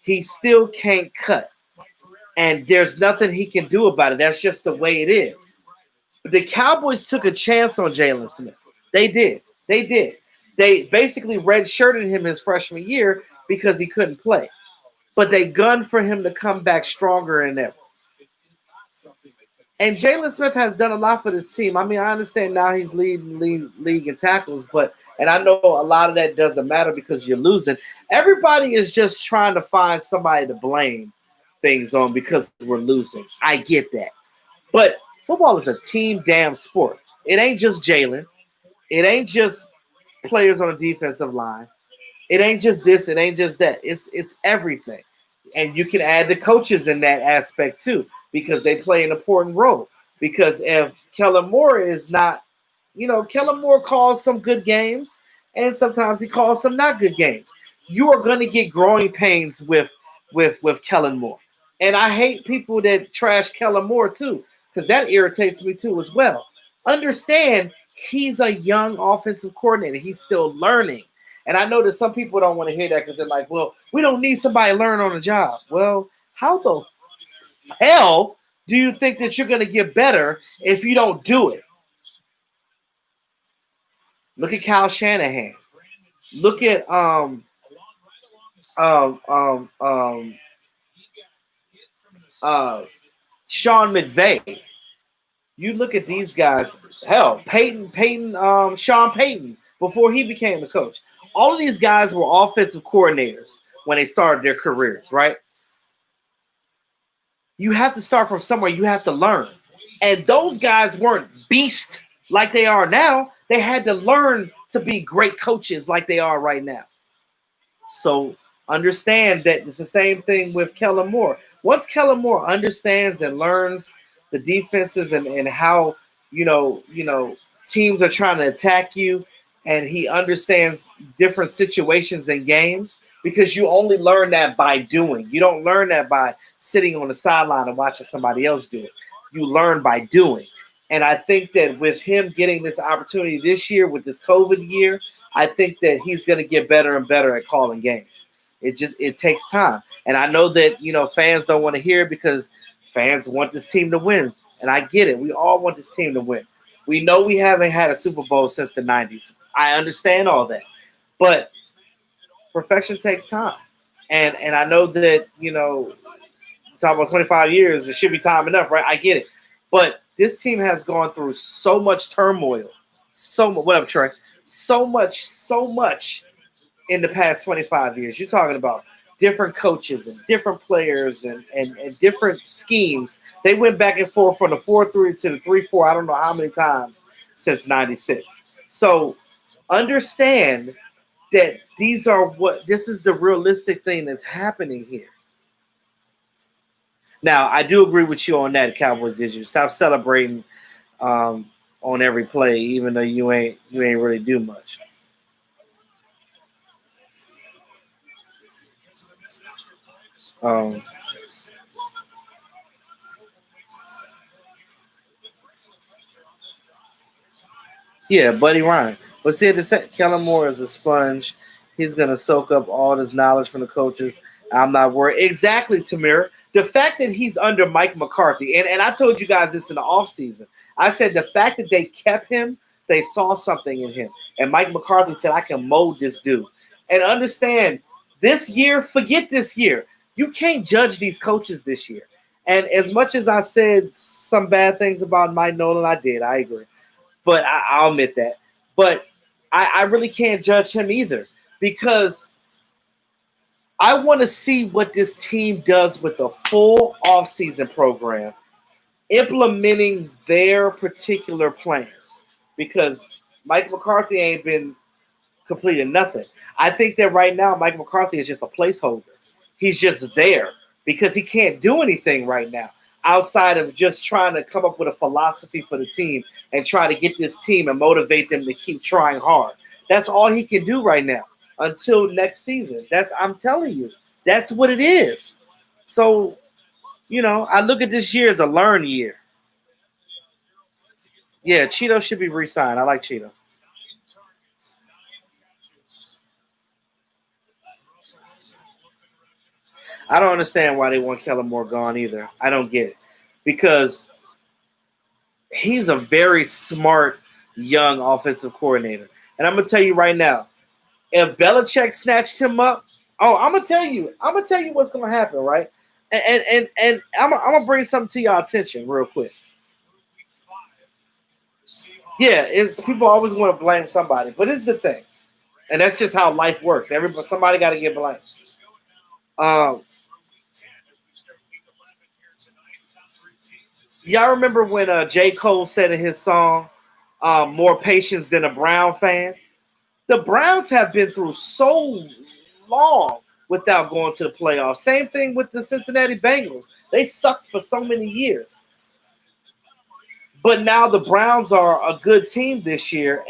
He still can't cut, and there's nothing he can do about it. That's just the way it is. But the Cowboys took a chance on Jalen Smith. They did. They did. They basically redshirted him his freshman year because he couldn't play. But they gunned for him to come back stronger than ever. And Jalen Smith has done a lot for this team. I mean, I understand now he's leading league in tackles, and I know a lot of that doesn't matter because you're losing. Everybody is just trying to find somebody to blame things on because we're losing. I get that. But football is a team damn sport. It ain't just Jalen. It ain't just players on the defensive line. It ain't just this. It ain't just that. It's everything. And you can add the coaches in that aspect too because they play an important role. Because if Kellen Moore is not, Kellen Moore calls some good games and sometimes he calls some not good games. You are going to get growing pains with Kellen Moore. And I hate people that trash Kellen Moore too because that irritates me too as well. Understand he's a young offensive coordinator. He's still learning. And I know that some people don't want to hear that because they're like, well, we don't need somebody to learn on the job. Well, how the hell do you think that you're going to get better if you don't do it? Look at Kyle Shanahan. Look at Sean McVay. You look at these guys. Hell, Sean Payton before he became the coach. All of these guys were offensive coordinators when they started their careers, right? You have to start from somewhere. You have to learn. And those guys weren't beasts like they are now. They had to learn to be great coaches like they are right now. So understand that it's the same thing with Kellen Moore. Once Kellen Moore understands and learns the defenses and how, teams are trying to attack you, and he understands different situations and games, because you only learn that by doing. You don't learn that by sitting on the sideline and watching somebody else do it. You learn by doing. And I think that with him getting this opportunity this year, with this COVID year, I think that he's going to get better and better at calling games. It takes time. And I know that, fans don't want to hear it because fans want this team to win. And I get it. We all want this team to win. We know we haven't had a Super Bowl since the 90s. I understand all that. But perfection takes time. And I know that, talking about 25 years, it should be time enough, right? I get it. But this team has gone through so much turmoil. What up, Trey? So much in the past 25 years. You're talking about different coaches and different players and different schemes. They went back and forth from the 4-3 to the 3-4. I don't know how many times since 96. So understand that this is the realistic thing that's happening here. Now, I do agree with you on that, Cowboys. Did you stop celebrating on every play, even though you ain't really do much? Yeah, Buddy Ryan. But see, Kellen Moore is a sponge. He's going to soak up all this knowledge from the coaches. I'm not worried. Exactly, Tamir. The fact that he's under Mike McCarthy, and I told you guys this in the offseason. I said the fact that they kept him, they saw something in him. And Mike McCarthy said, I can mold this dude. And understand, this year, forget this year. You can't judge these coaches this year. And as much as I said some bad things about Mike Nolan, I did. I agree. But I'll admit that. But I really can't judge him either, because I want to see what this team does with the full offseason program, implementing their particular plans, because Mike McCarthy ain't been completing nothing. I think that right now Mike McCarthy is just a placeholder. He's just there because he can't do anything right now outside of just trying to come up with a philosophy for the team and try to get this team and motivate them to keep trying hard. That's all he can do right now until next season. I'm telling you, that's what it is. So, I look at this year as a learn year. Yeah, Cheeto should be re-signed. I like Cheeto. I don't understand why they want Kellen Moore gone either. I don't get it because he's a very smart young offensive coordinator, and I'm gonna tell you right now, if Belichick snatched him up, oh, I'm gonna tell you what's gonna happen, right? And I'm gonna bring something to y'all attention real quick. Yeah, it's people always want to blame somebody, but this is the thing, and that's just how life works. Somebody got to get blamed. Um, y'all remember when J. Cole said in his song, "More patience than a Brown fan." The Browns have been through so long without going to the playoffs. Same thing with the Cincinnati Bengals. They sucked for so many years. But now the Browns are a good team this year,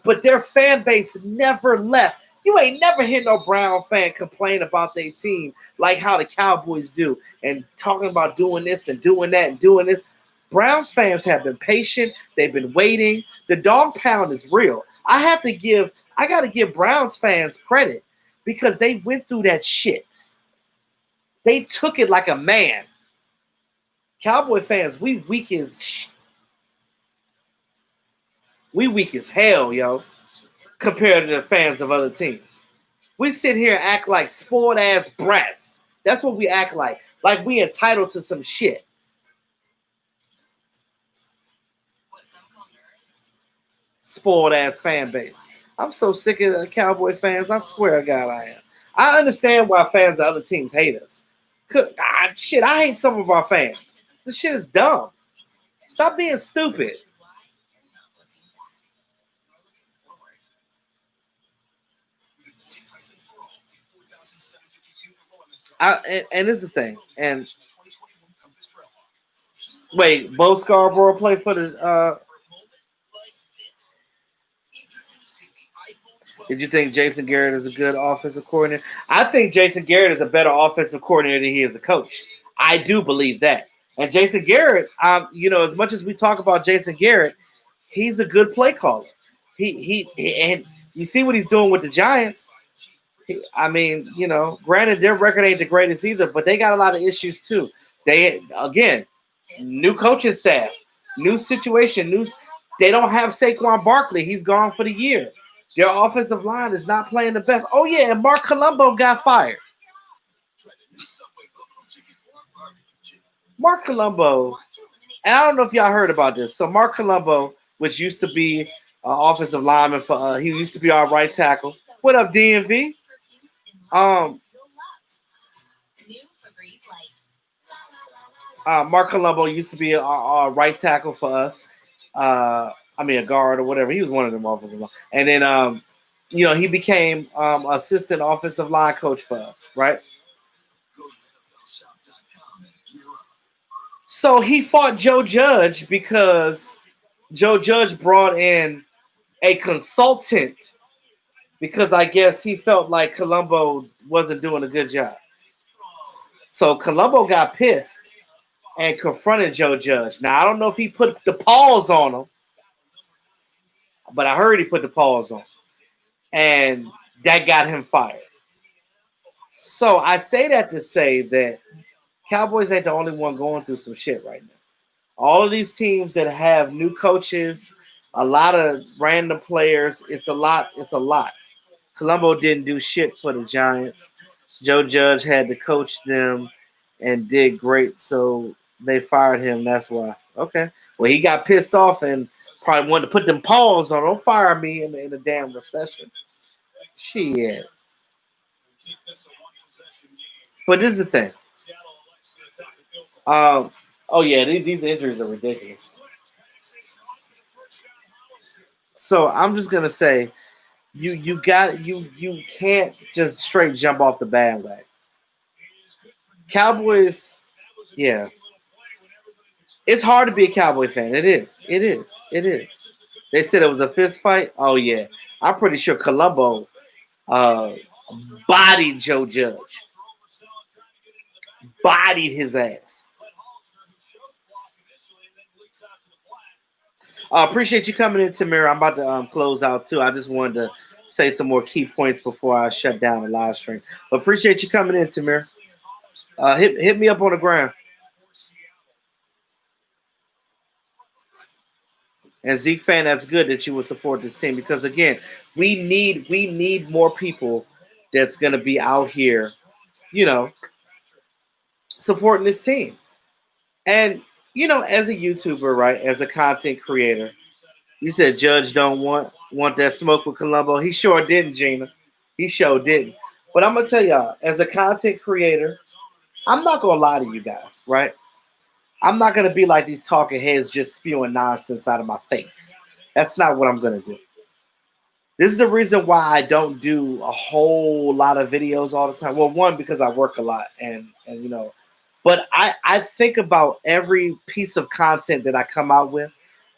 but their fan base never left. You ain't never hear no Brown fan complain about their team like how the Cowboys do and talking about doing this and doing that and doing this. Browns fans have been patient. They've been waiting. The dog pound is real. I got to give Browns fans credit because they went through that shit. They took it like a man. Cowboy fans, we weak as hell, yo, compared to the fans of other teams. We sit here and act like spoiled ass brats. That's what we act like we entitled to some shit. Spoiled ass fan base. I'm so sick of the Cowboy fans. I swear to God I am. I understand why fans of other teams hate us. I hate some of our fans. This shit is dumb. Stop being stupid. And this is the thing. And wait, Bo Scarborough played for the. Did you think Jason Garrett is a good offensive coordinator? I think Jason Garrett is a better offensive coordinator than he is a coach. I do believe that. And Jason Garrett, as much as we talk about Jason Garrett, he's a good play caller. He and you see what he's doing with the Giants. Granted their record ain't the greatest either, but they got a lot of issues too. They new coaching staff, new situation, they don't have Saquon Barkley. He's gone for the year. Their offensive line is not playing the best. Oh, yeah, and Mark Colombo got fired. Mark Colombo, and I don't know if y'all heard about this. So Mark Colombo, which used to be an offensive lineman for, he used to be our right tackle. What up, DMV? Mark Colombo used to be our right tackle for us. A guard or whatever. He was one of them offensive line. And then, he became assistant offensive line coach for us, right? So he fought Joe Judge because Joe Judge brought in a consultant because I guess he felt like Colombo wasn't doing a good job. So Colombo got pissed and confronted Joe Judge. Now, I don't know if he put the paws on him, but I heard he put the paws on. And that got him fired. So I say that to say that Cowboys ain't the only one going through some shit right now. All of these teams that have new coaches, a lot of random players, it's a lot. Colombo didn't do shit for the Giants. Joe Judge had to coach them and did great, so they fired him. That's why. Okay. Well, he got pissed off and probably wanted to put them paws on. Don't fire me in the damn recession. Shit. But this is the thing. These injuries are ridiculous. So I'm just gonna say, you can't just straight jump off the bandwagon. Cowboys, yeah. It's hard to be a Cowboy fan. It is. They said it was a fist fight. Oh yeah, I'm pretty sure Colombo bodied Joe Judge, bodied his ass. Appreciate you coming in, Tamira. I'm about to close out too. I just wanted to say some more key points before I shut down the live stream. But appreciate you coming in, Tamira. Hit me up on the ground. And Zeke fan, that's good that you would support this team because again, we need more people that's gonna be out here, you know, supporting this team. And as a YouTuber, right, as a content creator, you said Judge don't want that smoke with Columbo. He sure didn't, Gina. He sure didn't. But I'm gonna tell y'all, as a content creator, I'm not gonna lie to you guys, right? I'm not gonna be like these talking heads just spewing nonsense out of my face. That's not what I'm gonna do. This is the reason why I don't do a whole lot of videos all the time. Well, one because I work a lot, and but I think about every piece of content that I come out with.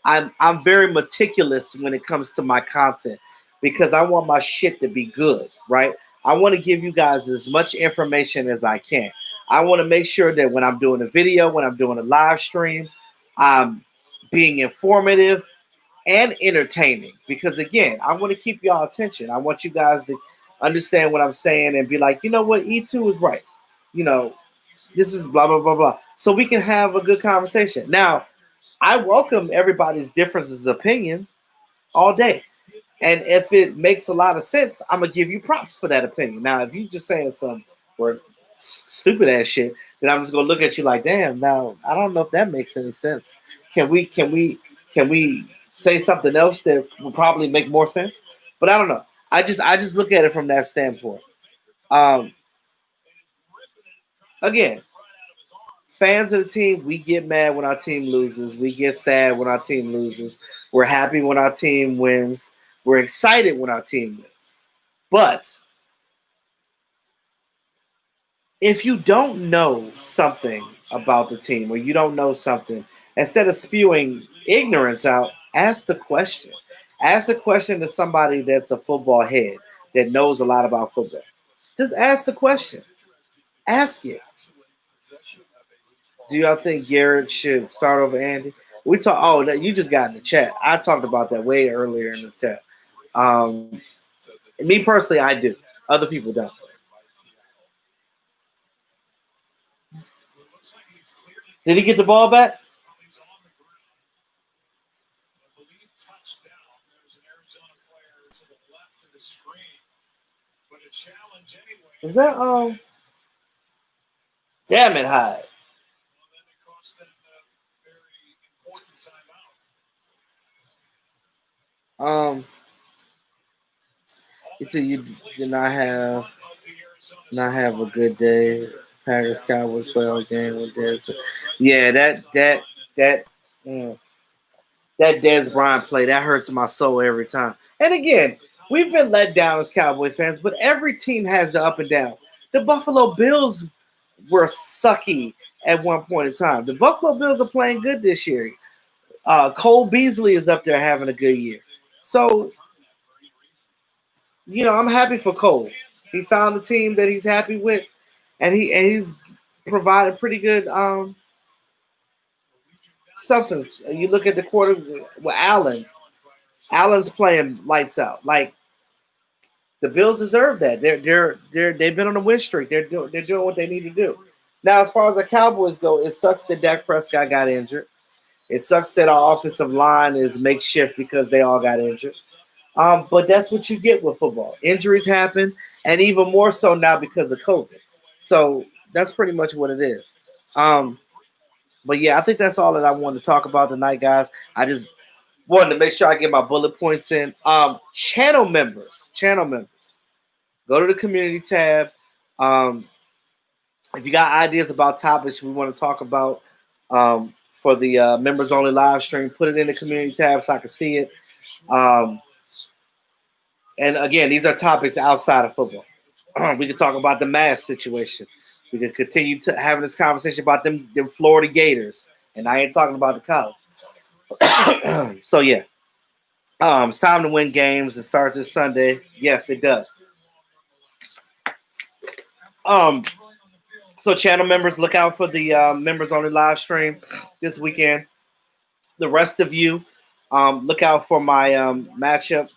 I'm very meticulous when it comes to my content because I want my shit to be good, right? I want to give you guys as much information as I can. I want to make sure that when I'm doing a video, when I'm doing a live stream, I'm being informative and entertaining because again, I want to keep y'all attention. I want you guys to understand what I'm saying and be like, you know what, E2 is right. You know, this is blah blah blah blah. So we can have a good conversation. Now, I welcome everybody's differences of opinion all day. And if it makes a lot of sense, I'm gonna give you props for that opinion. Now, if you just saying some or stupid ass shit, then I'm just gonna look at you like, damn. Now, I don't know if that makes any sense. Can we say something else that will probably make more sense? But I don't know. I just look at it from that standpoint. Um, Again, fans of the team, we get mad when our team loses. We get sad when our team loses. We're happy when our team wins. We're excited when our team wins. But if you don't know something about the team or you don't know something, instead of spewing ignorance out, ask the question. Ask the question to somebody that's a football head that knows a lot about football. Just ask the question. Ask it. Do y'all think Garrett should start over Andy? We talk. Oh, that you just got in the chat. I talked about that way earlier in the chat. Um, Me personally, I do. Other people don't. Did he get the ball back? Is that Damn it, Hyde. Um, you said you did not have a good day. Packers Cowboys playoff game with Dez. Yeah, that mm, that Dez Bryant play that hurts my soul every time. And again, we've been let down as Cowboy fans, but every team has the up and downs. The Buffalo Bills were sucky at one point in time. The Buffalo Bills are playing good this year. Cole Beasley is up there having a good year. So, I'm happy for Cole. He found a team that he's happy with, and he's provided pretty good substance. You look at the quarter with Allen. Allen's playing lights out. Like the Bills deserve that. They've been on a win streak. They're doing what they need to do. Now, as far as the Cowboys go, it sucks that Dak Prescott got injured. It sucks that our offensive line is makeshift because they all got injured. But that's what you get with football. Injuries happen, and even more so now because of COVID. So that's pretty much what it is. Um, but yeah, I think that's all that I wanted to talk about tonight, guys. I just wanted to make sure I get my bullet points in. Channel members, go to the community tab. Um, if you got ideas about topics we want to talk about for the members only live stream, put it in the community tab so I can see it. Um, and again, these are topics outside of football. We can talk about the mask situation. We can continue to having this conversation about them Florida Gators, and I ain't talking about the college. So yeah, it's time to win games. It starts this Sunday. Yes, it does. Um, so channel members, look out for the members on the live stream this weekend. The rest of you, look out for my matchup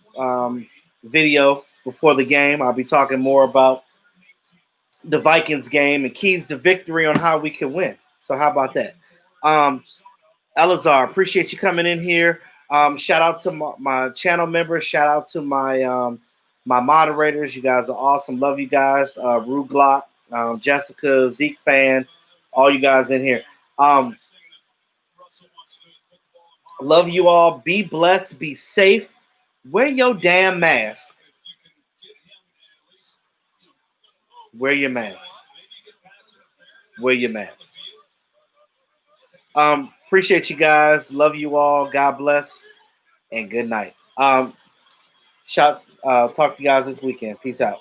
video before the game. I'll be talking more about the Vikings game and keys to victory on how we can win. So how about that? Elazar, appreciate you coming in here. Shout out to my channel members. Shout out to my moderators. You guys are awesome. Love you guys. Rue Glock, Jessica, Zeke fan, all you guys in here. Love you all. Be blessed. Be safe. Wear your damn mask. Wear your mask. Wear your mask. Appreciate you guys. Love you all. God bless. And good night. Talk to you guys this weekend. Peace out.